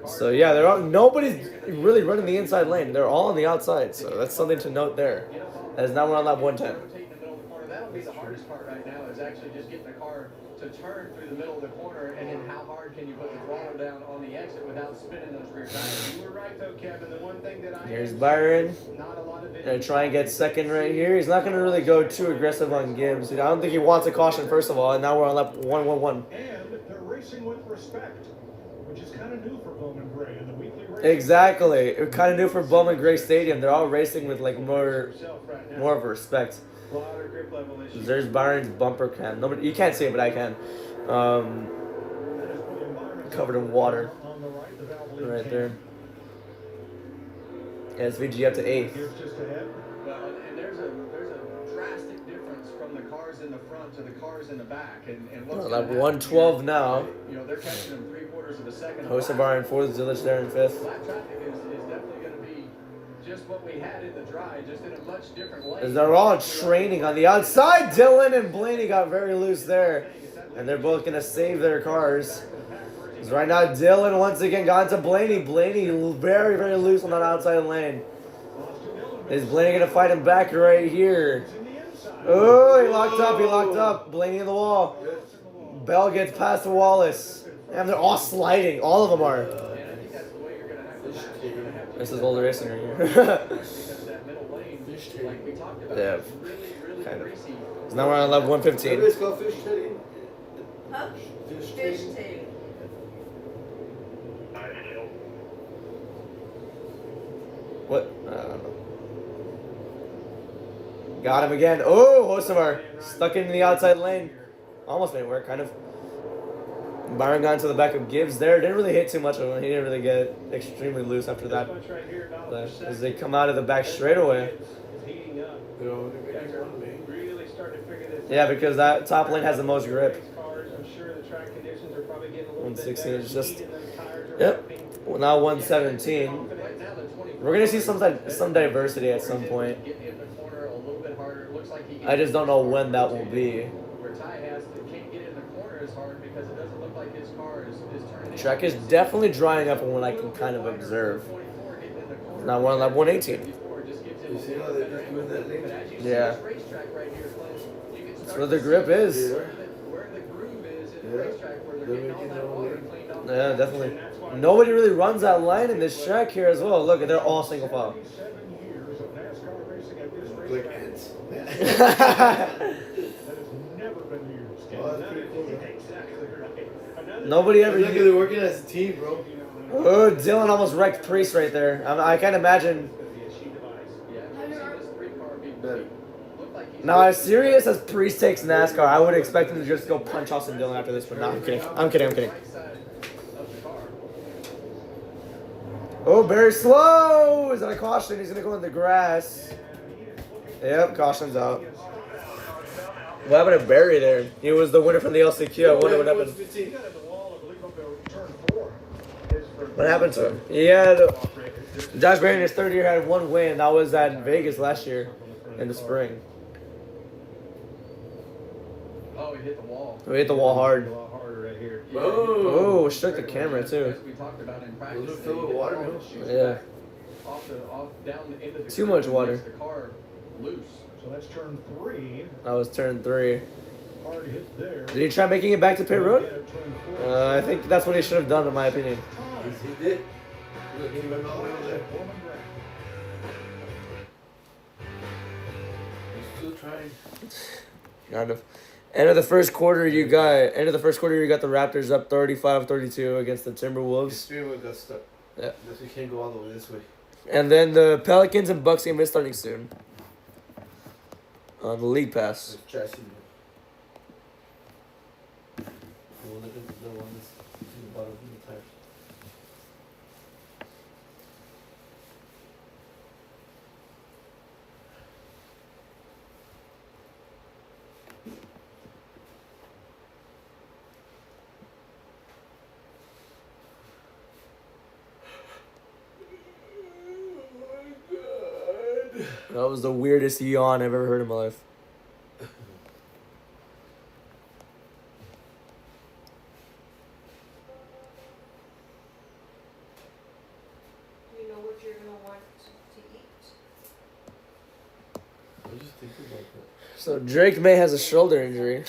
So yeah, nobody's really running the inside lane. They're all on the outside. So that's something to note there. As now we're on lap 110. That'll be the hardest part right now is actually just getting the car to turn through the middle of the corner, and then how hard can you put the throttle down on the exit without spinning those rear tires? You were right though, Kevin. The one thing that Here's Byron. Gonna try and get second right here. He's not gonna really go too aggressive on Gibbs. I don't think he wants a caution first of all, and now we're on lap 111. And they're racing with respect, which is kind of new for Bowman Gray in the weekly race. Exactly. Kind of new for Bowman Gray Stadium. They're all racing with like more of a respect. There's Byron's bumper cam. Nobody, you can't see it, but I can. Covered in water. Right there. SVG up to 8th. Well, and there's a drastic difference from the cars in the front to the cars in the back. And what's lap 112 now. You know, they're catching them 3/4 of a second. Host of Byron 4th, Zilic there in 5th. Lap traffic is definitely going to be just what we had in the dry, just in a much different way. As they're all training on the outside. Dylan and Blaney got very loose there. And they're both going to save their cars. Because right now, Dylan once again got into Blaney. Blaney very, very loose on that outside lane. Is Blaney going to fight him back right here? Oh, he locked up. He locked up. Blaney in the wall. Bell gets past Wallace. And they're all sliding. All of them are. This is old racing right here. Yeah. Kind of. So now we're on lap 115. It's called fish tailing. Huh? Fish Fish tailing. tailing. What? I don't know. Got him again. Oh, Hocevar stuck in the outside lane. Almost made it work, kind of. Byron got into the back of Gibbs there. Didn't really hit too much of him. He didn't really get extremely loose after that. But as they come out of the back straightaway. Yeah, because that top lane has the most grip. 116 is just. Yep. Well, now 117. We're gonna see some diversity at some point. I just don't know when that will be. The track is definitely drying up from what I can kind of observe. Now we're on lap 118. You see how they're just doing that lane? Yeah. That's where the grip is. Yeah. They're making their own lane. Yeah, definitely. Nobody really runs that line in this track here as well. Look, they're all single file. Like ants. Nobody ever. Look, they're working as a team, bro. Oh, Dylan almost wrecked Priest right there. I can't imagine. Now, as serious as Priest takes NASCAR, I would expect him to just go punch Austin Dillon after this, but no, I'm kidding. I'm kidding. Oh, very slow. Is that a caution? He's going to go in the grass. Yep, caution's out. What happened to Barry there? He was the winner from the LCQ. I wonder what happened. What happened to him? He had Josh Berry in his third year had one win. That was at Vegas last year in the spring. Oh, he hit the wall. We hit the wall hard. Oh, shook the camera too. We talked about in practice. Fill with water, man. Yeah. Down into the Too much water. The car loose. So that's turn 3. That was turn 3. Hard hit there. Did he try making it back to pit road? I think that's what he should have done, in my opinion. He did. Look, he went all the way over there. He's still trying. Kind of. End of the first quarter, you got the Raptors up 35-32 against the Timberwolves. The steering got stuck. Yeah. Unless we can't go all the way this way. And then the Pelicans and Bucks game is starting soon. On the League Pass. It's chassis. The one that's in the bottom of the tires. That was the weirdest yawn I've ever heard in my life. Do you know what you're going to want to eat? I was just thinking about that. So Drake May has a shoulder injury.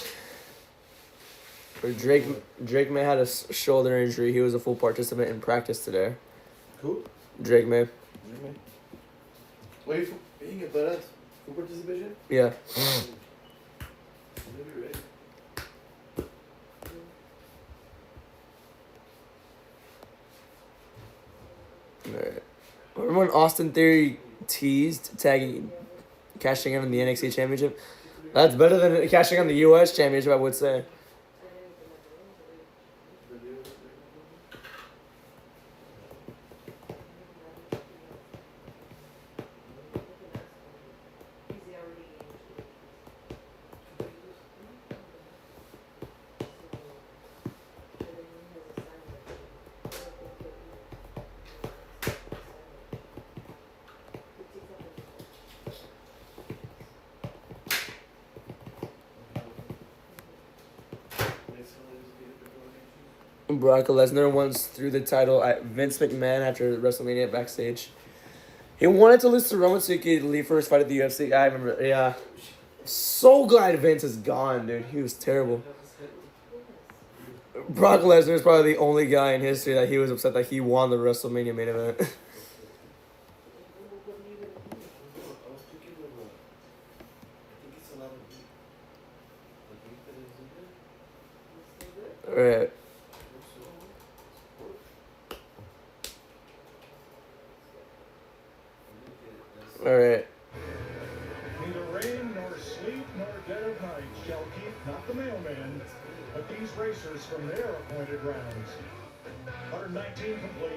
Or Drake May had a shoulder injury. He was a full participant in practice today. Who? Drake May. Wait, you get that? Full participation? Yeah. Alright. Remember when Austin Theory teased cashing in on the NXT Championship? That's better than cashing on the US Championship, I would say. Brock Lesnar once threw the title at Vince McMahon after WrestleMania backstage. He wanted to lose to Roman so he could leave for his fight at the UFC. I remember, yeah. So glad Vince is gone, dude. He was terrible. Brock Lesnar is probably the only guy in history that he was upset that he won the WrestleMania main event. Alright. Alright. Neither rain nor sleep nor dead of night shall keep not the mailman, but these racers from their appointed rounds. 119 complete,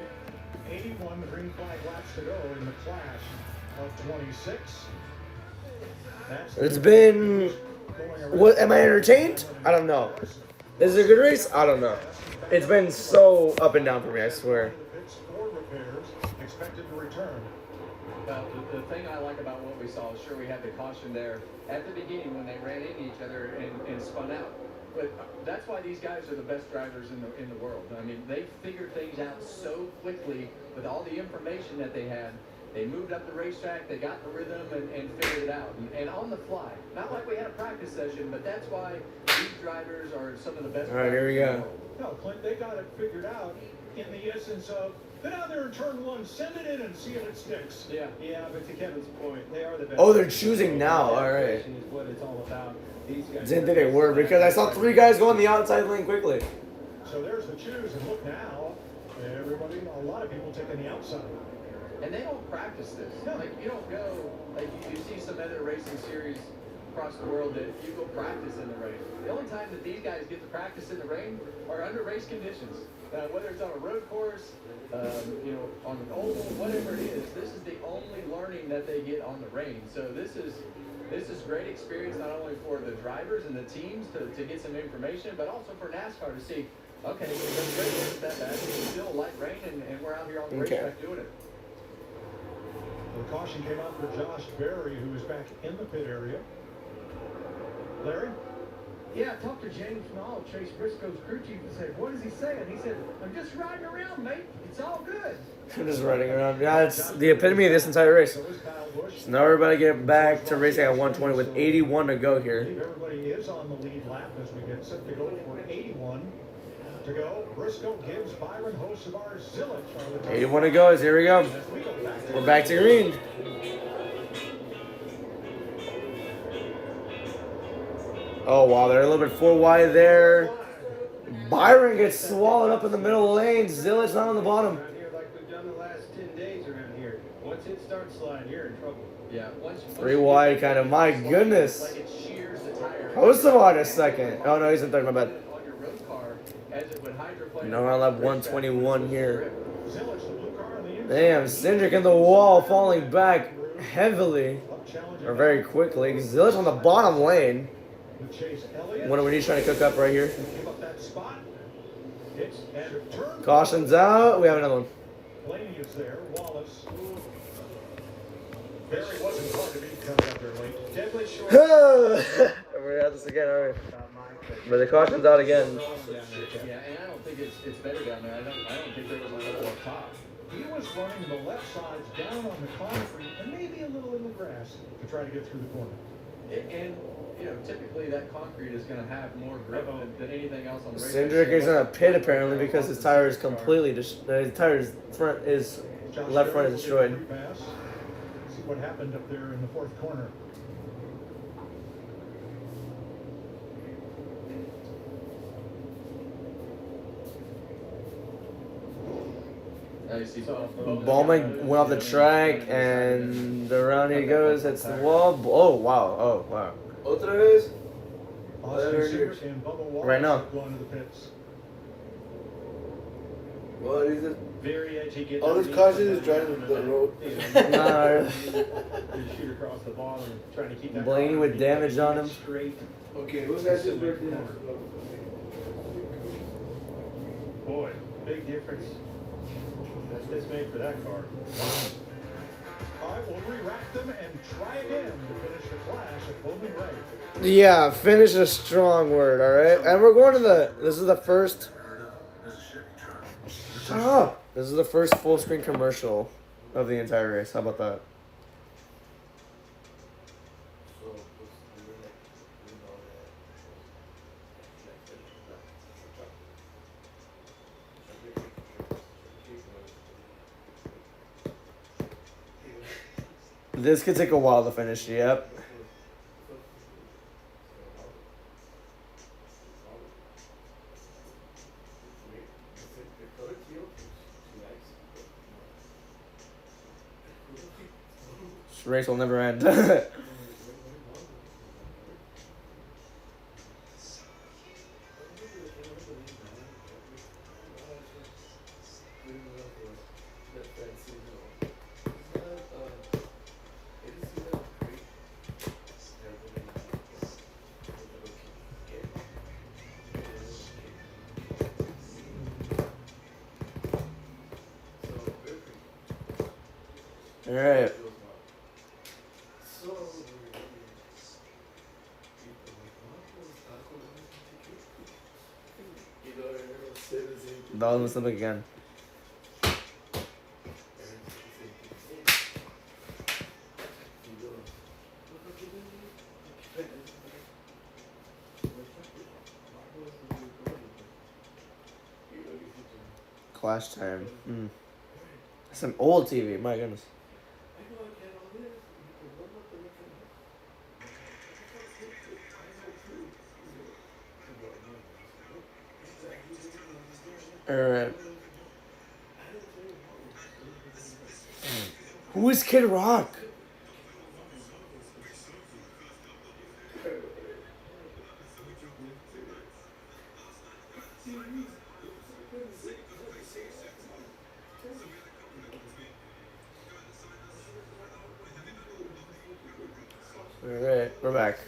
81 green flag laps to go in the clash of 26. It's been... What, am I entertained? I don't know. Is it a good race? I don't know. It's been so up and down for me, I swear. Expected to return. The thing I like about what we saw, sure we had the caution there at the beginning when they ran into each other and spun out. But that's why these guys are the best drivers in the world. I mean, they figured things out so quickly with all the information that they had. They moved up the racetrack, they got the rhythm and figured it out. And on the fly. Not like we had a practice session, but that's why these drivers are some of the best. All right, here we go. No, Clint, they got it figured out in the essence of, get out there in turn one, send it in and see if it sticks. Yeah, but to Kevin's point, they are the best. Oh, they're choosing now. All right. Is what it's all about. These guys Didn't think it worked because I saw 3 guys go on the outside lane quickly. So there's the choose, and look now, everybody, a lot of people taking the outside. And they don't practice this. Like, you don't go, like, you see some other racing series across the world that you go practice in the rain. The only time that these guys get to practice in the rain are under race conditions. Whether it's on a road course, on an oval, whatever it is, this is the only learning that they get on the rain. So this is great experience not only for the drivers and the teams to get some information, but also for NASCAR to see, okay, the rain isn't that bad. It's still light rain, and we're out here on the racetrack doing it. The caution came out for Josh Berry, who is back in the pit area. Larry? Yeah, I talked to James Small, Chase Briscoe's crew chief, and said, what is he saying? He said, I'm just riding around, mate. It's all good. I'm just riding around. Yeah, it's the epitome of this entire race. So now we're about to get back to racing at 120 with 81 to go here. Everybody is on the lead lap as we get set to go for 81 to go. Briscoe, Gibbs, Byron, Hocevar, Zilich. 81 to go. Here we go. We're back to green. Oh, wow. They're a little bit 4 wide there. Byron gets swallowed up in the middle of the lane. Zilich not on the bottom. Like we've done the last 10 days around here. Once it starts sliding, you're in trouble. Yeah. 3 wide, kind of. My goodness. Hocevar a second. Oh, no, he's in third. My bad. No, on lap 121 here. Damn, Cindric in the wall, falling back heavily, or very quickly. Zilich on the bottom lane. What are we trying to cook up right here? Caution's out. We have another one. Blaney is there. Wallace. Barry wasn't hard to beat, comes out there late. Deadly short. We're at this again, alright. But the caution's out again. Yeah, and I don't think it's better down there. I don't think there was a little up top. He was running the left sides down on the concrete and maybe a little in the grass to try to get through the corner. And typically that concrete is going to have more grip than anything else on the race. Cindric is in a pit apparently because his tire is completely his tire's front is left front is destroyed. See what happened up there in the fourth corner. Bowman went off the track and around he goes, hits the wall. Oh wow, oh wow. Otra vez? Right now. What is it? Very edgy. All this caution is driving the road. Nah. Shoot across the ball and trying to keep that Blaney with damage on him. Straight. Okay, who's that just birthday? Boy, big difference. That's made for that car. All right, we'll re-rack them and try again to finish the clash at Bowman Ray. Yeah, finish is a strong word, alright? And we're going to this is the first Shut up! This is the first full screen commercial of the entire race. How about that? This could take a while to finish. Yep. This race will never end. All right. That was something again. Clash time. That's an old TV. My goodness. All right. Who is Kid Rock? All right, we're back.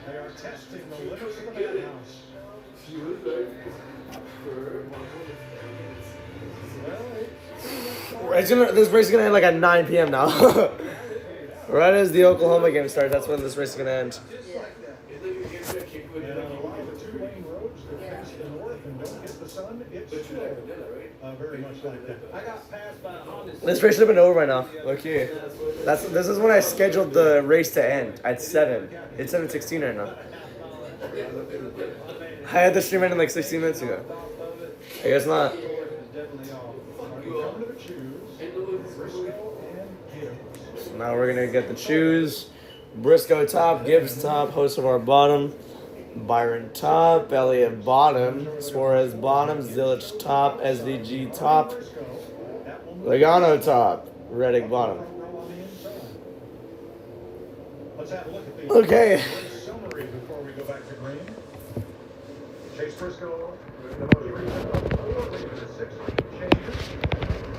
They are testing the limits of the madhouse. This race is gonna end like at 9 p.m. now. Right as the Oklahoma game starts, that's when this race is gonna end. Very much like that. I got passed by a Honda. This race should have been over by now. Okay. This is when I scheduled the race to end at 7. It's 7:16 right now. I had the stream ending like 16 minutes ago. I guess not. So now we're gonna get the choose. Briscoe top, Gibbs top, host of our bottom. Byron top, Elliott bottom, Suarez bottom, Zilich top, SVG top, Logano top, Reddick bottom. Let's have a look at the Okay. summary before we go back to green. Chase Briscoe, 6 changes,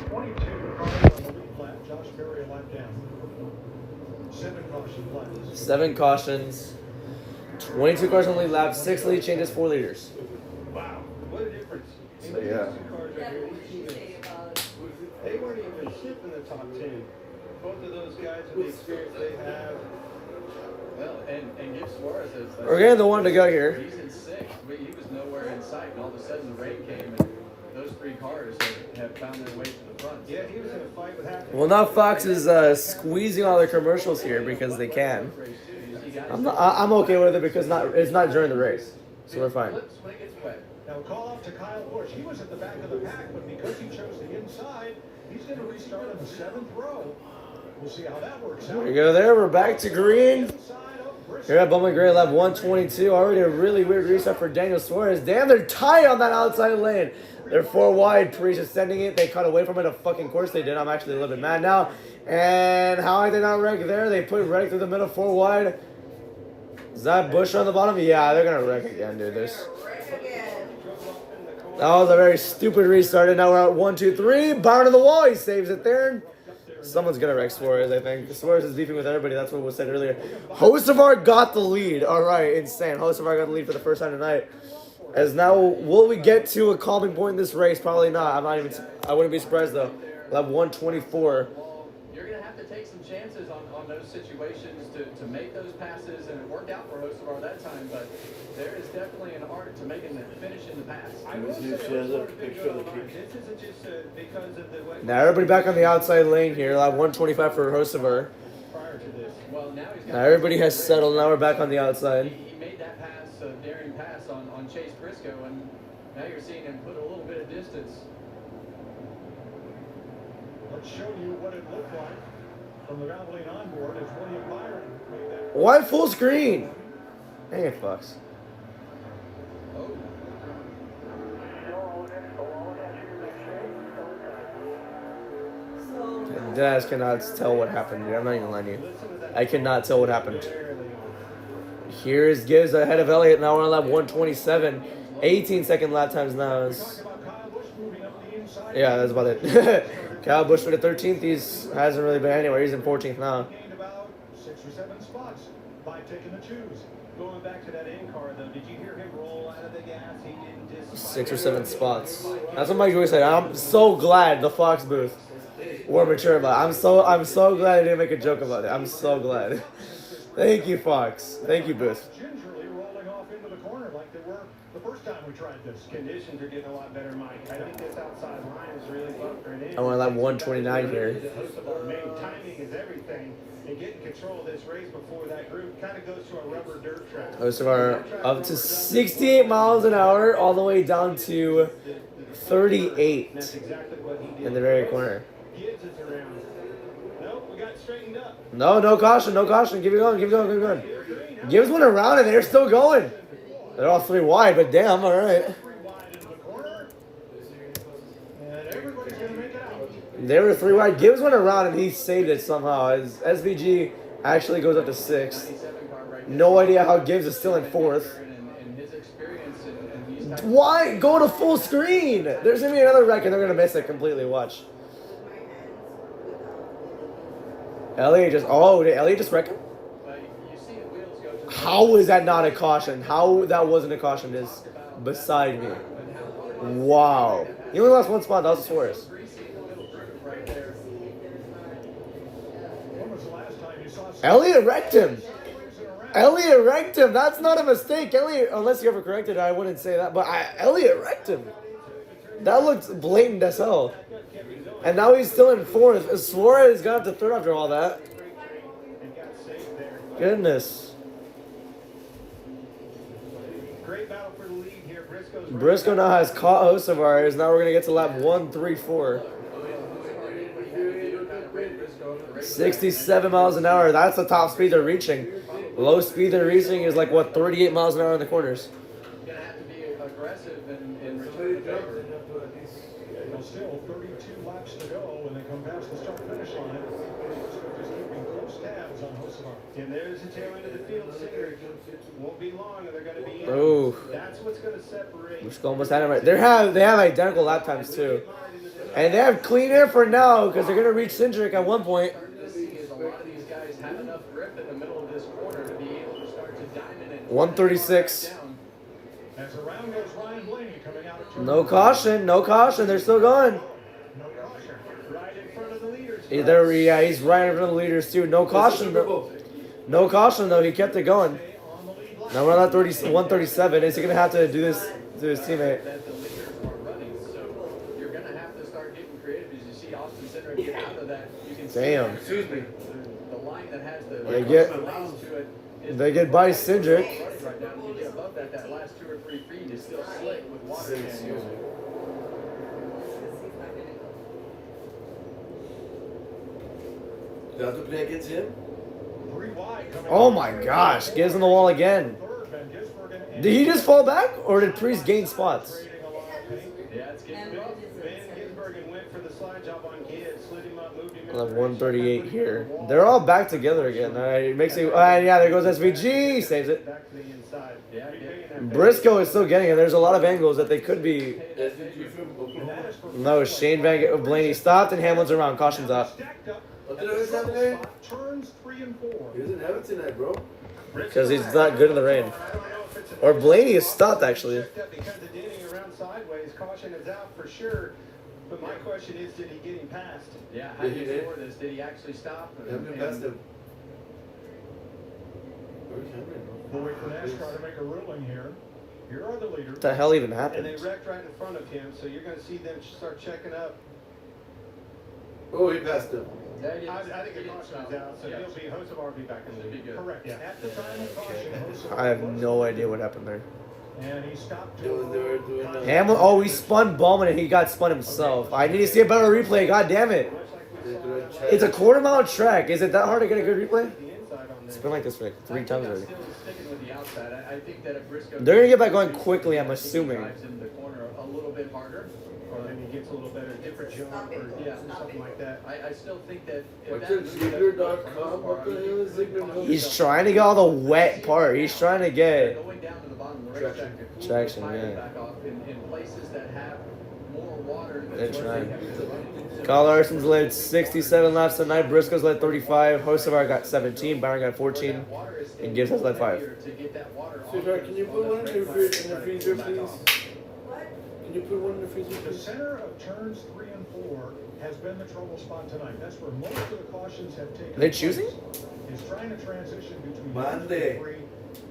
22 cars on the lead lap, Josh Berry a lap down. 7 caution flags. 7 cautions, 22 cars on the lead lap, 6 lead changes, 4 leaders. Wow, what a difference. So yeah. They weren't even shipped in the top 10. Both of those guys with the experience they have. Well, and Gibbs Suarez is. We're getting the one to go here. He's in 6th, but he was nowhere in sight, and all of a sudden the rain came, and those 3 cars have found their way to the front. Yeah, he was in a fight with half. Well, now Fox is squeezing all their commercials here because they can. I'm okay with it because it's not during the race, so we're fine. Now call out to Kyle Busch. He was at the back of the pack, but because he chose the inside, he's going to restart in the 7th row. We'll see how that works out. There we go there. We're back to green. Here at Bowman Gray, lap 122. Already a really weird restart for Daniel Suarez. Damn, they're tight on that outside lane. They're 4 wide. Preece is sending it. They cut away from it. Of fucking course they did. I'm actually a little bit mad now. And how are they not wreck there? They put Reddick through the middle, 4 wide. Is that Busch on the bottom? Yeah, they're gonna wreck again, dude. That was a very stupid restart. And now we're at 1, 2, 3. Bound to the wall. He saves it there. Someone's gonna wreck Suarez, I think. Suarez is beefing with everybody. That's what was said earlier. Hocevar got the lead. All right, insane. Hocevar got the lead for the first time tonight. As now, will we get to a calming point in this race? Probably not. I wouldn't be surprised though. Lap 124. have to take some chances on those situations to make those passes, and it worked out for Hocevar that time, but there is definitely an art to finishing the pass. I will say She has a Hocevar been picture good of the online. kick. This isn't just because of the way. Now everybody back on the outside lane here. Lap 125 for Hocevar. Prior to this. Well, now he's got Now everybody has settled. Now we're back on the outside. He made that pass, daring pass on Chase Briscoe, and now you're seeing him put a little bit of distance. Let's show you what it looked like from the Valvoline onboard as William Byron made that. Why full screen? Dang it, fucks. Daz cannot tell what happened, dude. I'm not even lying to you. I cannot tell what happened. Here is Gibbs ahead of Elliott. Now we're on lap 127. 18-second lap times now. Yeah, that's about it. Kyle Busch for the 13th. He hasn't really been anywhere. He's in 14th now. Gained about 6 or 7 spots by taking the twos. Going back to that in car though, did you hear him roll out of the gas? He didn't just 6 or 7 spots. That's what Mike Joy said. I'm so glad the Fox booth were mature about it. I'm so glad I didn't make a joke about it. I'm so glad. Thank you, Fox. Thank you, Booth. Gingerly rolling off into the corner like they were the first time we tried this. Conditions are getting a lot better, Mike. I think this outside line is really buffering in. I want lap 129 here. Timing is everything. And getting control of this race before that group kind of goes to a rubber dirt track. Hocevar up to 68 miles an hour, all the way down to 38 in the very corner. Gibbs is around. Nope, we got straightened up. No caution, no caution. Keep it going, keep it going, keep it going. Gibbs went around and they're still going. They're all 3 wide, but damn, all right. They were 3 wide. Gibbs went around and he saved it somehow. His SVG actually goes up to 6th. No idea how Gibbs is still in 4th. Why go to full screen? There's gonna be another wreck and they're gonna miss it completely. Watch. Elliott just did Elliott just wreck him? How is that not a caution? How that wasn't a caution is beside me. Wow. He only lost 1 spot. That was the worst. Elliott wrecked him. Elliott wrecked him. That's not a mistake. Elliott, unless you ever corrected it, I wouldn't say that. But Elliott wrecked him. That looked blatant as hell. And now he's still in 4th. Suarez got up to 3rd after all that. Goodness. Great battle for the lead here. Briscoe now has caught Hocevar. Now we're going to get to lap 134. 67 miles an hour. That's the top speed they're reaching. Low speed they're reaching is like, what, 38 miles an hour in the corners. Going to have to be aggressive and return the favor. Still 32 laps to go when they come past the start-finish line. Just keeping close tabs on Hocevar. And there's the tail end of the field. Cinder won't be long, and they're going to be in. Oh. That's what's going to separate. Briscoe almost had it right. They have identical lap times too. And they have clean air for now because they're going to reach Cindric at one point. A lot of these guys have enough grip in the middle of this corner to be able to start to diamond it. 136. As around goes Ryan Blaney coming out of turn. No caution, no caution. They're still going. Right in front of the leaders. He's right in front of the leaders too. No caution though. No caution though. He kept it going. Now we're on that 137. Is he gonna have to do this to his teammate? That the leaders are running, so you're going to have to start getting creative as you see Austin Cindric get out of that. You can see Damn. the line that has the lanes to it. They get by Cindric. Right now, you get above that last 2 or 3 feet is still slick with water. You have to play against him? Oh my gosh, Gibbs on the wall again. Did he just fall back or did Priest gain spots? Yeah, it's getting rough. Van Gisbergen went for the slide job on Gibbs, slid him up, moved him in. 138 here. They're all back together again. All right, it makes it. Yeah, there goes SVG. Saves it. Back to the inside. Briscoe is still getting it. There's a lot of angles that they could be. No, Shane Blaney stopped and Hamlin's around. Caution's up. What the hell is happening there? Turns 3 and 4. He doesn't have it tonight, bro. Because he's not good in the rain. Or Blaney is stopped actually. Because of Denny around sideways, caution is out for sure. But my question is, did he get him past? Yeah, how do you score this? Did he actually stop? Hamlin passed him. We'll wait for NASCAR to make a ruling here. Here are the leaders. What the hell even And happened? they wrecked right in front of him, so you're going to see them start checking up. Oh, he passed him. I think the caution is out, so he'll be Hocevar will be back in the lead. Correct. At the time of caution, Hocevar I have was no idea what happened there. And he stopped. They were doing Hamlin, oh, he spun Bowman and he got spun himself. I need to see a better replay. God damn it! It's a quarter mile track. Is it that hard to get a good replay? It's been like this for like 3 times already. They're gonna get back going quickly, I'm assuming. In the corner a little bit harder. Or maybe he gets a little better, different jump, or something like that. I still think that. What's it, Ziegler.com? What the hell is Ziegler.com? He's trying to get all the wet part. He's trying to get Going down to the bottom of the racetrack, traction, tires yeah. back off in places that have more water. They're trying. Kyle Larson's led 67 laps tonight. Briscoe's led 35. Hocevar got 17. Byron got 14. And Gibbs has led 5. Sweetheart, can you put one in the freezer, please? Can you put one in the freezer, The please? center of turns 3 and 4 has been the trouble spot tonight. That's where most of the cautions have taken. Are they choosing? Is trying to transition between Monday. 2 and 3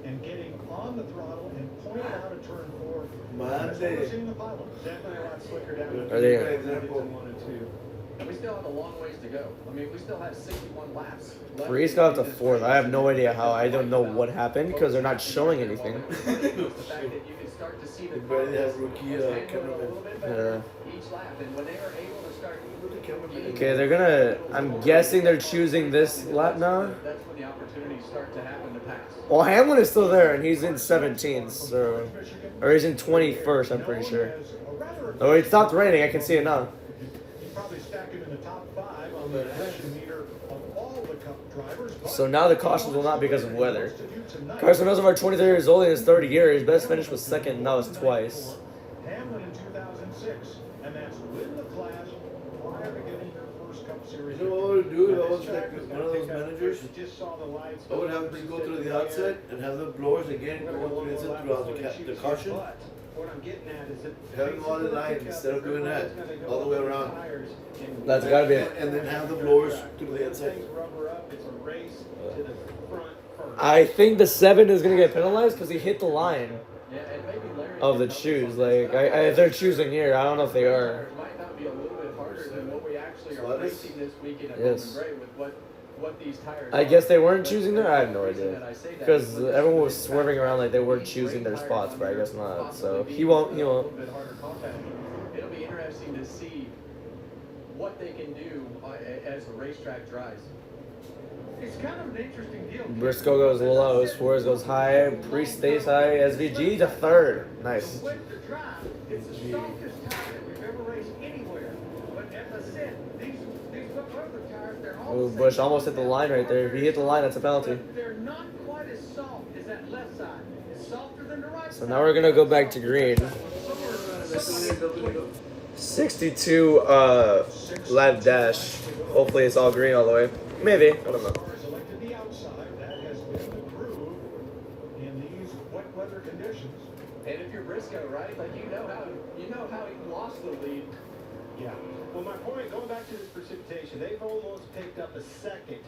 and getting on the throttle and pointing out of turn 4. Monday. That's what we're seeing the pilot. Definitely a lot slicker down. Are they- Example 1 and 2. And we still have a long ways to go. I mean, we still have 61 laps left. Reese got up to 4th. I have no idea how. I don't know what happened because they're not showing anything. The fact that you can start to see the Everybody has rookie as Hamlin cameraman. a little bit better each lap, and when they are able to start. Okay, they're gonna. I'm guessing they're choosing this lap now. That's when the opportunities start to happen to pass. Well, Hamlin is still there and he's in 17th, so. Or he's in 21st, I'm pretty sure. Oh, it stopped raining. I can see it now. You probably stack him in the top 5 on the action meter of all the Cup drivers. So now the cautions will not be because of weather. Carson Hocevar, 23 years old in his third year. His best finish was second, and that was twice. Hamlin in 2006, and that's win the class prior to getting their first Cup Series. You know what I would do if I was like one of those managers? Just saw the lights. I would have them go through the outside and have the blowers again go through the inside throughout the caution. What I'm getting at is that Have them all in line instead of doing that all the way around. That's gotta be it. And then have the blowers through the inside. rubber up. It's a race to the front first. I think the 7 is gonna get penalized because he hit the line Yeah, and maybe Larry of the choose. Like, if they're choosing here, I don't know if they are. It might not be a little bit harder than what we actually are Sliders? racing this weekend at Yes. Bowman Gray with what these tires I are. guess they weren't choosing there. I have no The reason idea that I say that because is with everyone was this swerving around like they weren't these choosing their great spots, tires but I on guess there not. possibly So being he won't. a He little won't. bit harder contact. It'll be interesting to see what they can do as the racetrack dries. It's kind of an interesting deal. Briscoe goes low, Suarez goes high, Priest stays high, SVG to 3rd. Nice. The winter drive, it's the softest tire that we've ever raced anywhere. But as I said, these other tires, they're all Oh, the Bush same. almost hit the line right there. If he hit the line, that's a penalty. But they're not quite as soft as that left side. It's softer than the right So side. now we're gonna go back to green. 62 lap dash. Hopefully it's all green all the way. Maybe. I don't know. Selected the outside. That has been the groove in these wet weather conditions. And if you're Briscoe, right, like you know how he lost the lead. Yeah. Well, my point, going back to this precipitation, they've almost picked up a second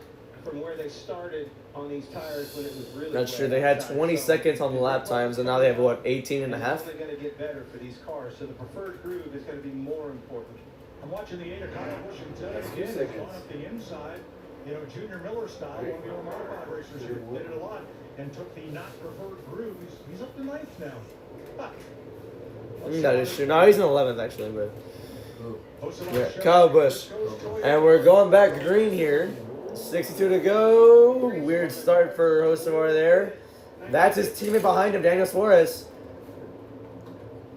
from where they started on these tires when it was really That's wet true. They had outside. 20 So seconds on the lap times, and now they have what, 18 and a it's half? only going to get better for these cars. So the preferred groove is going to be more important. I'm watching the 8 of Kyle Busch and Ted That's again. 2 He's seconds. gone up the inside. You know, Junior Miller style, one of the old modified racers here did it a lot and took the not preferred groove. He's up to 9th now. Huh. That is true. No, he's in 11th actually, but Hocevar yeah, shows Kyle Busch. Briscoe's choice. And we're going back green here. 62 to go. Weird start for Hocevar there. That's his teammate behind him, Daniel Suarez.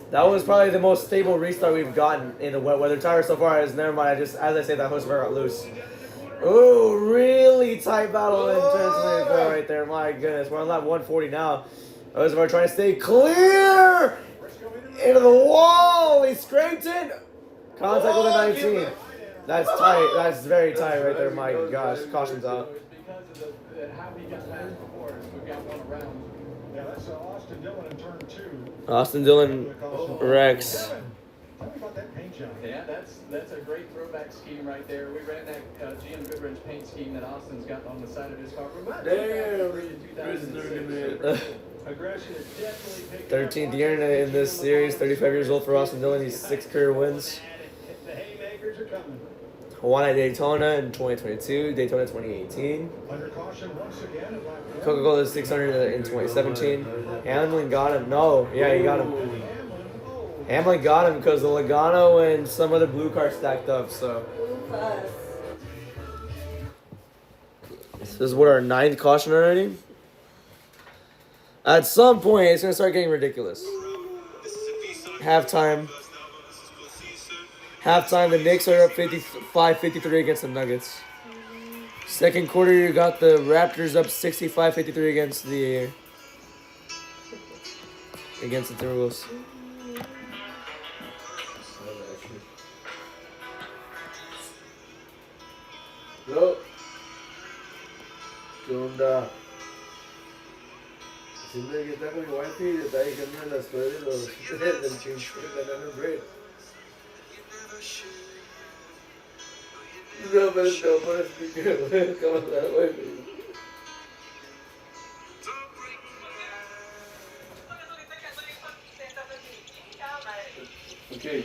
That was probably the most stable restart we've gotten in the wet weather tire so far. Never mind. As I say, that Hocevar got loose. Ooh, really tight battle in turn 24 right there. My goodness, we're on lap 140 now. Hocevar trying to stay clear into the wall. He scraped it. Contact with a 19. That's tight. That's very tight right there. My gosh, caution's out. Because of how he got past before, we got one around. Yeah, that's Austin Dillon in turn 2. Austin Dillon, Rex. Tell me about that paint job. Yeah, that's a great throwback scheme right there. We ran that GM Goodwrench paint scheme that Austin's got on the side of his car from about 2006. Aggression is definitely picking 13th year in this series. 35 years old for Austin Dillon. He's 6 career wins. the haymakers are coming. Won at Daytona in 2022. Daytona 2018. Under caution once again at lap 1. Coca-Cola 600 in 2017. Hamlin got him. No, yeah, he got him. Hamlin got him because the Logano and some other blue car stacked up. So this is what, our 9th caution already. At some point, it's gonna start getting ridiculous. Halftime. Halftime, the Knicks are up 55-53 against the Nuggets. Second quarter, you got the Raptors up 65-53 against the Timberwolves. No. ¿Qué onda? Siempre que está con mi wifi y está diciendo en las stories del pinche banana bread. No, pero no puedo explicar, ¿cómo está, güey? Okay.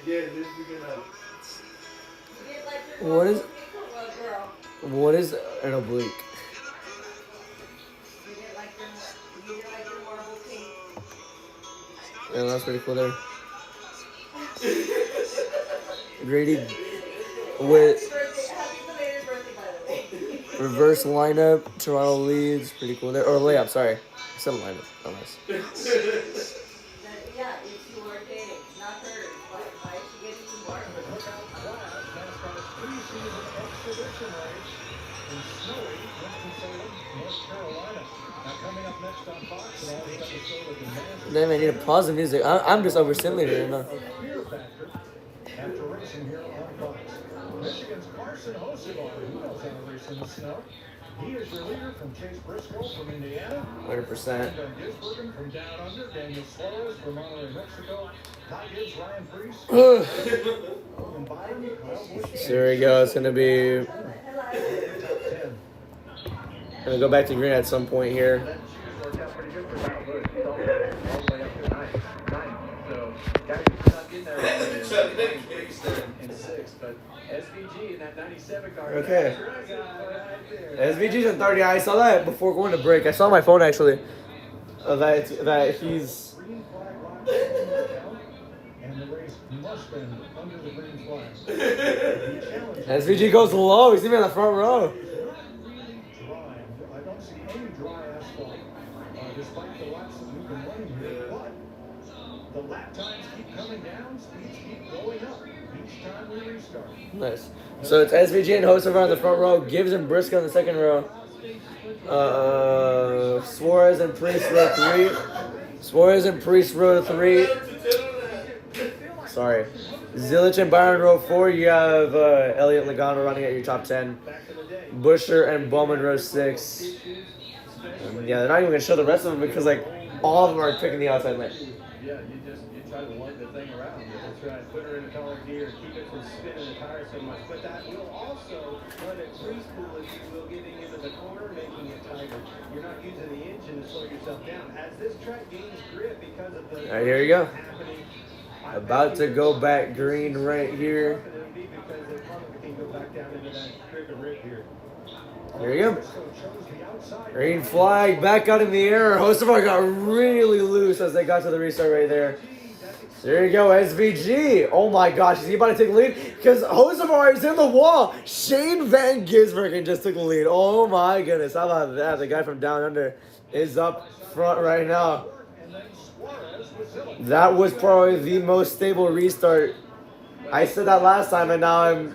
Yeah, this weekend. What is an oblique? Yeah, that's pretty cool there. Grady with reverse lineup. Toronto leads. Pretty cool there. Or layup, sorry. I said lineup. Oh, nice. Damn, I need to pause the music. I'm just overstimulated right now. After racing here on Fox, Michigan's Carson Hocevar, who knows how to race in the snow. He is your leader from Chase Briscoe from Indiana. 100%. Van Gisbergen from down under. Daniel Suarez from Monterrey, Mexico. Ty Gibbs, Ryan Priest. So here we go. It's gonna be. Gonna go back to green at some point here. Okay. SVG's in 30. I saw that before going to break. I saw on my phone actually. That he's. SVG goes low. He's even in the front row. I don't see any dry asphalt, despite the laps that we've been running here. But the lap times keep coming down, speeds keep going up each time we restart. Nice. So it's SVG and Hocevar in the front row. Gibbs and Briscoe in the second row. Suarez and Priest row 3. Suarez and Priest row 3. Sorry. Zilich and Byron row 4. You have Elliott Logano running at your top 10. Busher and Bowman row 6. Yeah, they're not even going to show the rest of them because like all of them are picking the outside lane. Yeah, you try to lug the thing around. That's right. Put her in a taller gear, keep it from spinning the tire so much. But that will also run a grease pool, if you will, getting into the corner, making it tighter. You're not using the engine to slow yourself down. As this track gains grip because of the All right, here you go. About to go back green right here. There you go. Green flag back out in the air. Hocevar got really loose as they got to the restart right there. There you go, SVG. Oh my gosh, is he about to take the lead? Because Hocevar is in the wall. Shane Van Gisbergen just took the lead. Oh my goodness, how about that? The guy from down under is up front right now. That was probably the most stable restart. I said that last time, and now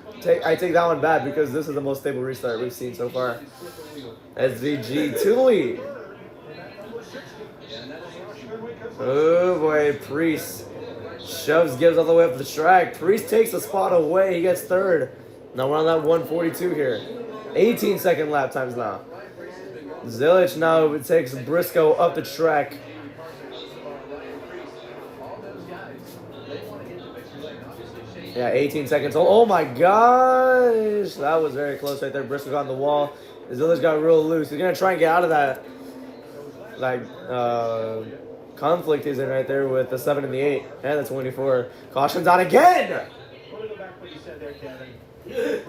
I take that one back because this is the most stable restart we've seen so far. SVG to the lead. Oh boy, Priest shoves Gibbs all the way up the track. Priest takes a spot away. He gets third. Now we're on that 142 here. 18-second lap times now. Zilich now takes Briscoe up the track. Yeah, 18 seconds. Oh my gosh. That was very close right there. Briscoe got on the wall. Zilla's got real loose. He's going to try and get out of that conflict he's in right there with the 7 and the 8 and the 24. Caution's on again.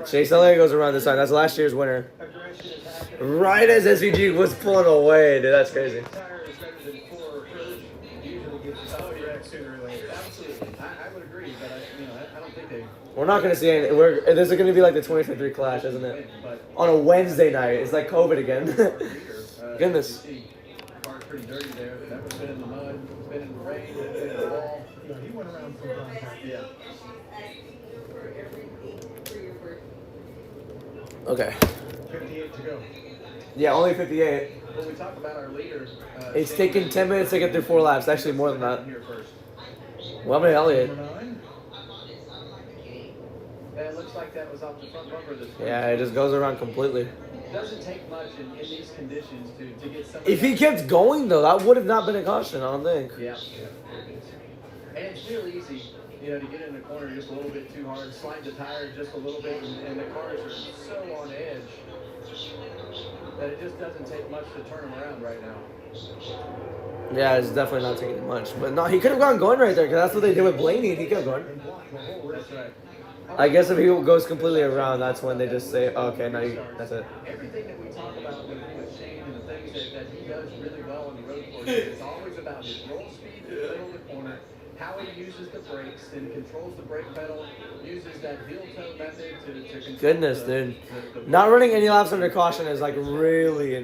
Chase Elliott goes around this time. That's last year's winner. Right as SVG was pulling away, dude. That's crazy. We're not going to see any. This is going to be like the 2023 clash, isn't it? On a Wednesday night. It's like COVID again. Goodness. Car's pretty dirty there. That one's been in the mud. It's been in the rain. It's been in the wall. Yeah, he went around for contact. Yeah. Okay. 58 to go. Yeah, only 58. When we talk about our leader, It's taken 10 minutes to get through 4 laps. Actually, more than that. Well, how many Elliott? It looks like that was off the front bumper this week. Yeah, it just goes around completely. It doesn't take much in these conditions to get somebody. If he kept going, though, that would have not been a caution, I don't think. Yeah. And it's real easy, to get in the corner just a little bit too hard, slide the tire just a little bit, and the cars are so on edge that it just doesn't take much to turn them around right now. Yeah, it's definitely not taking much. But no, he could have gone going right there, because that's what they did with Blaney, and he kept going. That's right. I guess if he goes completely around, that's when they just say, okay, now that's it. Everything that we talk about with Shane and the things that he does really well on the road course is always about his roll speed in the middle of the corner, how he uses the brakes and controls the brake pedal, uses that heel toe method to control. Goodness, dude. Not running any laps under caution is like really,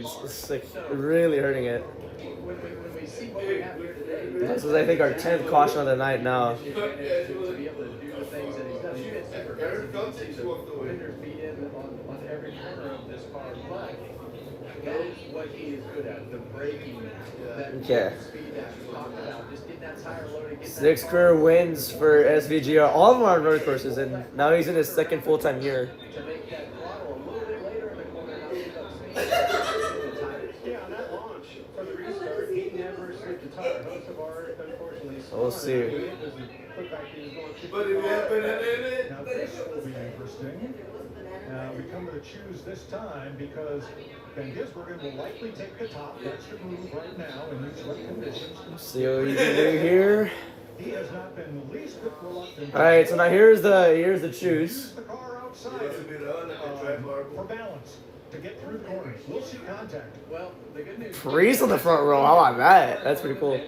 really hurting it. When we see what we have here today, This is, I think, our 10th caution of the night now. to be able to do the things that he's done. He's been super aggressive. You can see the fenders beat in on every corner of this car, but that is what he is good at, the braking, that speed that we talked about, just getting that tire loaded. 6 career wins for SVG. All of them are on road courses, and now he's in his second full-time year. To make that throttle a little bit later in the corner, not give up speed. Yeah, on that launch for the restart, he never slipped a tire. Most of our, unfortunately, We'll see. looked like he was going too But if you happen in Now this will be interesting. We come to the choose this time because Van Gisbergen will likely take the top. That's the move right now in these wet conditions. See what you can do here. He has not been the least bit reluctant. All right, so now here's the choose. Use the car outside for balance to get through the corners. We'll see contact. Well, the good news. Priest on the front row. How about that? That's pretty cool.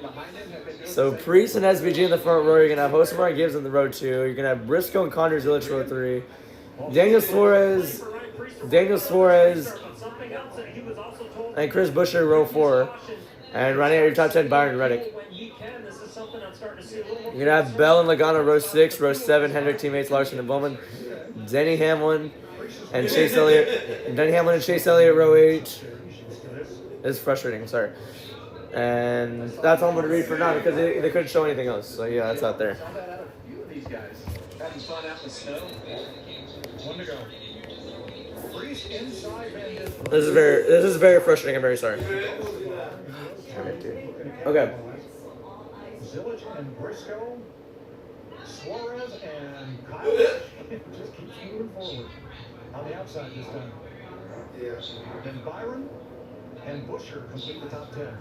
So Priest and SVG in the front row. You're gonna have Josemar Gibbs in the row 2. You're gonna have Briscoe and Connor Zilich row 3. Daniel Suarez, and Chris Buescher row 4. And running at your top 10, Byron Reddick. You're gonna have Bell and Logano row 6, row 7. Hendrick teammates Larson and Bowman. Denny Hamlin and Chase Elliott row 8. This is frustrating. I'm sorry. And that's all I'm gonna read for now because they couldn't show anything else. So yeah, that's out there. These guys having fun out in the snow. One to go. Priest inside Van Gisbergen. This is very frustrating. I'm very sorry. Okay. Zilich and Briscoe, Suarez and Kyle just keeps moving forward on the outside this time. Then Byron and Buescher complete the top 10.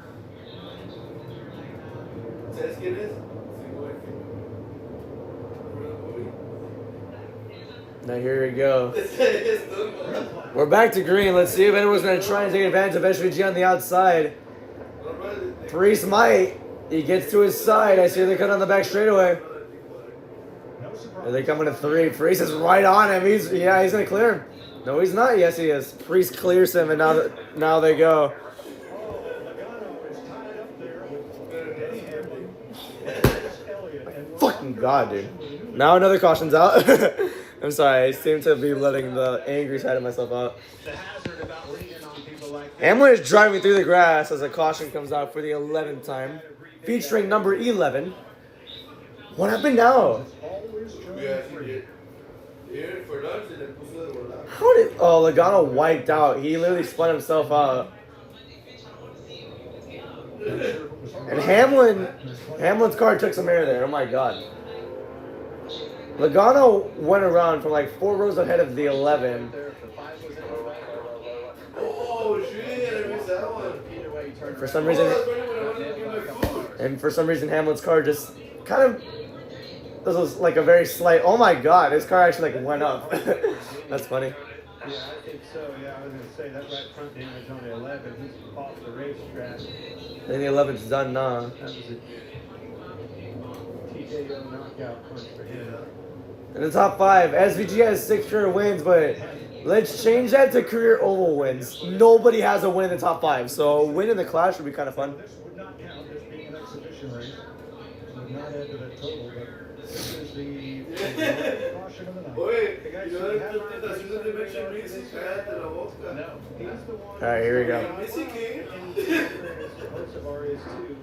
Now here we go. We're back to green. Let's see if anyone's going to try and take advantage of SVG on the outside. Priest might. He gets to his side. I see they cut on the back straightaway. Are they coming to 3? Priest is right on him. He's going to clear him. No, he's not. Yes, he is. Priest clears him, and now they go. Fucking God, dude. Now another caution's out. I'm sorry. I seem to be letting the angry side of myself out. Hamlin is driving through the grass as a caution comes out for the 11th time. Featuring number 11. What happened now? How did... Oh, Logano wiped out. He literally spun himself out. And Hamlin's car took some air there. Oh my God. Logano went around from like 4 rows ahead of the 11. Oh shit! I missed that one. For some reason, and for some reason, Hamlin's car just kind of. This was like a very slight. Oh my god, his car actually like went up. That's funny. Yeah, I think so. Yeah, I was gonna say that right front damage on the 11. He's off the racetrack. Then the 11's done now. That was a TKO knockout punch for him. In the top 5, SVG has 6 career wins, but let's change that to career oval wins. Nobody has a win in the top 5, so a win in the Clash would be kind of fun. This would not count as being an exhibition race. Would not add to the total, but this is the caution of the night. Oye, yo de tentaciones de Messi Messi, cállate la boca. Alright, here we go. Messi qué?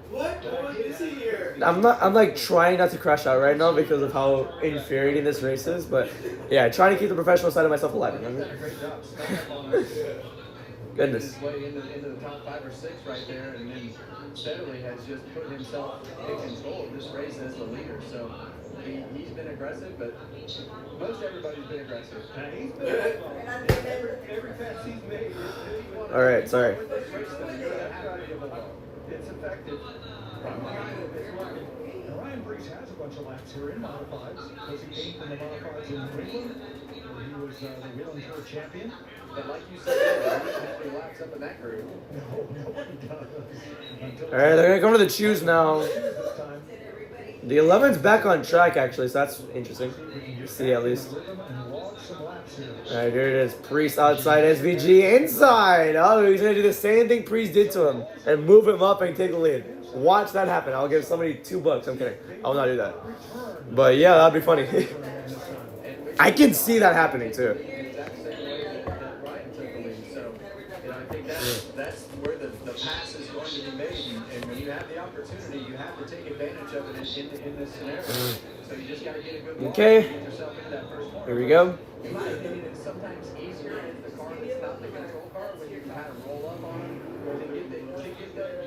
What? What is Messi here? I'm like trying not to crash out right now because of how infuriating this race is, but yeah, trying to keep the professional side of myself alive. Goodness. His way into the top 5 or 6 right there, and then steadily has just put himself in control of this race as the leader. So he's been aggressive, but most everybody's been aggressive. Every pass he's made. All right, sorry. It's effective. Ryan Brees has a bunch of laps here in modifieds because he came from the modifieds in New England, where he was the Wheeling Tour champion. But like you said, he doesn't have any laps up in that group. No, nobody does. All right, they're gonna come to the choose now. The 11's back on track actually, so that's interesting. See at least. Alright, here it is. Priest outside, SVG inside. Oh, he's gonna do the same thing Priest did to him and move him up and take the lead. Watch that happen. I'll give somebody $2. I'm kidding. I will not do that. But yeah, that'd be funny. I can see that happening too. That's where the pass is going to be made, and when you have the opportunity, you have to take advantage of it in this scenario. So you just got to get a good ball Okay. and get yourself into that first corner. Here we go. In my opinion, it's sometimes easier if the car that's not the control car when you kind of roll up on them, or to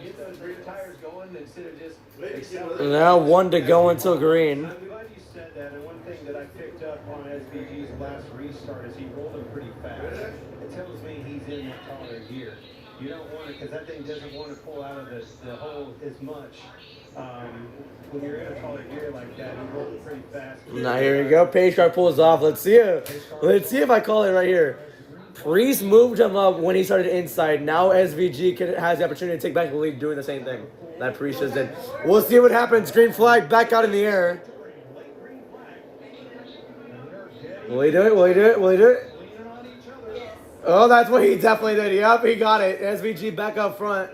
get those rear tires going instead of just accelerating. Now 1 to go until green. I'm glad you said that, and one thing that I picked up on SVG's last restart is he rolled him pretty fast. It tells me he's in that taller gear. You don't want to, because that thing doesn't want to pull out of the hole as much. When you're in a taller gear like that, you roll it pretty fast. Now here we go. Pace car pulls off. Let's see it. Let's see if I call it right here. Priest moved him up when he started inside. Now SVG has the opportunity to take back the lead doing the same thing that Priest just did. We'll see what happens. Green flag back out in the air. Will he do it? Will he do it? Will he do it? Oh, that's what he definitely did. Yep, he got it. SVG back up front.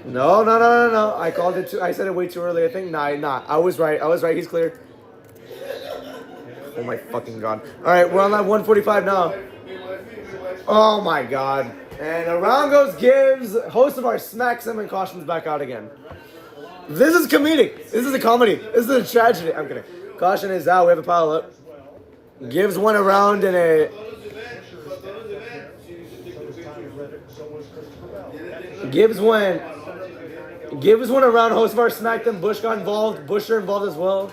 No. I called it too. I said it way too early. I think nah. I was right. He's clear. Oh my fucking god. All right, we're on lap 145 now. Oh my god. And around goes Gibbs. Host of our smacks him and cautions back out again. This is comedic. This is a comedy. This is a tragedy. I'm kidding. Caution is out. We have a pile up. Gibbs went around in a. Gibbs went around. Host of our smacked him. Bush got involved. Busher involved as well.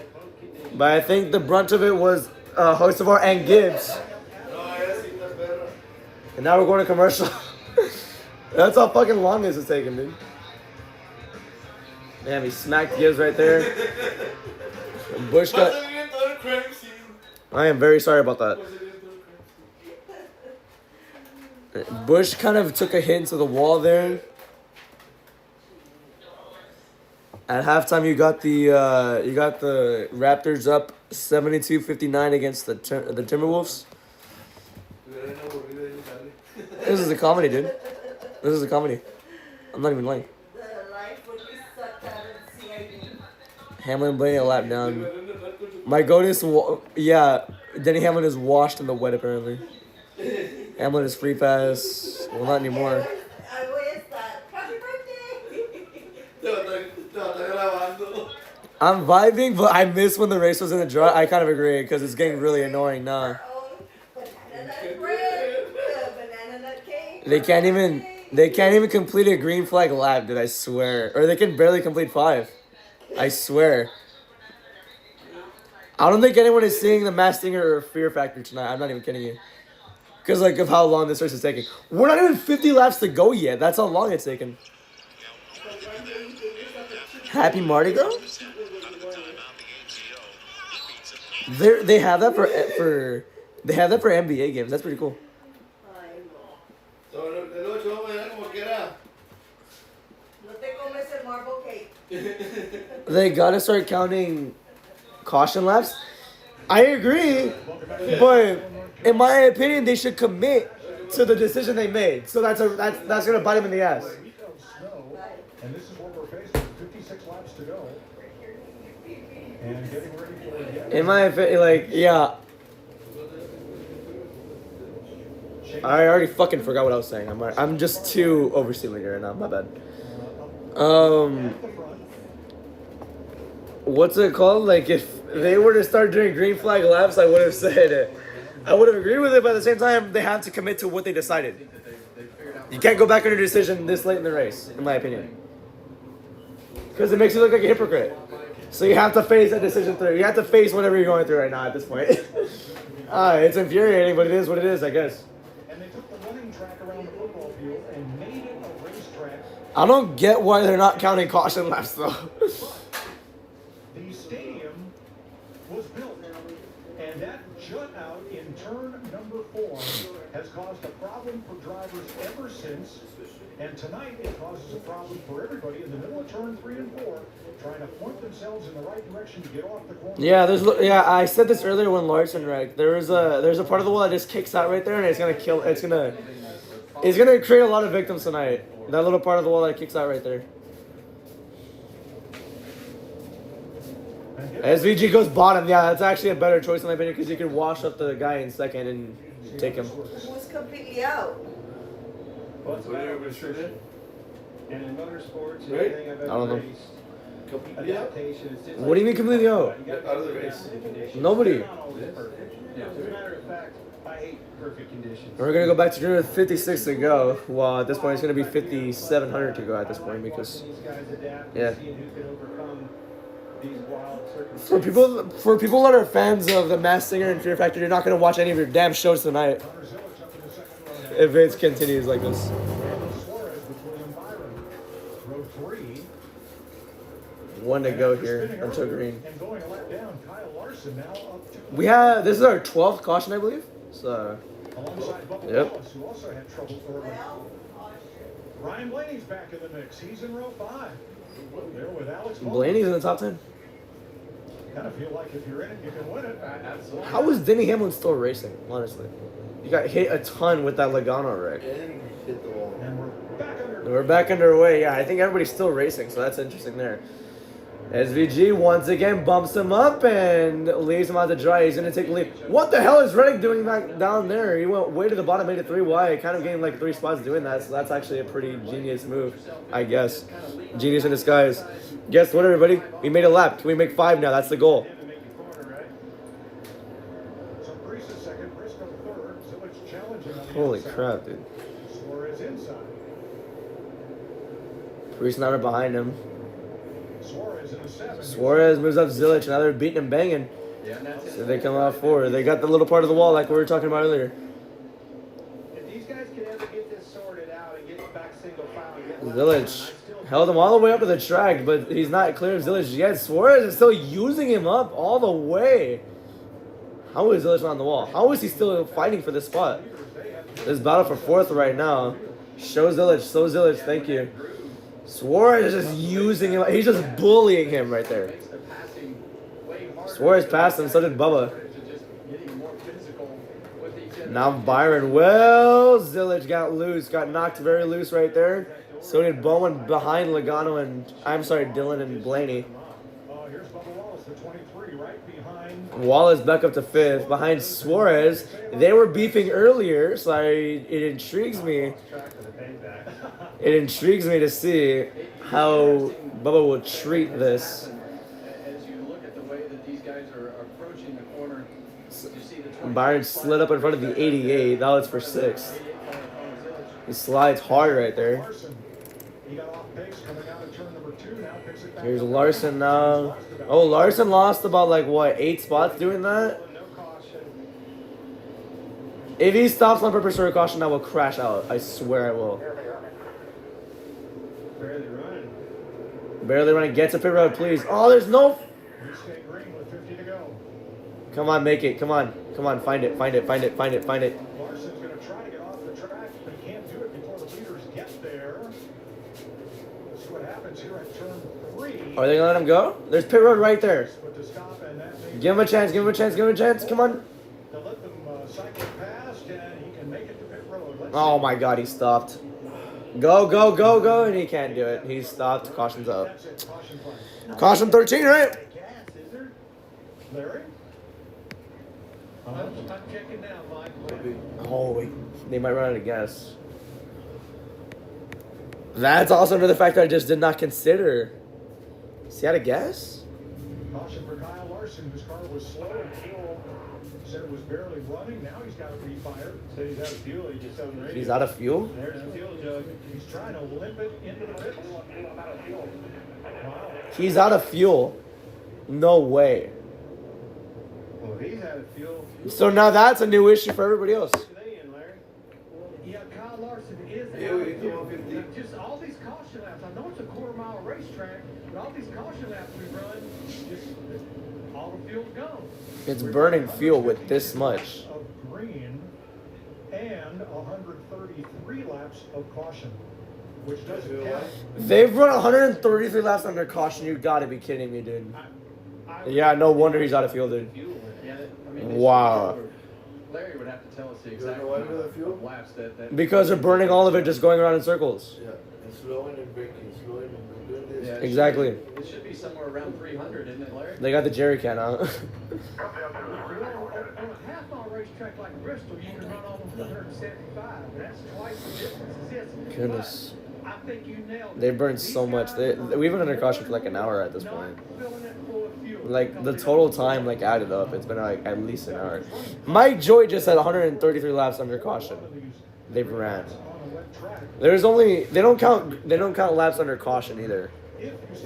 But I think the brunt of it was host of our and Gibbs. And now we're going to commercial. That's how fucking long this is taking, dude. Damn, he smacked Gibbs right there. And Bush got. I am very sorry about that. Bush kind of took a hit into the wall there. At halftime, you got the Raptors up 72-59 against the Timberwolves. This is a comedy, dude. This is a comedy. I'm not even lying. Hamlin bringing a lap down. My goat is, Denny Hamlin is washed in the wet apparently. Hamlin is free pass. Well, not anymore. I'm vibing, but I miss when the race was in the draw. I kind of agree because it's getting really annoying now. They can't even complete a green flag lap, dude. I swear, or they can barely complete 5. I swear. I don't think anyone is seeing the Masked Singer or Fear Factor tonight. I'm not even kidding you. Because, like, of how long this race is taking. We're not even 50 laps to go yet. That's how long it's taking. Happy Mardi Gras? They have that for NBA games. That's pretty cool. They gotta start counting caution laps. I agree, but in my opinion, they should commit to the decision they made. So that's gonna bite them in the ass. And this is what we're facing. 56 laps to go. And getting ready for it. In my opinion, like, yeah. I already fucking forgot what I was saying. I'm just too overstimulated right now. My bad. What's it called? Like, if they were to start doing green flag laps, I would have said it. I would have agreed with it, but at the same time, they have to commit to what they decided. You can't go back on your decision this late in the race, in my opinion. Because it makes you look like a hypocrite. So you have to face that decision through. You have to face whatever you're going through right now at this point. It's infuriating, but it is what it is, I guess. And they took the running track around the football field and made it a racetrack. I don't get why they're not counting caution laps, though. The stadium was built, and that jut out in turn number 4 has caused a problem for drivers ever since. And tonight it causes a problem for everybody in the middle of turn 3 and 4, trying to point themselves in the right direction to get off the corner. Yeah, I said this earlier when Larson wrecked. There's a part of the wall that just kicks out right there, and it's gonna create a lot of victims tonight. That little part of the wall that kicks out right there. SVG goes bottom. Yeah, that's actually a better choice in my opinion because you can wash up the guy in second and take him. Who's completely out? Well, it's about restriction. And in motorsports, Right? anything I've I don't ever know. raced, adaptation is just What do you mean completely out? Out of the race. Nobody. As a matter of fact, I hate perfect conditions. We're gonna go back to green with 56 to go. Well, at this point, it's gonna be 5,700 to go at this point because, yeah. For people that are fans of the Masked Singer and Fear Factor, you're not gonna watch any of your damn shows tonight if it continues like this. One to go here until green. This is our 12th caution, I believe. So, yep. Ryan Blaney's back in the mix. He's in row 5. There with Alex Blaney's in the top 10. Kind of feel like if you're in it, you can win it. Absolutely. How is Denny Hamlin still racing? Honestly, you got hit a ton with that Logano wreck. And hit the wall. And we're back underway. Yeah, I think everybody's still racing, so that's interesting there. SVG once again bumps him up and leaves him out to dry. He's going to take the lead. What the hell is Reddick doing back down there? He went way to the bottom, made it 3 wide, kind of gained like 3 spots doing that. So that's actually a pretty genius move, I guess. Genius in disguise. Guess what, everybody? We made a lap. Can we make 5 now? That's the goal. Holy crap, dude. Priest now behind him. Suarez moves up Zilich. Now they're beating and banging. So they come out forward. They got the little part of the wall like we were talking about earlier. If these guys can ever get this sorted out and get back single file and get Zilich held him all the way up to the track, but he's not clear of Zilich yet. Suarez is still using him up all the way. How is Zilich on the wall? How is he still fighting for this spot? This battle for 4th right now. Show Zilich, thank you. Suarez is just using him. He's just bullying him right there. Suarez passed him, so did Bubba. Now Byron. Well, Zilich got knocked very loose right there. So did Bowman behind Logano and, Dylan and Blaney. Wallace back up to 5th behind Suarez. They were beefing earlier, so it intrigues me. It intrigues me to see how Bubba will treat this. As you look at the way that these guys are approaching the corner, you see the Byron slid up in front of the 88. Now it's for 6th. He slides hard right there. He got off pace coming out of turn number Here's Larson now. Oh, Larson lost about like what 8 spots doing that. If he stops on purpose or a caution, I will crash out. I swear I will. Barely running. Barely running. Get to pit road, please. Oh, there's no. Green with 50 to go. Come on, make it. Come on. Come on. Find it. Find it. Find it. Find it. Find it. Larson's going to try to get off the track, but he can't do it before the leaders get there. Let's see what happens here at turn 3. Are they going to let him go? There's pit road right there. But to stop, and that makes Give him a chance. Give him a chance. Give him a chance. Come on. to let them cycle past, and he can make it to pit road. Let's Oh my God, he stopped. Go, go, go, go, and he can't do it. He stopped. Caution's up. That's it. Caution flag. Caution 13, right? Gas, is there? Larry? I'm checking now, Mike. Oh, wait. They might run out of gas. That's also another factor I just did not consider. Is he out of gas? Caution for Kyle Larson, whose car was slow and fuel. Said it was barely running. Now he's got to refire. Said he's out of fuel. He just on the radio. He's out of fuel? There's the fuel jug. He's trying to limp it into the pits. Wow. He's out of fuel. No way. Well, if he's out of fuel. So now that's a new issue for everybody else. Yeah, Kyle Larson is Yeah, out we of come fuel. on 50. Just all these caution laps. I know it's a quarter-mile racetrack, but all these caution laps we run, just all the fuel's gone. It's burning fuel with this much. Of green and 133 laps of caution, which doesn't count. They've run 133 laps under caution. You gotta be kidding me, dude. Yeah, no wonder he's out of fuel, dude. Yeah, I mean, Wow. Larry would have to tell us the exact know why amount we do the fuel? of laps that Because they're burning all of it just going around in circles. Yeah, and slowing and braking, slowing and doing this. Yeah, it Exactly. It should be somewhere around 300, isn't it, Larry? They got the jerry can out. On a half-mile racetrack like Bristol, you can run almost 175. That's twice the distance as this. Goodness. But I think you nailed it. They burned so much. We've been under caution for like an hour at this point. Like the total time like added up, it's been like at least an hour. Mike Joy just had 133 laps under caution. They've ran. There's only they don't count laps under caution either.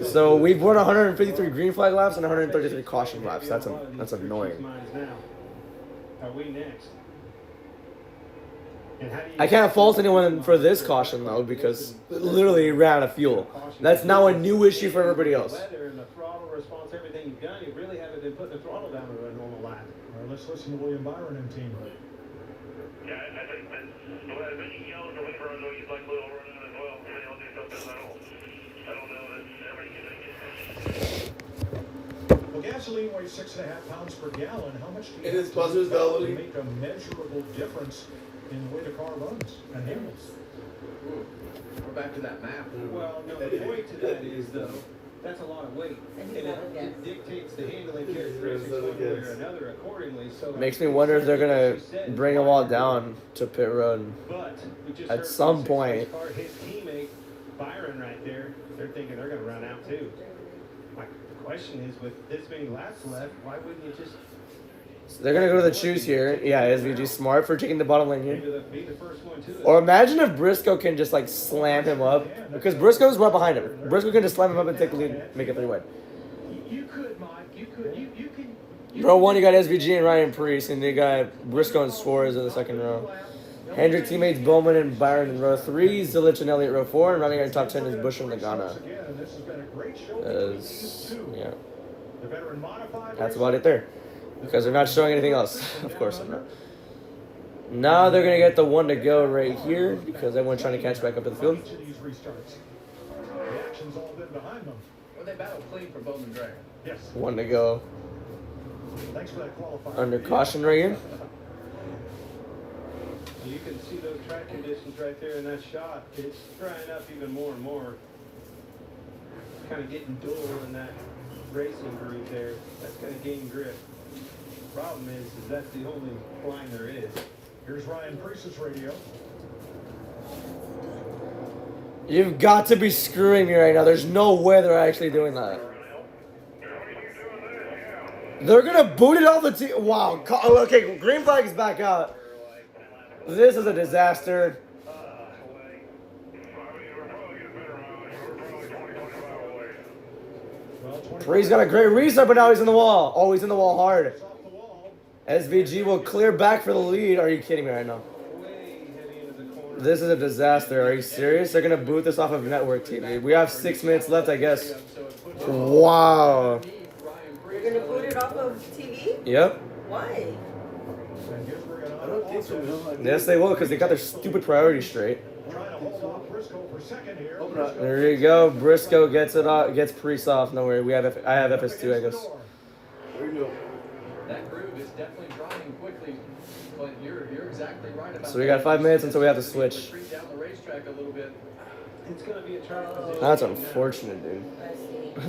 So we've run 153 green flag laps and 133 caution laps. That's annoying. Are we next? I can't fault anyone for this caution though because literally he ran out of fuel. That's now a new issue for everybody else. Weather and the throttle response, everything you've done, you really haven't been putting the throttle down to a normal lap. All right, let's listen to William Byron and team. Yeah, I think that's the way I've been yelling to whenever I know you'd like a little running as well. Maybe I'll do something. I don't know. That's everything. Well, gasoline weighs 6.5 pounds per gallon. How much do you It have is to buzzers, do that to Valerie. make a measurable difference in the way the car runs and handles? Ooh, we're back to that map. Well, no, the point to that is, though, that's a lot of weight. And it dictates the handling characteristics one way or another accordingly. So Makes me wonder if they're gonna bring them all down to pit road But we just at heard some from point. Car, his teammate Byron right there, they're thinking they're going to run out too. My question is, with this many laps left, why wouldn't you just They're gonna go to the choose here. Yeah, SVG smart for taking the bottom lane here. be the first one to it? Or imagine if Briscoe can just like slam him up because Briscoe's right behind him. Briscoe can just slam him up and take the lead, make it 3-way. You could, Mike. You could. You can. Row 1, you got SVG and Ryan Priest, and you got Briscoe and Suarez in the second row. Hendrick teammates Bowman and Byron in row 3, Zilich and Elliott row 4, and running in top 10 is Bush and Lagana. Yeah. That's about it there. Because they're not showing anything else. Of course they're not. Now they're going to get the one to go right here because everyone's trying to catch back up to the field. Well, they battled clean for Bowman Drag. Yes. One to go. Thanks for that qualifier. Under caution right here. You can see those track conditions right there in that shot. It's drying up even more and more. Kind of getting dull in that racing groove there. That's going to gain grip. Problem is that's the only line there is. Here's Ryan Priest's radio. You've got to be screwing me right now. There's no way they're actually doing that. They're going to boot it off the team. Wow. Okay, green flag is back out. This is a disaster. Pre's got a great restart, but now he's in the wall. Oh, he's in the wall hard. SVG will clear back for the lead. Are you kidding me right now? This is a disaster. Are you serious? They're going to boot this off of network TV. We have 6 minutes left, I guess. Wow. You're going to boot it off of TV? Yep. Why? I don't think so, man. Yes, they will, because they got their stupid priorities straight. There you go. Briscoe gets it off, gets Priest off. No worry. I have FS2, I guess. There you go. That groove is definitely drying quickly, but you're exactly right about. So we got 5 minutes until we have to switch. Down the racetrack a little bit. It's going to be a turn position. That's unfortunate, dude.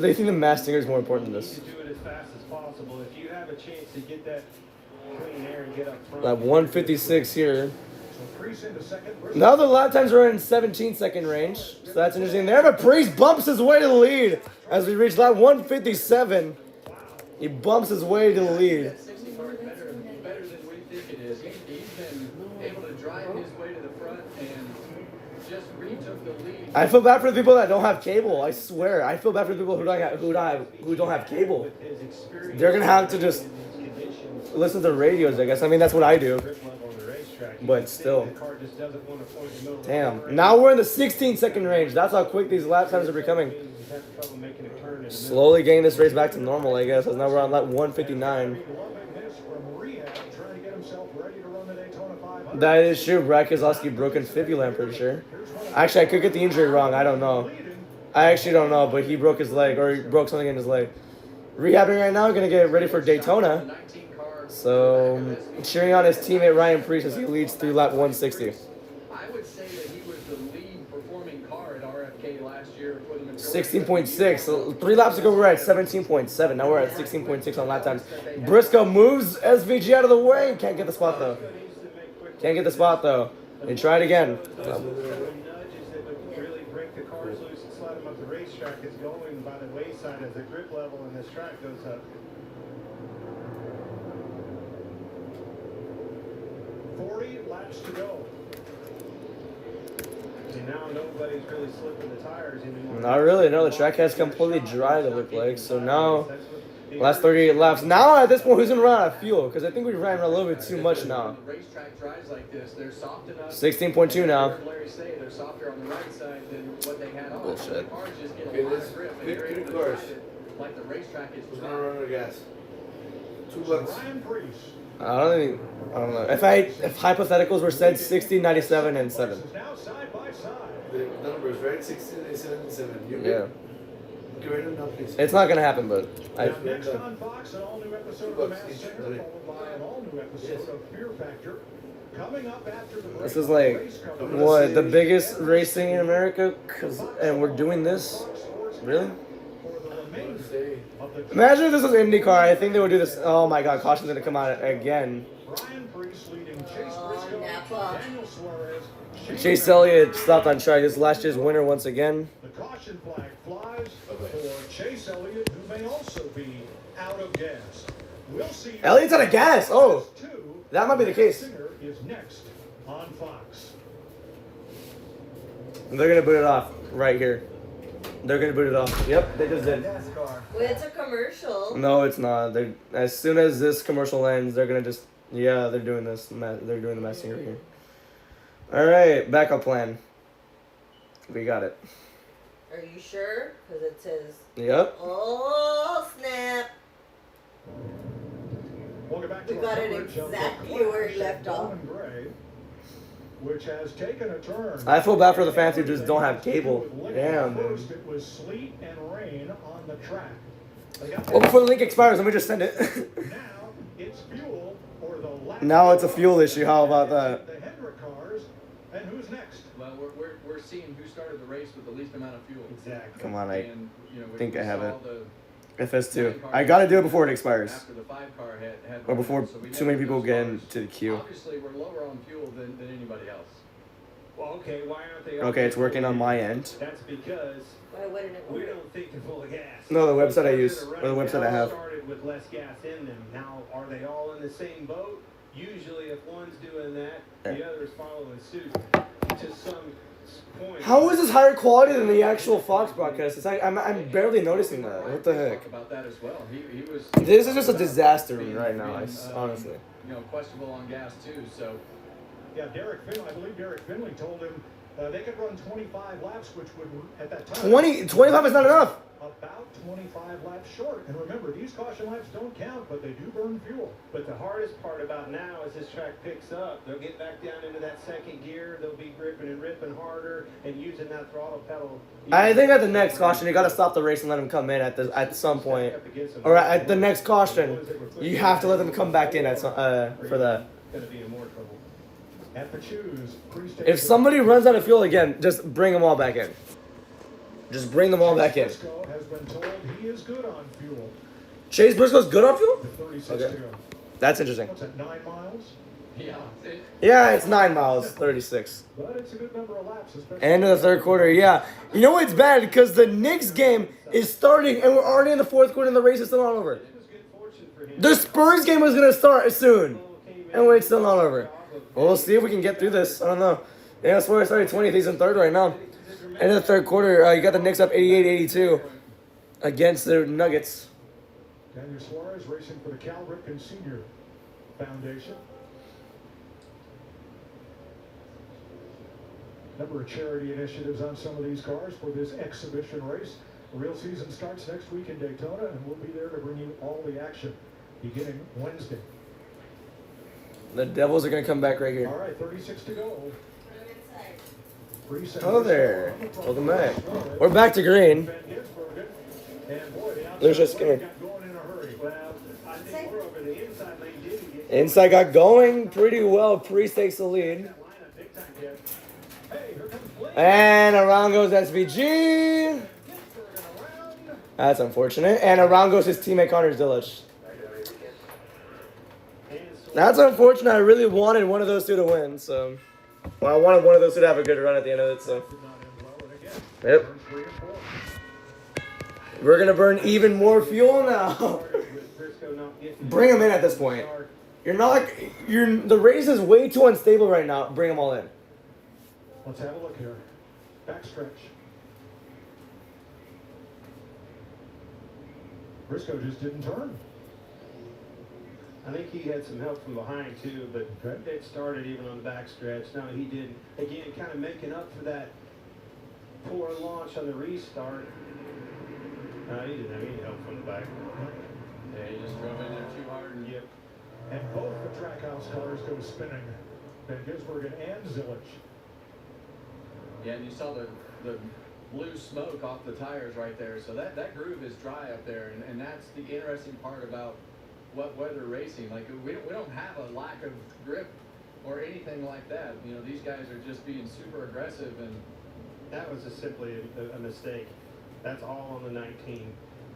They think the Mass Stinger is more important than this. Do it as fast as possible. If you have a chance to get that clean air and get up front. Like 156 here. Now the lap times are in 17-second range, so that's interesting there. But Priest bumps his way to the lead as we reach lap 157. He bumps his way to the lead. That 60 car is better than we think it is. He's been able to drive his way to the front and just retook the lead. I feel bad for the people that don't have cable. I swear, I feel bad for the people who don't have cable. They're gonna have to just listen to radios, I guess. I mean, that's what I do. But still. Damn. Now we're in the 16-second range. That's how quick these lap times are becoming. Slowly getting this race back to normal, I guess. As now we're on lap 159. That is true. Brad Keselowski broken fibula, I'm pretty sure. Actually, I could get the injury wrong. I don't know. I actually don't know, but he broke his leg, or he broke something in his leg. Rehabbing right now, going to get ready for Daytona. So, cheering on his teammate Ryan Preece as he leads through lap 160. I would say that he was the lead performing car at RFK last year for the majority. 16.6. So 3 laps ago we were at 17.7. Now we're at 16.6 on lap times. Briscoe moves SVG out of the way. Can't get the spot though. Can't get the spot though. They try it again. Really break the cars loose and slide them up the racetrack is going by the wayside as the grip level in this track goes up. 40 laps to go. And now nobody's really slipping the tires anymore. Not really. No, the track has completely dried, it looked like. So now, last 38 laps. Now at this point, who's going to run out of fuel? Because I think we ran a little bit too much now. 16.2 now. They're softer on the right side than what they had on. Bullshit. The cars just get a Okay, lot let's of grip. pick 3 cars. Like the racetrack is. Who's going to run out of gas? 2 bucks. I don't know. If hypotheticals were said, 60, 97, and 7. The numbers, right? 16, 97, and 7. You Yeah. Get rid of them now, please. It's not going to happen, but Next on Fox, an all-new episode of The Masked Singer, followed by an all-new episode of Fear Factor. Coming up after the break. this is like, what, the biggest racing in America? And we're doing this? Really? Imagine if this was IndyCar. I think they would do this. Oh my god, caution's going to come out again. Chase Elliott stopped on track. This last year's winner once again. The caution flag flies for Chase Elliott, who may also be out of gas. We'll see. Elliott's out of gas. Oh, that might be the case. Singer is next on Fox. They're going to boot it off right here. They're going to boot it off. Yep, they just did. Well, it's a commercial. No, it's not. As soon as this commercial ends, they're going to just... Yeah, they're doing this. They're doing the Masked Singer here. All right, backup plan. We got it. Are you sure? Because it says... Yep. Oh, snap. Welcome back We to got our it coverage of the exactly where it left off. Bowman Gray, which has taken a turn. I feel bad for the fans who just don't have cable. Damn, dude. First, it was sleet and rain on the track. Well, before the link expires, let me just send it. Now it's fuel or the lap. Now it's a fuel issue. How about that? The Hendrick cars, and who's next? Well, we're seeing who started the race with the least amount of fuel. Exactly. Come on, I And, you know, think I have saw it. the FS2. I gotta do it before it expires. After the 5 car had Or before so we too know many people those get cars- into the queue. Obviously, we're lower on fuel than anybody else. Well, okay, why aren't they? Okay, it's working on my end. That's because Why wouldn't it we work? don't think they're full of gas. No, the website I use, or the website I have. Started with less gas in them. Now, are they all in the same boat? Usually, if one's doing that, the other's following suit. To some How is this higher quality than the actual Fox broadcast? It's like I'm barely noticing that. What the heck? About that as well. He was. This is just a disaster right now. Honestly. You know, questionable on gas too. So. Yeah, I believe Derek Finley told him they could run 25 laps, which would at that time 25 is not enough. About 25 laps short. And remember, these caution laps don't count, but they do burn fuel. But the hardest part about now is this track picks up. They'll get back down into that second gear. They'll be gripping and ripping harder and using that throttle pedal. I think at the next caution, you got to stop the race and let them come in at some point, or at the next caution, you have to let them come back in at some, for that. Going to be in more trouble. At the choose, If somebody runs out of fuel again, just bring them all back in. Just bring them all back in. Briscoe has been told he is good on fuel. Chase Briscoe's good on fuel? 36 Okay. to go. That's interesting. What's that, 9 miles? Yeah. Yeah, it's 9 miles, 36. But it's a good number of laps, especially. End of the third quarter, yeah. You know what's bad? Because the Knicks game is starting, and we're already in the fourth quarter, and the race is still not over. The Spurs game was going to start soon, and it's still not over. Well, we'll see if we can get through this. I don't know. Yeah, Suarez started 20th. He's in third right now. End of the third quarter, you got the Knicks up 88-82 against the Nuggets. Daniel Suarez racing for the Cal Ripken Senior Foundation. Number of charity initiatives on some of these cars for this exhibition race. The real season starts next week in Daytona, and we'll be there to bring you all the action beginning Wednesday. The Devils are going to come back right here. All right, 36 to go. Hello there. Welcome back. We're back to green. Lucius, come here. Inside got going pretty well. Priest takes the lead. And around goes SVG. That's unfortunate. And around goes his teammate Connor Zillich. That's unfortunate. I really wanted one of those two to win, so. Well, I wanted one of those two to have a good run at the end of it, so. Yep. We're going to burn even more fuel now. Bring them in at this point. The race is way too unstable right now. Bring them all in. Let's have a look here. Backstretch. Briscoe just didn't turn. I think he had some help from behind too, but it started even on the backstretch. No, he didn't. Again, kind of making up for that poor launch on the restart. No, he didn't have any help from the back. Yeah, he just drove in there too hard. And yep. And both the Trackhouse cars go spinning. Van Gisbergen and Zillich. Yeah, and you saw the blue smoke off the tires right there. So that groove is dry up there, and that's the interesting part about what weather racing. Like we don't have a lack of grip or anything like that. You know, these guys are just being super aggressive, and that was simply a mistake. That's all on the 19.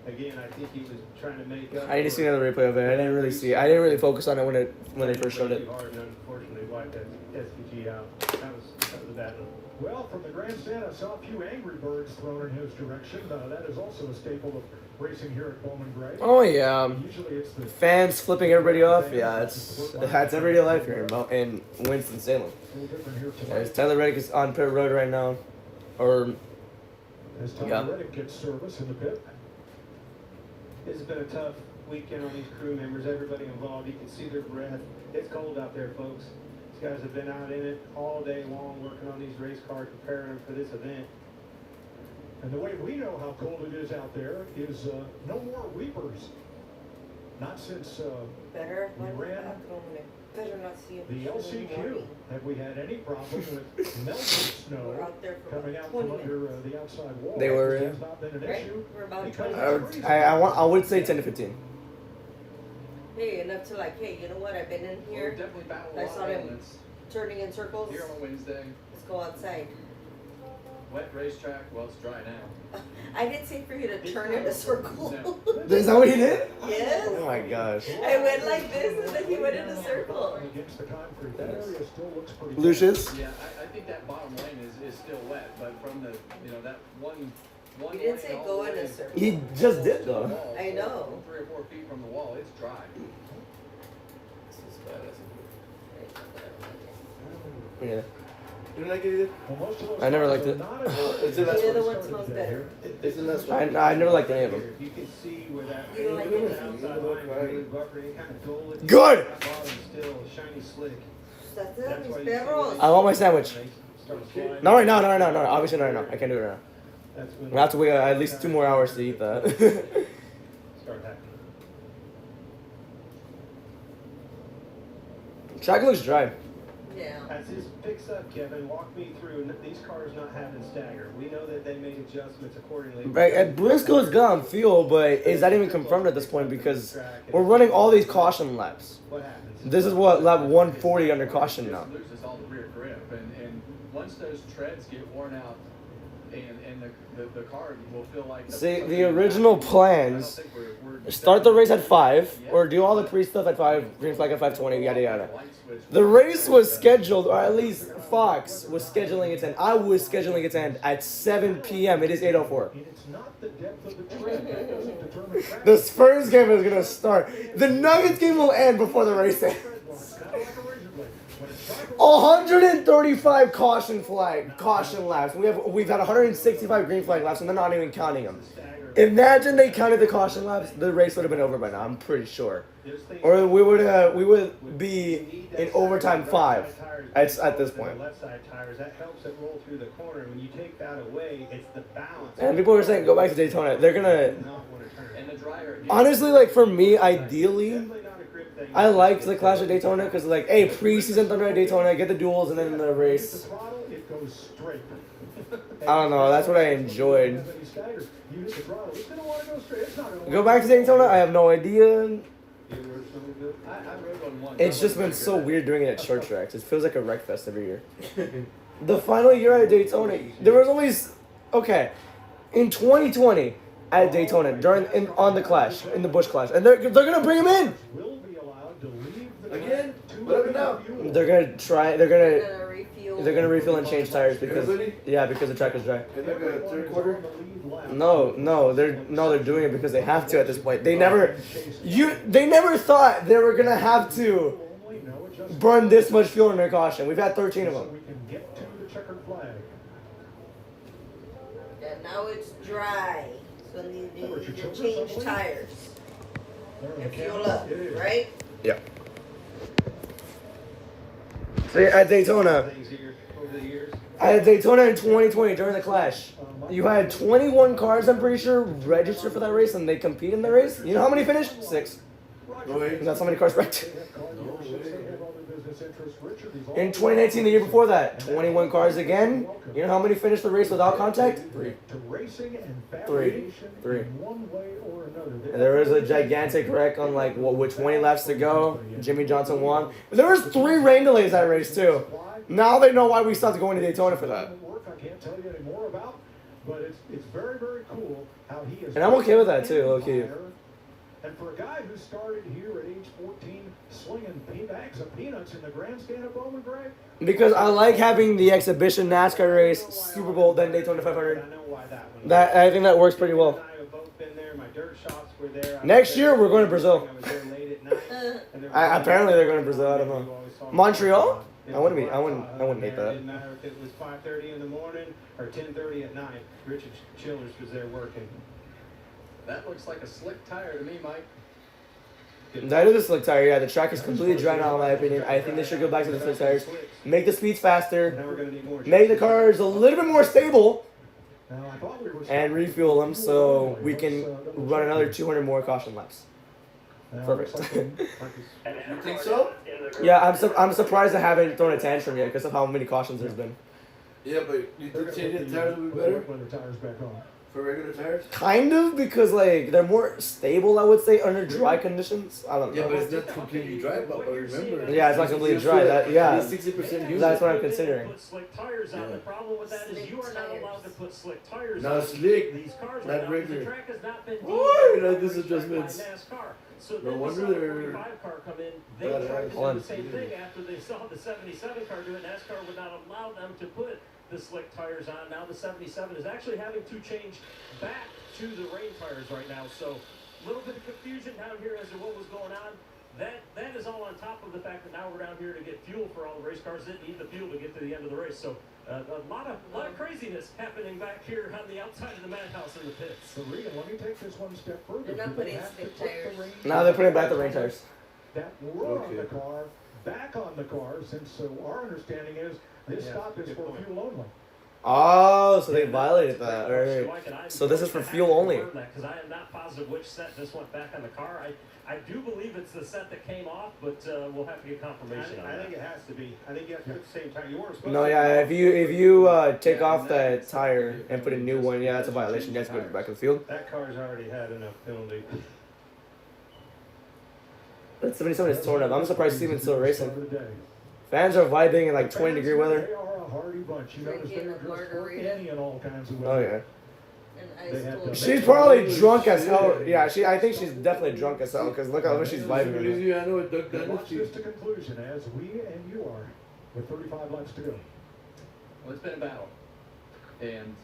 Again, I think he was trying to make up. I need to see another replay of it. I didn't really see it. I didn't really focus on it when they first showed it. Hard and unfortunately wiped that SVG out. That was a bad one. Well, from the grandstand, I saw a few angry birds thrown in his direction. That is also a staple of racing here at Bowman Gray. Oh yeah, usually it's the fans flipping everybody off. Yeah, that's everyday life here in Winston-Salem. As Tyler Reddick is on pit road right now, as Tyler Reddick gets service in the pit. This has been a tough weekend on these crew members. Everybody involved, you can see their breath. It's cold out there, folks. These guys have been out in it all day long, working on these race cars, preparing them for this event. And the way we know how cold it is out there is no more weepers. Not since we ran the LCQ. Have we had any problem with melting snow coming out from under the outside wall? They were It has not been an issue. I would say 10 to 15. Hey, enough to hey, you know what? I've been in here. I saw them turning in circles. Here on Wednesday. Let's go outside. Wet racetrack. Well, it's dry now. I didn't say for you to turn in a circle. Is that what he did? Yes. Oh my gosh. I went like this, and then he went in a circle. Lucius? Yeah, I think that bottom lane is still wet, but from the that one. He didn't say go in a circle. He just did though. I know. 3 or 4 feet from the wall, it's dry. Yeah. You don't like it either? I never liked it. It's in that The other one. one smells better. It's in that one. I never liked any of them. You can see where that You don't like it? outside line is buffering, kind of dull. Good! That bottom still shiny slick. That's That's it, why mis you see perros. I want my sandwich. Start sliding. Not right now, not right now, no. Obviously not right now. I can't do it right now. That's when We'll have to wait at least 2 more hours to eat that. start happening. Track looks dry. Yeah. As this picks up, Kevin, walk me through these cars not having stagger. We know that they made adjustments accordingly. Right, and Briscoe's good on fuel, but is that even confirmed at this point? Because we're running all these caution laps. What happens? This is what, lap 140 under caution now. Loses all the rear grip, and once those treads get worn out, and the car will feel like. See, the original plans, start the race at 5, or do all the pre-stuff at 5, green flag at 5:20, yada yada. The race was scheduled, or at least Fox was scheduling its end. I was scheduling its end at 7 p.m. It is 8:04. It's not the depth of the tread that doesn't determine track. The Spurs game is gonna start. The Nuggets game will end before the race ends. 135 caution laps. We've had 165 green flag laps, and they're not even counting them. Imagine they counted the caution laps, the race would have been over by now. I'm pretty sure, or we would be in overtime 5 at this point. Left side tires, that helps it roll through the corner. When you take that away, it's the balance. And people were saying go back to Daytona. They're gonna. Not want to turn. And the dryer. Honestly, like for me, ideally, I liked the Clash of Daytona because like, hey, preseason Thunder at Daytona, get the duels, and then the race. It goes straight. I don't know. That's what I enjoyed. You hit the throttle. It's gonna want to go straight. It's not gonna Go back to Daytona. I have no idea. I rode on one. It's just been so weird doing it at short tracks. It feels like a wreck fest every year. The final year at Daytona, there was always okay. In 2020 at Daytona on the Clash in the Busch Clash, and they're gonna bring him in. will be allowed to leave the Again? What happened now? They're gonna try. They're gonna Refuel. they're gonna refill and change tires because Everybody? because the track is dry. In like a third quarter? No, they're doing it because they have to at this point. They never thought they were gonna have to burn this much fuel in their caution. We've had 13 of them. We can get to the checkered flag. And now it's dry. So they need to change tires. And fuel up, right? Yeah. So at Daytona in 2020 during the Clash, you had 21 cars, I'm pretty sure, registered for that race, and they compete in the race. You know how many finished? 6. No way. That's how many cars wrecked. No way. In 2019, the year before that, 21 cars again. You know how many finished the race without contact? 3. To racing and 3. fabrication 3. in one way or another. And there was a gigantic wreck on with 20 laps to go. Jimmy Johnson won. But there was 3 rain delays that race too. Now they know why we stopped going to Daytona for that. I can't tell you any more about, but it's very, very cool how he is. And I'm okay with that too, low-key. And for a guy who started here at age 14, slinging bags of peanuts in the grandstand at Bowman, Greg. Because I like having the exhibition NASCAR race, Super Bowl, then Daytona 500. I think that works pretty well. Next year we're going to Brazil. Apparently they're going to Brazil. I don't know. Montreal? I wouldn't hate that. It didn't matter if it was 5:30 in the morning or 10:30 at night. Richard Childers was there working. That looks like a slick tire to me, Mike. That is a slick tire, yeah. The track is completely dry now, in my opinion. I think they should go back to the slick tires. Make the speeds faster. Make the cars a little bit more stable. And refuel them so we can run another 200 more caution laps. Perfect. You think so? Yeah, I'm surprised I haven't thrown a tantrum yet because of how many cautions there's been. Yeah, but you think changing the tires would be better? When the tires back on. For regular tires? Kind of, because like they're more stable, I would say, under dry conditions. I don't know. Yeah, but it's not completely dry, but remember. Yeah, it's not completely dry. That yeah. 60% use. That's what I'm considering. Put slick tires on. The problem with that is you are not allowed to put slick tires Not on slick. these cars Not right now. The regular. track has not been Why? deemed This is by adjustments. NASCAR. So No then wonder we saw the they're. 45 car come in. They tried to do the same thing after they saw the 77 car do it. NASCAR would not allow them to put the slick tires on. Now the 77 is actually having to change back to the rain tires right now. So a little bit of confusion down here as to what was going on. that is all on top of the fact that now we're down here to get fuel for all the race cars that need the fuel to get to the end of the race. So a lot of craziness happening back here on the outside of the madhouse in the pits. So Regan, let me take this one step further. They're not putting stick tires. Now they're putting back the rain tires. That were on the car, back on the car, since our understanding is this stop is for fuel only. Oh, so they violated that. All right. So this is for fuel only. Because I am not positive which set this went back on the car. I do believe it's the set that came off, but we'll have to get confirmation on that. I think it has to be. I think you have to put the same tire. You weren't supposed No, to. yeah. If you take off that tire and put a new one, yeah, that's a violation. You have to put it back in the field. That car's already had enough penalty. But 77 is torn up. I'm surprised Steven's still racing. Fans are vibing in like 20-degree weather. They are a hardy bunch. You notice they're just for any and all kinds of Oh weather. yeah. She's probably drunk as hell. Yeah, I think she's definitely drunk as hell because look how much she's vibing. I know it took Watch this to conclusion as we and you are with 35 laps to go. Well, it's been a battle. And,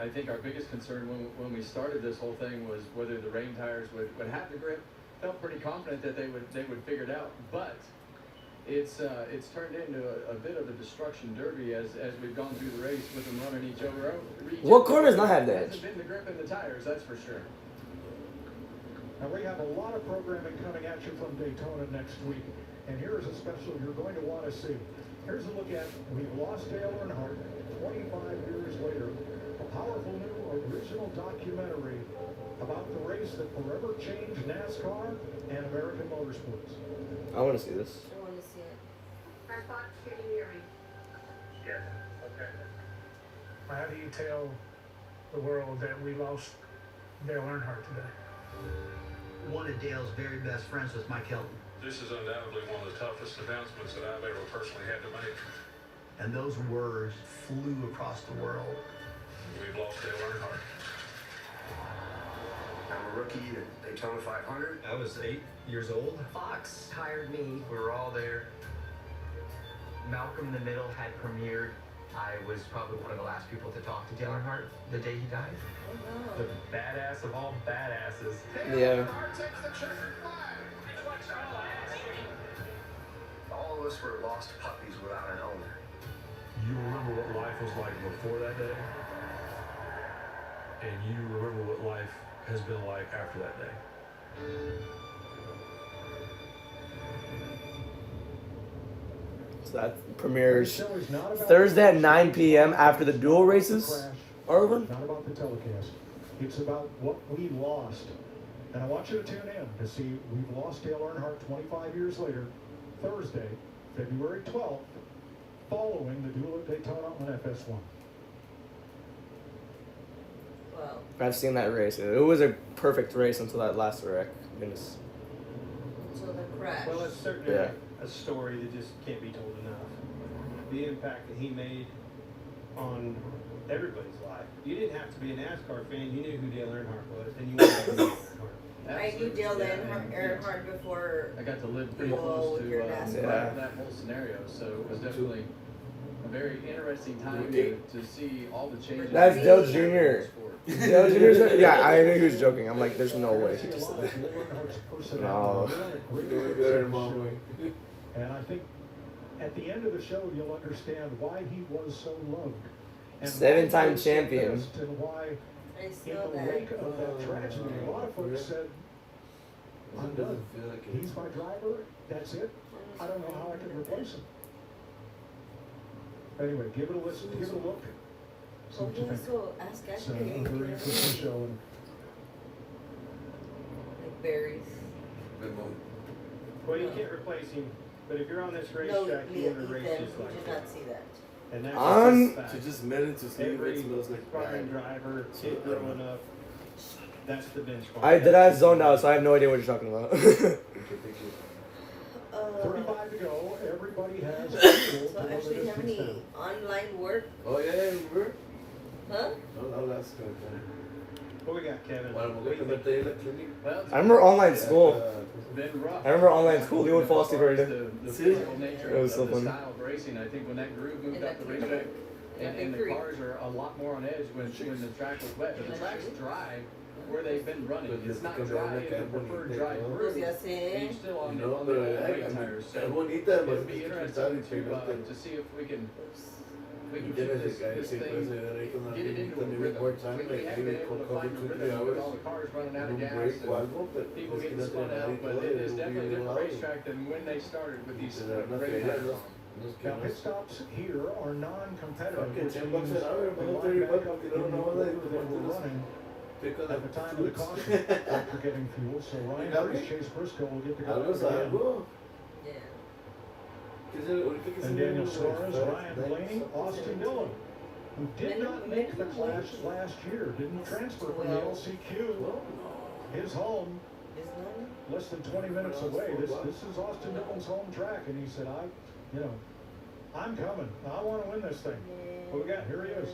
I think our biggest concern when we started this whole thing was whether the rain tires would have the grip. Felt pretty confident that they would figure it out. But it's turned into a bit of a destruction derby as we've gone through the race with them running each other over. What car does not have that? Hasn't been the grip in the tires, that's for sure. Now we have a lot of programming coming at you from Daytona next week. And here's a special you're going to want to see. Here's a look at We've Lost Dale Earnhardt 25 years later. A powerful new original documentary about the race that forever changed NASCAR and American motorsports. I want to see this. I want to see it. Our Fox, can you hear me? Yes. Okay. How do you tell the world that we lost Dale Earnhardt today? One of Dale's very best friends was Mike Hilton. This is undoubtedly one of the toughest announcements that I've ever personally had to make. And those words flew across the world. We've lost Dale Earnhardt. I'm a rookie at Daytona 500. I was 8 years old. Fox hired me. We were all there. Malcolm in the Middle had premiered. I was probably one of the last people to talk to Dale Earnhardt the day he died. Oh, The badass of all badasses. Yeah. All of us were lost puppies without an owner. You remember what life was like before that day, and you remember what life has been like after that day. So that premieres Thursday at 9 p.m. after the dual races are over. Not about the telecast. It's about what we lost. And I want you to tune in to see We've Lost Dale Earnhardt 25 years later, Thursday, February 12th, following the duel at Daytona on FS1. wow. I've seen that race. It was a perfect race until that last wreck. Goodness. Until the crash. Well, it's certainly Yeah. a story that just can't be told enough. The impact that he made on everybody's life. You didn't have to be a NASCAR fan. You knew who Dale Earnhardt was, and you wanted to be Dale Earnhardt. I knew Dale Earnhardt before. I got to live pretty Whoa, close with to your NASCAR. that whole scenario, so it was definitely a very interesting time to see all the changes. That's Dale Jr. Dale Jr.'s, yeah, I knew he was joking. I'm like, there's no way. He just, no. And I think at the end of the show, you'll understand why he was so loved. And Seven-time why he was so champion. pissed And why, I in saw the that. wake of that tragedy, a lot of folks said, I'm done. He's my driver. That's it. I don't know how I can replace him. Anyway, give it a listen. Give it a look. See what you Okay, think. so ask It's a Ashley. very interesting show. And Like berries. Well, you can't replace him, but if you're on this No, racetrack, you want to Ethan, race we just like did that. not see that. And that's On- To just minute to see if every it smells like aspiring driver, kid growing up, that's the benchmark. I zoned out, so I have no idea what you're talking about. 35 to go. Everybody has. So Ashley, have any online work? Oh, yeah, remember? Huh? Oh, that's good. What we got, Kevin? Well, What do you think? I remember online school. Been rough. I remember online school. You would fall asleep every day. The physical nature It was so of the funny. style of racing. I think when that groove moved up the racetrack, and the cars are a lot more on edge when the track was wet. But the track's dry, where they've been running. It's not dry in the preferred dry groove. Pues ya sé. You're still on the pero weight tires. So es bonita, it'll pero be es interesting especial, to see if we can keep tienes this el thing, que puede ser ahí con get it into a maybe rhythm. more time, We like haven't maybe been able to cover find a 2-3 rhythm with hours. all the cars running out of Un gas break o and algo, pero people es que getting no spun tiene out, nadie but todo, it is it'll be definitely a real different loud. racetrack than when they started with these Una great feria, tires los on. que Now, no pit stops here are non-competitive, Fucking which $10 means an hour, the pero line back 30 up bucks, in the no, order like, that we're running pick at the time of the caution after getting fuel. So Ryan Curtis, Chase Briscoe will get to go algo out again. algo. Yeah. Que es el ahorita que se And ve Daniel en Suarez, los Ryan Blaney, Austin Dillon, who did not make the class last year, didn't transfer from the LCQ. His home, less than 20 minutes away. This is Austin Dillon's home track, and he said, I'm coming. I want to win this thing. What we got? Here he is.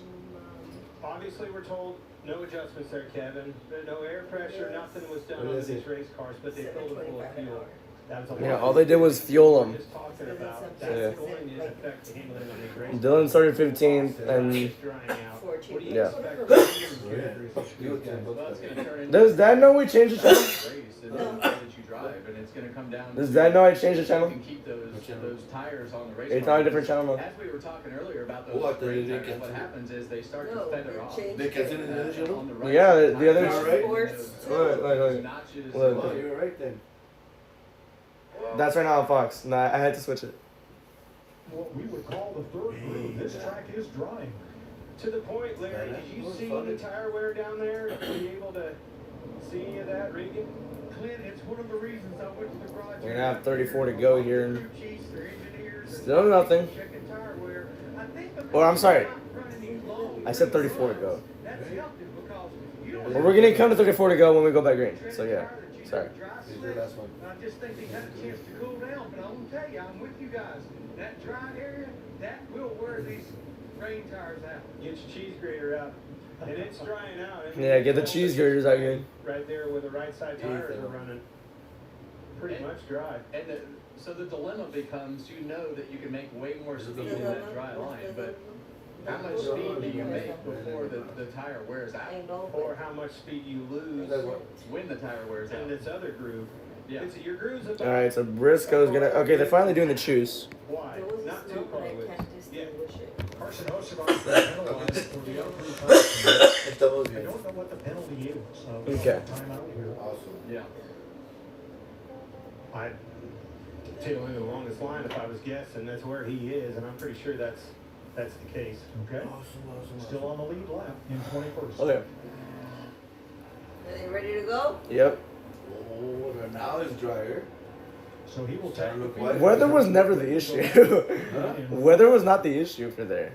Obviously, we're told no adjustments there, Kevin. No air pressure, nothing was done on these race cars, but they filled it full of fuel. That was a Yeah, lot. all they did was fuel them. Just talking about Yeah. that's going to affect the handling of these race Dylan started 15th, and cars drying out. What do you yeah. expect? Well, it's going to turn into Does Dad know we changed the channel? race and the way that you drive, and it's going to come down. Does to Dad know I changed the if channel? you can keep those tires on the race It's car. on a different channel now. As we were talking earlier about those What, race they tires, what happens is they start to feather off. They cancel it in the channel? On the right Yeah, side, the other. tires, Look. notches. Oh, you're right then. That's right now on Fox. Nah, I had to switch it. What we would call the third groove. This track is drying. To the point, Larry, did you see the tire wear down there? Were you able to see any of that, Regan? Clint, it's one of the reasons I went to the garage. We're gonna have 34 to go here. And still nothing. Or I'm sorry. I said 34 to go. Well, we're gonna come to 34 to go when we go back green. So yeah, sorry. I just think they had a chance to cool down, but I'm gonna tell you, I'm with you guys. That dry area, that will wear these rain tires out. Get your cheese grater out. And it's drying out. Yeah, get the cheese graters out here. Right there where the right side tires are running. Pretty much dry. And so the dilemma becomes, you know that you can make way more speed in that dry line, but how much speed do you make before the tire wears out? Or how much speed you lose when the tire wears out. in this other groove. Yeah. It's, your groove's about All right, so Briscoe's gonna. Okay, they're finally doing the choose. wide, not too far away. Yeah. Carson Hocevar penalized for the unapproved penalty. I don't know what the penalty is. Okay. Timeout here. Awesome. Yeah. I'd tail in along this line if I was guessing. That's where he is, and I'm pretty sure that's the case. Okay. Still on the lead lap in 21st. Okay. Are they ready to go? Yep. Oh, now it's drier. So he will take the White. Weather was never the issue. Weather was not the issue for there.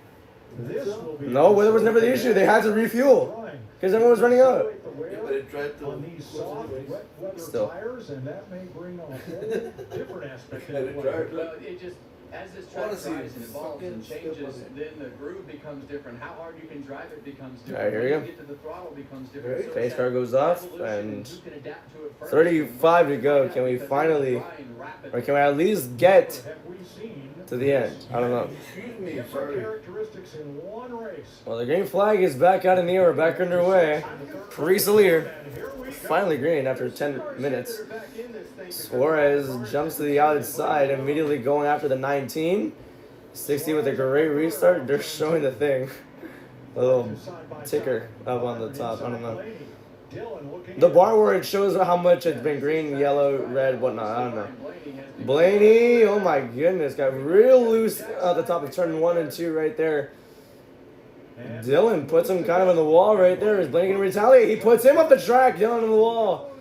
This will be No, weather was never the issue. They had to refuel because everyone was running out. Yeah, but it tried to. On these soft, wet weather Still. tires, and that may bring a whole different aspect Yeah, of it the tried. Well, it just, as this track Honestly, dries and evolves and fucking changes, stupid. then the groove becomes different. How hard you can drive it becomes different. All right, here we When go. you get to the throttle becomes different. So Pace it's car that goes off, evolution and who can adapt to it first. 35 to go. Can we finally, or can we at least get Have we seen to the end? I don't know. Excuse me, different sorry. characteristics in one race? Well, the green flag is back out in the air. We're back underway. Pre-Salir. Finally green after 10 minutes. Suarez jumps to the outside, immediately going after the 19. 60 with a great restart. They're showing the thing. A little ticker up on the top. I don't know. The bar where it shows how much it's been green, yellow, red, whatnot. I don't know. Blaney, oh my goodness, got real loose at the top of turn 1 and 2 right there. Dylan puts him kind of on the wall right there. Is Blaney going to retaliate? He puts him up the track, Dylan on the wall.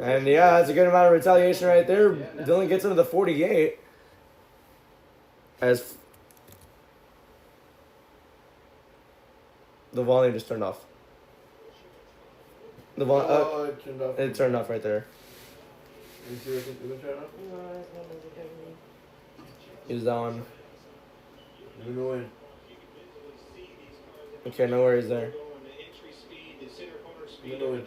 And yeah, that's a good amount of retaliation right there. Dylan gets into the 48. As the volume just turned off. The volume, Oh, it turned off. it turned off right there. You see what it turned off? Use that one. You know when. Okay, no worries there. You know when.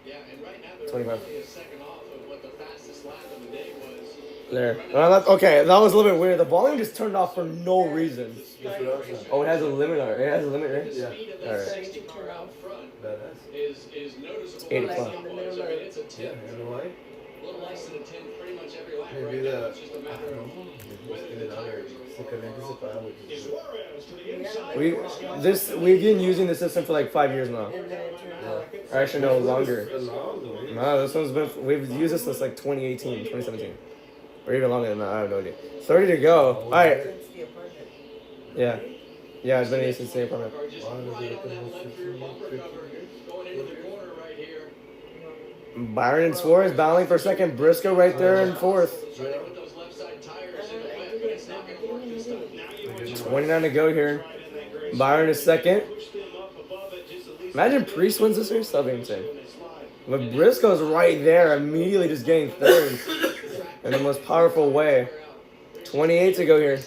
Yeah, and right now they're 25. only a second off of what the fastest lap of the day was There. Okay, that was a little bit weird. The volume just turned off for no reason. Oh, it has a limit on it. It has a limit, right? Yeah. Alright. Is noticeable. 8 o'clock. I mean, it's a Yeah, tip. you know why? A little less than a 10 pretty much every lap Maybe right the, now. It's just a matter of whether the tires We've been using the system for like 5 years now. Or actually no longer. No, this one's been we've used this since like 2018, 2017. Or even longer than that, I have no idea. 30 to go. Alright. Yeah. Yeah, it's been used since the apartment. Byron and Suarez battling for second. Briscoe right there in fourth. 29 to go here. Byron is second. Imagine Priest wins this race. That'd be insane. But Briscoe's right there, immediately just getting third in the most powerful way. 28 to go here.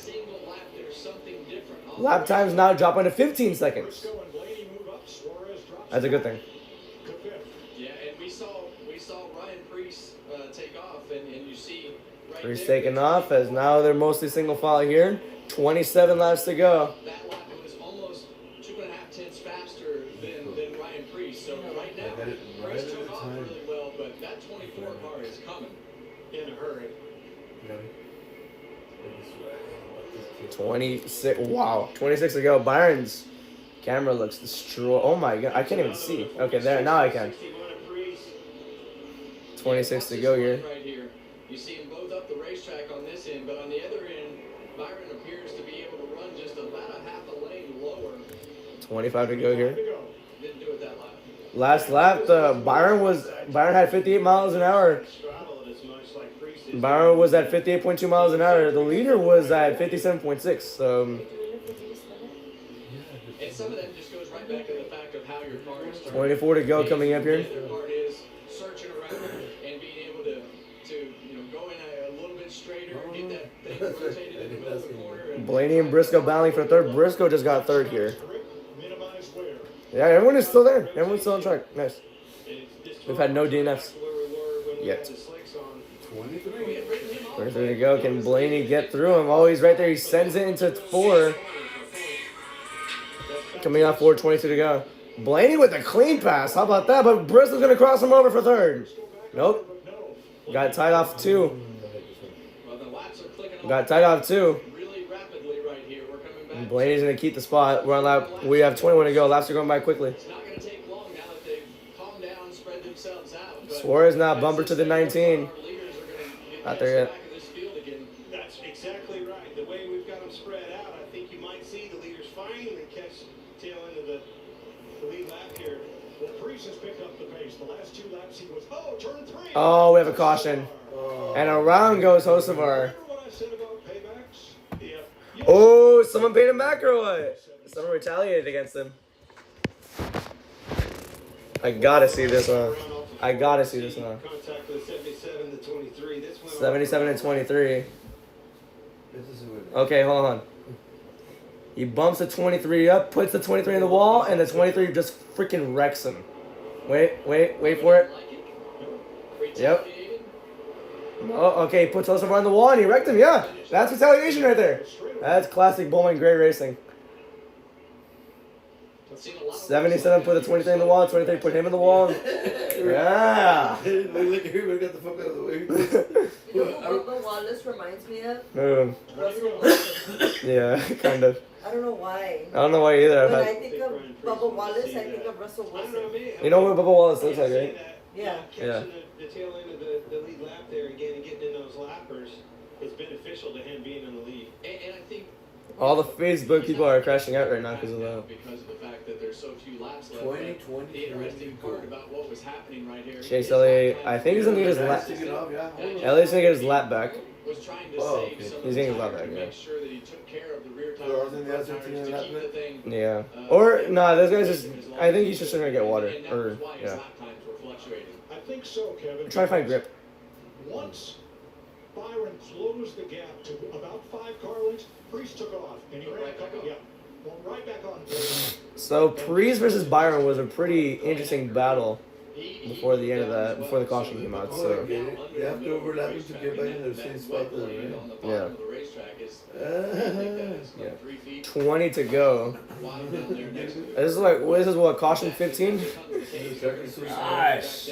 Lap times now dropping to 15 seconds. That's a good thing. Yeah, and we saw Ryan Priest take off, and you see right Priest there, taking off as now they're mostly single file here. 27 laps to go. that lap was almost 2.5 tenths faster than Ryan Priest. So right now, Priest took off really well, but that 24 car is coming in a hurry. 26. Wow. 26 to go. Byron's camera looks destroyed. Oh my god. I can't even see. Okay, there. Now I can. 26 to go here. Right here. You see them both up the racetrack on this end, but on the other end, Byron appears to be able to run just about a half a lane lower. 25 to go here. Didn't do it that lap. Last lap, Byron had 58 miles an hour. Byron was at 58.2 miles an hour. The leader was at 57.6. So, And some of that just goes right back to the fact of how your car is turning. 24 to go coming up here. The other part is searching around and being able to go in a little bit straighter, get that thing rotated in the middle of the corner. Blaney and Briscoe battling for third. Briscoe just got third here. Yeah, everyone is still there. Everyone's still on track. Nice. We've had no DNFs yet. 23 to go. Can Blaney get through him? Oh, he's right there. He sends it into 4. Coming off 4, 22 to go. Blaney with a clean pass. How about that? But Bristol's going to cross him over for third. Nope. Got tied off 2. Got tied off 2. Blaney's going to keep the spot. We're on lap. We have 21 to go. Laps are going by quickly. Suarez now bumper to the 19. Not there yet. That's exactly right. The way we've got them spread out, I think you might see the leaders finally catch tail end of the lead lap here. Well, Priest has picked up the pace. The last 2 laps he was, turn 3. Oh, we have a caution. And around goes Hocevar. Oh, someone paid him back or what? Someone retaliated against him. I gotta see this one. I gotta see this one. 77 to 23. Okay, hold on. He bumps the 23 up, puts the 23 in the wall, and the 23 just freaking wrecks him. Wait for it. Yep. Oh, okay, he puts Hocevar on the wall and he wrecked him. Yeah, that's retaliation right there. That's classic Bowman Gray racing. 77 put the 23 in the wall, 23 put him in the wall. Yeah. Look at who got the fuck out of the way. You know who Bubba Wallace reminds me of? Russell Wilson. Yeah, kind of. I don't know why. I don't know why either. When I think of Bubba Wallace, I think of Russell Wilson. You know what Bubba Wallace looks like, right? Yeah. Yeah. The tail end of the lead lap there again and getting in those lappers is beneficial to him being in the lead. And I think All the Facebook people are crashing out right now because of that. because of the fact that there's so few laps left. The interesting part about what was happening right here. Chase Elliott, I think he's gonna get his lap. Elliott's gonna get his lap back. Was trying to save some He's getting his lap back, yeah. make sure that he took care of the rear tires and front tires to keep the thing. Yeah. Or no, this guy's just. I think he's just gonna get water. Or yeah. Lap times were fluctuating. I think so, Kevin. I'm trying to find grip. Once Byron closed the gap to about 5 car lengths, Priest took off, and he ran a couple, right back on. So Priest versus Byron was a pretty interesting battle. before the end of that, before the caution came out. So You have to overlap them to get back in the same spot that they're in. yeah. Yeah. 20 to go. This is like, what is this? What, caution 15? Gosh.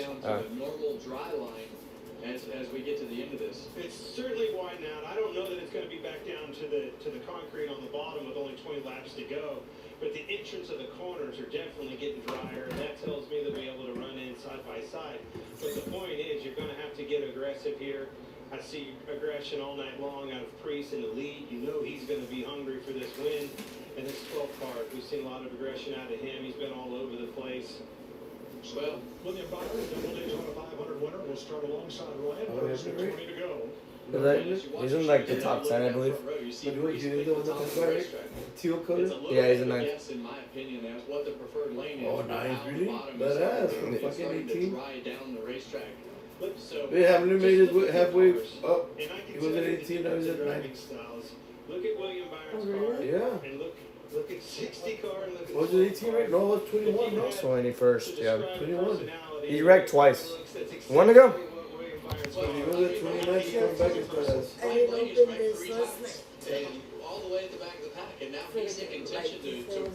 As we get to the end of this. It's certainly widened out. I don't know that it's going to be back down to the concrete on the bottom with only 20 laps to go, but the entrance of the corners are definitely getting drier, and that tells me they'll be able to run in side by side. But the point is, you're going to have to get aggressive here. I see aggression all night long out of Priest in the lead. You know he's going to be hungry for this win. And this 12th car, we've seen a lot of aggression out of him. He's been all over the place. Well, William Bowman, double Daytona 500 winner, will start alongside Ryan Burns with 20 to go. He's in like the top 10, I believe. Teal color? Yeah, he's a 9th. Yes, in my opinion, that's what the preferred lane is. Oh, 9, really? Badass. From fucking 18. Down the racetrack. So, They haven't made it halfway up. He was at 18, now he's at 9. Look at William Byron's car. Yeah. And look at 60 car and look at Was it 18 right? No, it was 21, no? 21st, yeah. 21. He wrecked twice. 1 to go. So he was at 29, coming back as fast. I didn't open this last night. And all the way at the back of the pack, and now he's in contention to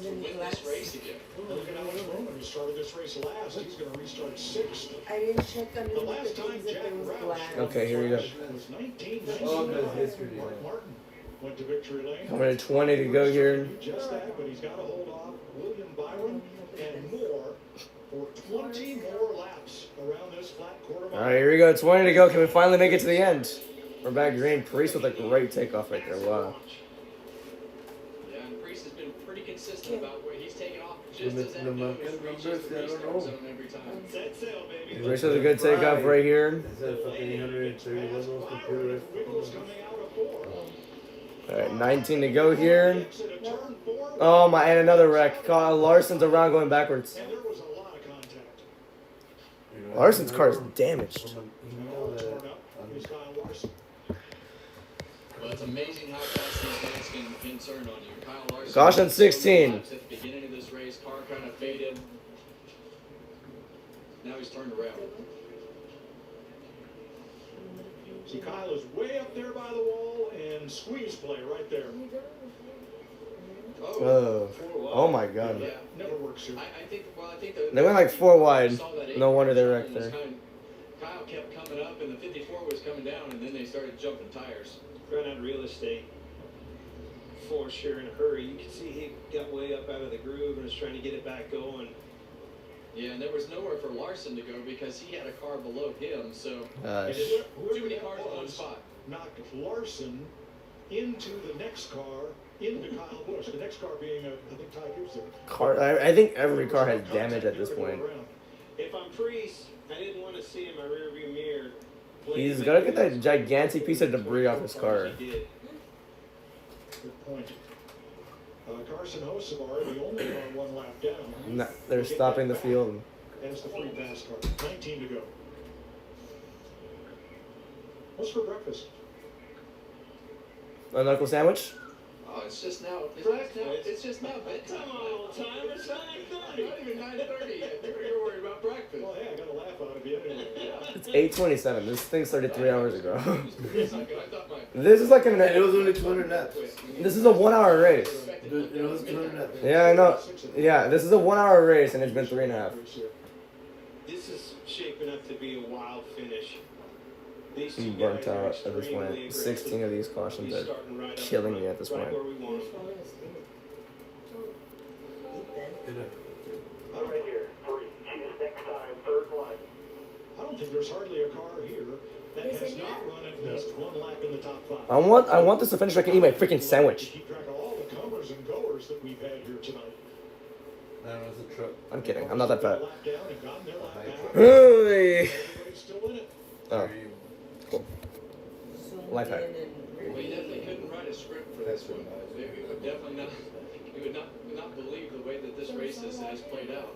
win this race again. Look at Alex Bowman, who started this race last. He's going to restart 6th. I didn't check under The the last time things that Jack there was Roush black. Okay, here we go. was 1999. Oh, that's history. Mark Martin went to victory lane. Coming at 20 to go here. Just that, but he's got to hold off William Byron and more for 20 more laps around this flat quarter mile. All right, here we go. 20 to go. Can we finally make it to the end? We're back green. Priest with a great takeoff right there. Wow. Yeah, and Priest has been pretty consistent about where he's taken off just as that Number- dude reaches the number- restart zone every time. Set sail, baby. Priest with a good takeoff right here. Is that fucking 831 those computer? Wiggles coming out of 4. All right, 19 to go here. Oh my, and another wreck. Larson's around going backwards. And there was a lot of contact. Larson's car is damaged. Torn up. Here's Kyle Larson. Well, it's amazing how fast these guys can turn on you. Kyle Larson. Caution 16. At the beginning of this race, car kind of faded. Now he's turned around. See, Kyle is way up there by the wall and squeeze play right there. Oh my God. Yeah, Never works here. I think They went like 4 wide. No wonder they wrecked there. Kyle kept coming up, and the 54 was coming down, and then they started jumping tires. Ran out of real estate for sure in a hurry. You can see he got way up out of the groove and was trying to get it back going. Yeah, and there was nowhere for Larson to go because he had a car below him, so Too many cars in one spot. Knocked Larson into the next car, into Kyle Busch. The next car being, I think, Ty Gibbs there. I think every car has damage at this point. If I'm Priest, I didn't want to see in my rearview mirror. He's got to get that gigantic piece of debris off his car. Good point. Carson Hocevar, the only car 1 lap down. No, they're stopping the field. As the free pass car. 19 to go. What's for breakfast? A knuckle sandwich? Oh, it's just now bedtime. Come on, old timer, it's 9:30. Not even 9:30 yet. You're worried about breakfast. Well, hey, I got a laugh out of you anyway. It's 8:27. This thing started 3 hours ago. I thought my This is like an. It was only 200 laps. This is a 1 hour race. It was 200 laps. Yeah, I know. Yeah, this is a 1 hour race and it's been 3.5. This is shaping up to be a wild finish. These I'm two burnt guys are out at this extremely point. aggressive. 16 of these cautions He's are starting right up killing front, me at this right point. where we want him. Right here. Choose next time, third line. I don't think there's hardly a car here that has not run at least 1 lap in the top 5. I want this to finish so I can eat my freaking sandwich. Keep track of all the comers and goers that we've had here tonight. No, it was a truck. I'm kidding. I'm not that fat. Lap down and gotten their lap back. Hey. Everybody's still in it. Oh, cool. Life hack. We definitely couldn't write a script for this one. We would definitely not. You would not believe the way that this race has played out.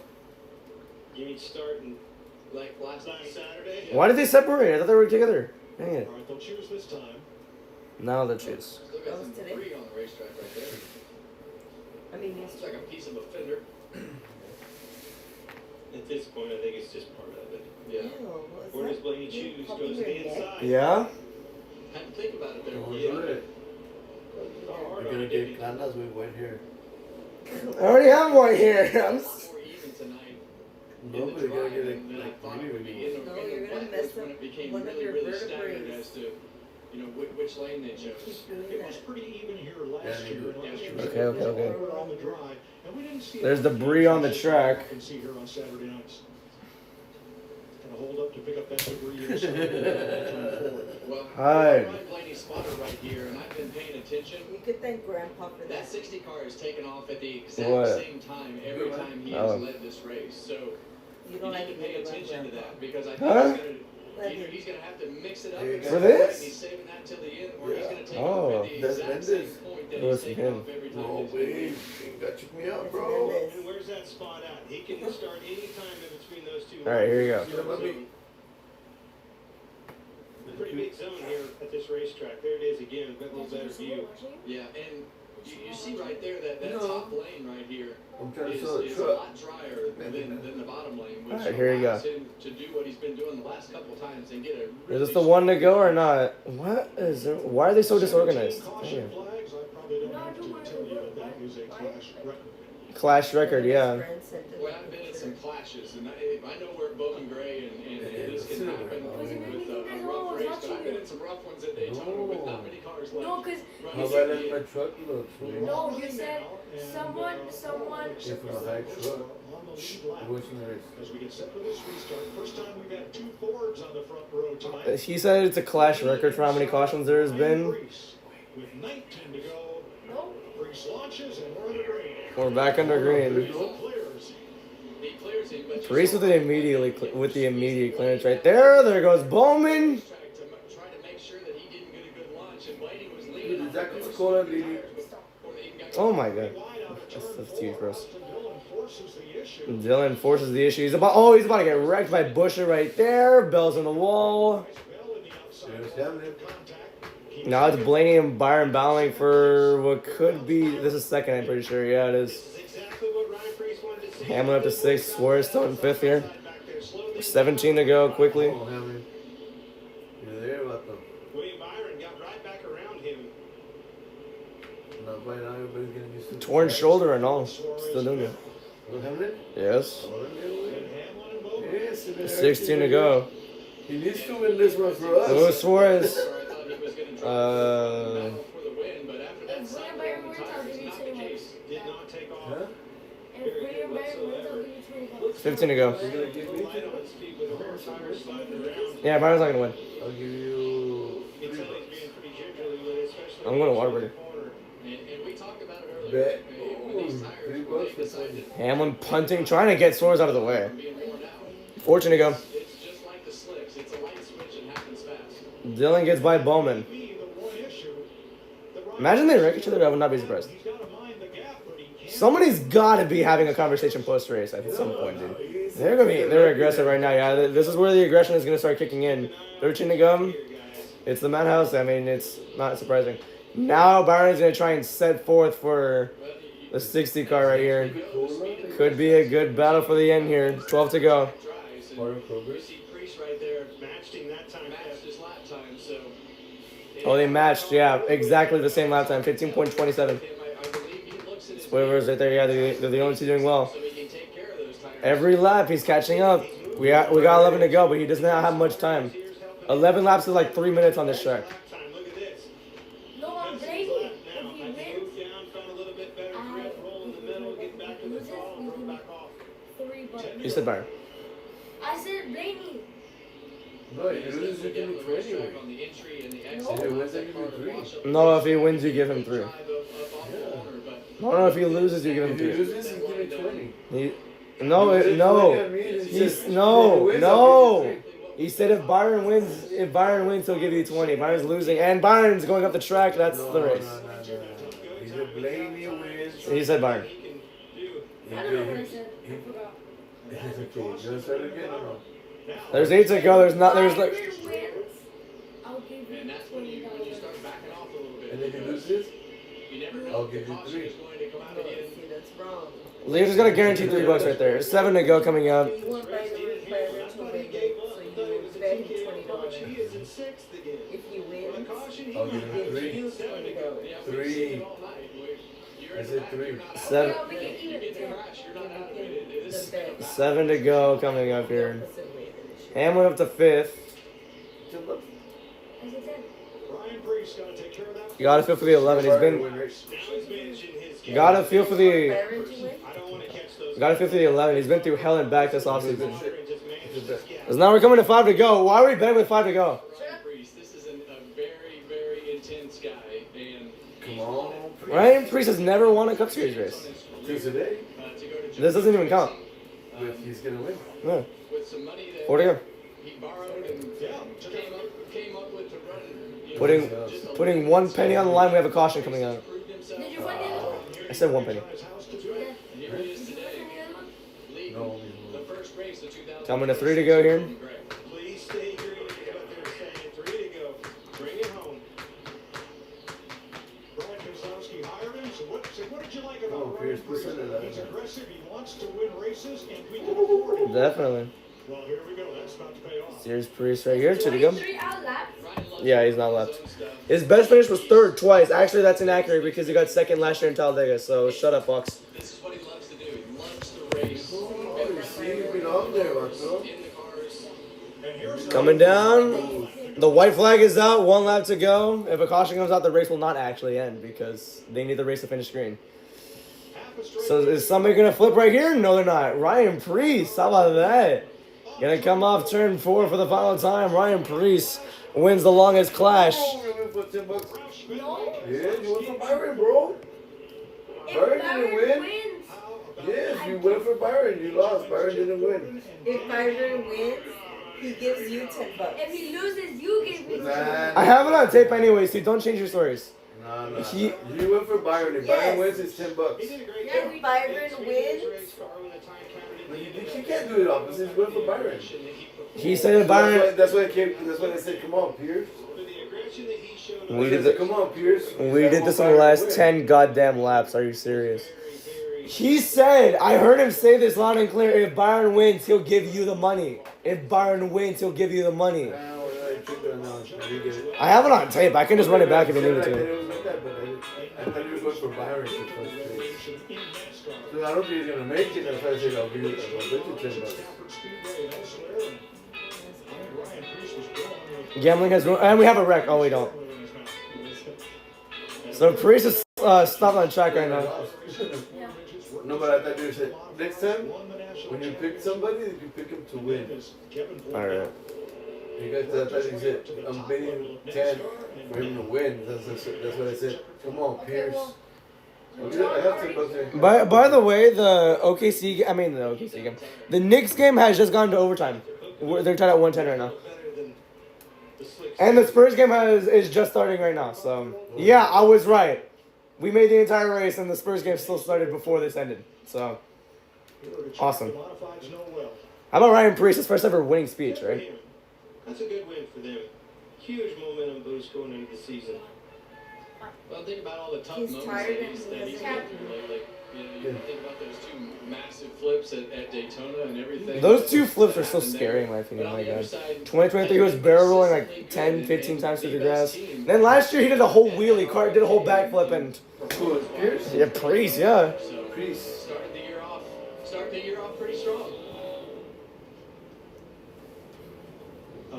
You mean starting Like last Saturday? Why did they separate? I thought they were together. Dang it. All right, they'll choose this time. Now they choose. Look at some debris on the racetrack right there. I mean, It's like a piece of a fender. At this point, I think it's just part of it. Yeah. Where does Blaney choose? Goes to the inside. Yeah? Had to think about it there. Don't do it. You're gonna get canas with white hair. I already have one here. I'm More even tonight. No, but you gotta get it than I like thought really, it would be. really In the, No, in you're the gonna wet mess was when up it became one of really, your really staggered vertebrae. as to, which lane they chose. Keep doing It was that. pretty even here last Yeah, year. you Last do. year Okay, okay, okay. we were on the drive, and we didn't see There's enough debris on the games track. you can see here on Saturday nights. Gonna hold up to pick up that debris inside. Well, Hi. Ryan Blaney's spotter right here, and I've been paying attention. You could thank Grandpa for That that. 60 car is taken off at the exact What? same time every time he has Oh. led this race. So You you don't need like to to pay make it attention to Grandpa. that because I think Huh? either he's going to have to mix it up For and this? he's saving that till the end, or he's going to take Oh. off at the That's exact Mendes. same point that It was he's taking him. off every time. No he's way. been. You got check me out, It's bro. Mendes. And where's that spot at? He can start any time in between those two. Alright, here you go. Get him on me. Pretty big zone here at this racetrack. There it is again, a little better view. Yeah, and you see right there that No. top lane right here I'm trying to is sell a a truck. lot drier than the bottom lane, which Alright, here you go. allows him to do what he's been doing the last couple of times and get a Is really this the one to go or not? What is it? Why are they so disorganized? 17 caution Damn. flags, I probably don't have to tell you that that was a clash record. Clash record, yeah. Well, I've been in some clashes, and I know where Bowman Gray and this can happen with a rough race, but I've been in some rough ones at Daytona with not many cars left. No, because How running bad to is the my end. truck look? no, you said someone. If it's a high truck, On the lead lap. what's the race? As we get set for this restart, first time we've had two Fords on the front row tonight. He said it's a clash record for how many cautions there has been. With 19 to go, No. Priest launches and we're in the green. We're back under green. Clears. He clears him, but Priest with the immediate clearance right there. There goes Bowman. try to make sure that he didn't get a good launch, and Blaney was leading Is on that the what's course called, Lily? before they even got Oh my god. That's huge for us. Dylan forces the issue. He's about to get wrecked by Busher right there. Bell's on the wall. Now it's Blaney and Byron battling for what could be. This is second, I'm pretty sure. Yeah, it is. Hamlin up to 6th. Suarez still in 5th here. 17 to go quickly. Oh, Hamlin. You're there, Vato. William Byron got right back around him. Not by now, everybody's getting used to it. Torn shoulder and all. Still doing it. Oh, Hamlin? Yes. Yes, it is. 16 to go. He needs to win this one for us. Luis Suarez. If William Byron wins, I'll give you 20 bucks. Did not take off. Huh? If William Byron wins, I'll give you 20 bucks. 15 to go. You're gonna give me Light on his feet with the horsepower sliding around. Yeah, Byron's not gonna win. I'll give you You can tell he's being pretty gingerly with it, especially I'm going to Waterbury. And we talked about it earlier. Bet. When these tires, when they decided Hamlin punting, trying to get Suarez out of the way. being worn out, 14 to go. it's just like the slicks. It's a light switch and happens fast. Dylan gets by Bowman. Imagine they wreck each other. I would not be surprised. Somebody's got to be having a conversation post race at some point, dude. They're aggressive right now. Yeah, this is where the aggression is gonna start kicking in. 13 to go. It's the Madhouse. I mean, it's not surprising. Now Byron's gonna try and set forth for the 60 car right here. Could be a good battle for the end here. 12 to go. You see Priest right there matched him that time, matched his lap time. So Oh, they matched. Yeah, exactly the same lap time. 15.27. Spoilers right there. Yeah, they're the only two doing well. Every lap he's catching up. We got 11 to go, but he does not have much time. 11 laps is like 3 minutes on this track. No, I'm Brady. If he wins, loses, you give me 3 bucks. You said Byron. I said Blaney. No, you lose, you give me 20 anyway. If he wins, I give you 3. No, if he wins, you give him 3. No, if he loses, you give him If he 3. loses, you give me 20. No. He said if Byron wins, he'll give you 20. Byron's losing, and Byron's going up the track. That's the race. No. He's a Blaney wins. He said Byron. I don't know what I said. I forgot. Okay, you want to start again or no? There's 8 to go. There's like. Byron wins, I'll give you And that's when you $20. start backing off a little bit. And if he loses, You never know I'll if the give you caution 3. is going to come out again That's wrong. You're just gonna guarantee $3 right there. 7 to go coming up. You want Byron to win, so you bet him $20. If he wins, I'll give him he 3. gives you $20. 3. I said 3. 7. No, we can even the bet. 7 to go coming up here. Hamlin up to 5th. You gotta feel for the 11. He's been. You gotta feel for the. Gotta feel for the 11. He's been through hell and back this offseason. So now we're coming to 5 to go. Why are we betting with 5 to go? This is a very, very intense guy. And come on. Ryan Priest has never won a Cup Series race. Today? This doesn't even count. But he's gonna win. Yeah. With some money that 4 to go. he borrowed and came up with to run. Putting 1 penny on the line. We have a caution coming out. Did you find the other one? I said 1 penny. Here he is today. No. The first race of 2000. Coming to 3 to go here. Please stay here. They're saying 3 to go. Bring it home. Brian Kozlowski hired him. So what did you like about Ryan Priest? He's aggressive. He wants to win races, and we can afford it. Definitely. Well, here we go. That's about to pay off. Series Priest right here. 2 to go. 23 out laps. Yeah, he's not left. His best finish was 3rd twice. Actually, that's inaccurate because he got 2nd last year in Talladega. So shut up, Fox. This is what he loves to do. He loves to race. Coming down. The white flag is out. 1 lap to go. If a caution comes out, the race will not actually end because they need the race to finish green. So is somebody going to flip right here? No, they're not. Ryan Priest. How about that? Going to come off turn 4 for the final time. Ryan Priest wins the longest clash. Yeah, you went for Byron, bro. Byron didn't win. Yes, you went for Byron. You lost. Byron didn't win. If Byron wins, he gives you $10. If he loses, you give me I have it on tape anyway, so don't change your stories. No. You went for Byron. If Byron wins, it's $10. If Byron wins, you can't do it opposite. You went for Byron. He said Byron. That's why I said, come on, Pierce. We did come on, Pierce. We did this in the last 10 goddamn laps. Are you serious? He said, I heard him say this loud and clear, if Byron wins, he'll give you the money. If Byron wins, he'll give you the money. I have it on tape. I can just run it back if you need me to. I thought you were going for Byron for first place. So I don't think he's going to make it. That's why I said I'll give you $10. Gambling has ruined, and we have a wreck. Oh, we don't. So Priest is stopped on track right now. No, but I thought you said next time when you pick somebody, you pick him to win. All right. Because I thought you said I'm bidding 10 for him to win. That's what I said. Come on, Pierce. I have $10 By the way, the OKC game, the Knicks game has just gone to overtime. They're tied at 110 right now. And the Spurs game is just starting right now. So yeah, I was right. We made the entire race, and the Spurs game still started before this ended. So awesome. How about Ryan Priest? His first ever winning speech, right? That's a good win for them. Huge momentum boost going into the season. Well, think about all the tough moments that he's been through lately. You think about those 2 massive flips at Daytona and everything. Those 2 flips are so scary in my opinion. My God. 2023 he was barrel rolling like 10, 15 times through the grass. And then last year he did a whole wheelie, did a whole backflip and. Pierce? Yeah, Priest, yeah. Priest. Start the year off pretty strong.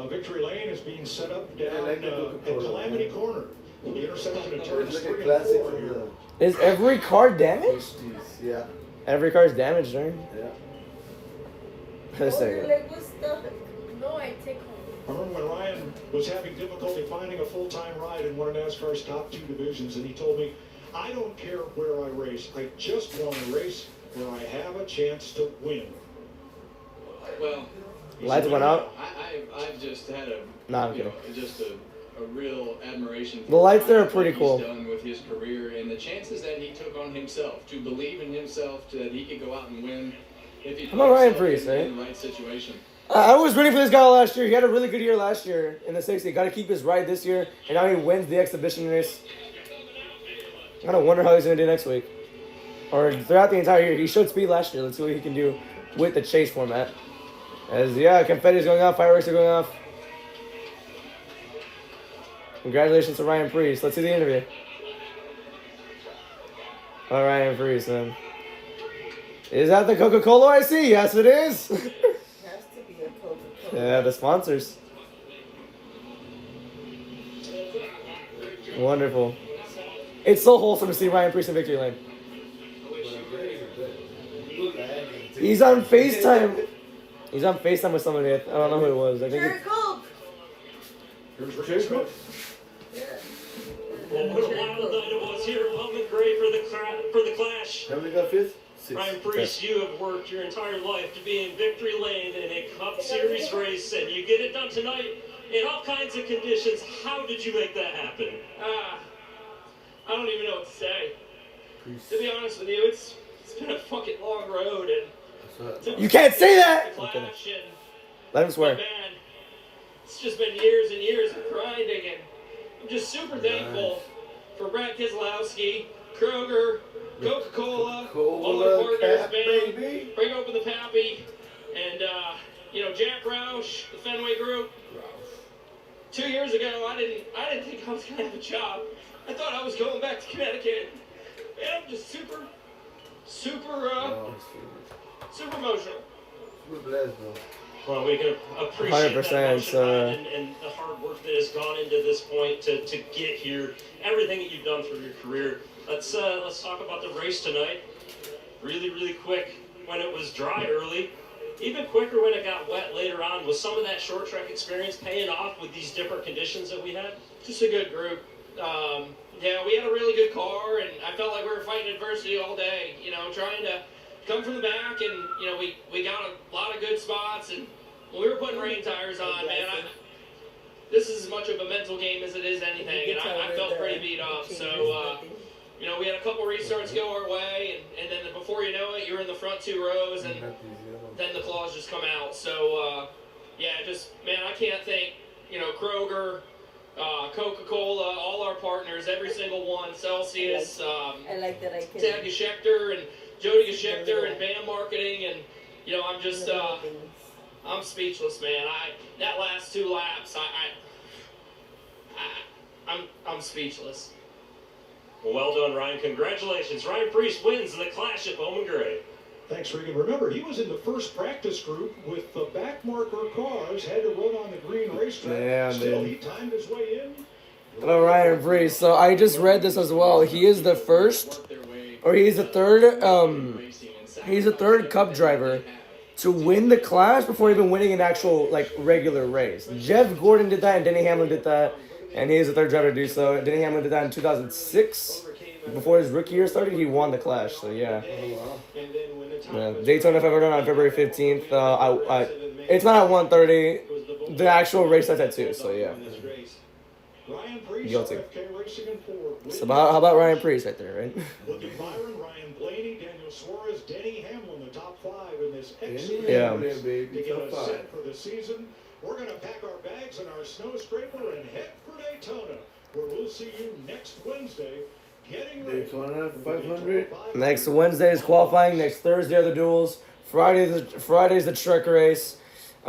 Victory Lane is being set up down at Calamity Corner. The intersection of turns 3 and 4. Is every car damaged? Yeah. Every car is damaged, right? Yeah. your leg was stuck. No, I take home. I remember when Ryan was having difficulty finding a full-time ride in one of NASCAR's top 2 divisions, and he told me, I don't care where I race. I just want to race where I have a chance to win. Well, lights went out. I've just had a real admiration for the lights there are what pretty cool. He's done with his career and the chances that he took on himself to believe in himself that he could go out and win if he put himself in the right situation. I was rooting for this guy last year. He had a really good year last year in the 60. Got to keep his ride this year, and now he wins the exhibition race. I gotta wonder how he's gonna do next week. or throughout the entire year. He showed speed last year. Let's see what he can do with the chase format. As confetti's going off, fireworks are going off. Congratulations to Ryan Priest. Let's see the interview. All right, Ryan Priest, man. Is that the Coca-Cola I see? Yes, it is. Has to be a Coca-Cola. Yeah, the sponsors. Wonderful. It's so wholesome to see Ryan Priest in victory lane. He's on FaceTime. He's on FaceTime with somebody. I don't know who it was. I think it's... Well, what a wild night it was here at Bowman Gray for the Clash. How many got fifth? 6. Ryan Priest, you have worked your entire life to be in victory lane in a Cup Series race, and you get it done tonight in all kinds of conditions. How did you make that happen? I don't even know what to say. To be honest with you, it's been a fucking long road, and You can't say that! Clash, and Let him swear. man, it's just been years and years of grinding, and I'm just super thankful for Brad Keselowski, Kroger, Coca-Cola, all our partners, man. Bring open the Pappy, and Jack Roush, the Fenway Group. 2 years ago, I didn't think I was gonna have a job. I thought I was going back to Connecticut. And I'm just super emotional. Well, we can appreciate that emotion, Ryan, and the hard work that has gone into this point to get here. Everything that you've done for your career. Let's talk about the race tonight. Really, really quick when it was dry early. Even quicker when it got wet later on. Was some of that short track experience paying off with these different conditions that we had? Just a good group. We had a really good car, and I felt like we were fighting adversity all day. Trying to come from the back, and we got a lot of good spots, and we were putting rain tires on, man. This is as much of a mental game as it is anything, and I felt pretty beat up. So, we had a couple restarts go our way, and then before you know it, you're in the front 2 rows, and then the claws just come out. So, I can't thank, Kroger, Coca-Cola, all our partners, every single one, Celsius, I like that I can. Tab Geschecter, and Jody Geschecter, and BAM Marketing, and, I'm just, I'm speechless, man. That last 2 laps, I'm speechless. Well done, Ryan. Congratulations. Ryan Priest wins the Clash at Bowman Gray. Thanks, Regan. Remember, he was in the first practice group with the back marker cars, had to run on the green racetrack. Yeah, Still, dude. he timed his way in. Hello, Ryan Priest. So I just read this as well. He is the first, or he's the third Cup driver to win the Clash before even winning an actual regular race. Jeff Gordon did that, and Denny Hamlin did that, and he is the third driver to do so. Denny Hamlin did that in 2006. Before his rookie year started, he won the Clash. So yeah. Daytona 500 on February 15th. It's not at 1:30. The actual race starts at 2. So yeah. Guilty. So how about Ryan Priest right there, right? Looking Byron, Ryan Blaney, Daniel Suarez, Denny Hamlin, the top 5 in this excellent race. To get us set for the season, we're going to pack our bags and our snow scraper and head for Daytona, where we'll see you next Wednesday. Daytona 500. Next Wednesday is qualifying. Next Thursday are the duels. Friday's the truck race.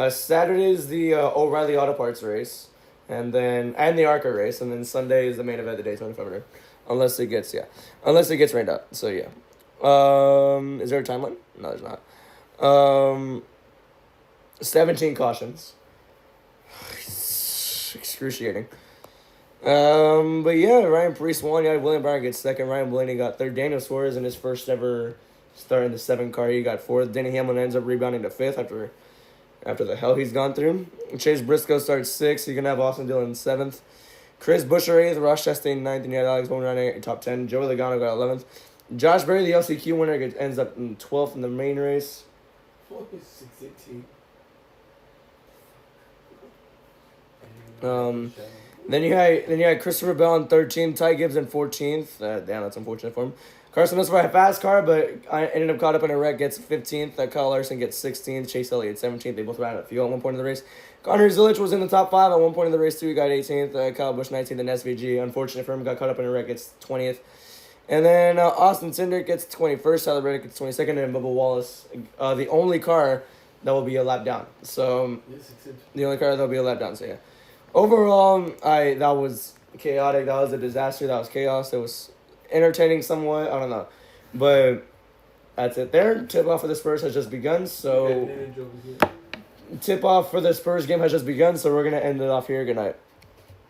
Saturday's the O'Reilly Auto Parts race, and the ARCA race, and then Sunday is the main event, the Daytona 500. Unless it gets rained out. So yeah. Is there a timeline? No, there's not. 17 cautions. Excruciating. But yeah, Ryan Priest won. Yeah, William Byron gets second. Ryan Blaney got third. Daniel Suarez in his first ever start in the 7 car, he got 4th. Denny Hamlin ends up rebounding to 5th after the hell he's gone through. Chase Briscoe starts 6th. You're gonna have Austin Dillon 7th. Chris Buescher 8th. Ross Chastain 9th. And you had Alex Bowman running top 10. Joey Logano got 11th. Josh Berry, the LCQ winner, ends up in 12th in the main race. 618. Then you had Christopher Bell in 13th, Ty Gibbs in 14th. Damn, that's unfortunate for him. Carson Whisper had a fast car, but I ended up caught up in a wreck, gets 15th. Kyle Larson gets 16th. Chase Elliott 17th. They both ran a few at one point in the race. Connor Zilic was in the top 5 at one point in the race too. He got 18th. Kyle Busch 19th in SVG. Unfortunate for him, got caught up in a wreck, gets 20th. And then Austin Cindric gets 21st, Tyler Reddick gets 22nd, and Bubba Wallace, the only car that will be a lap down. So the only car that will be a lap down. So yeah, overall, that was chaotic. That was a disaster. That was chaos. It was entertaining somewhat. I don't know, but that's it. There, tip off for the Spurs has just begun. So tip off for the Spurs game has just begun. So we're gonna end it off here. Good night.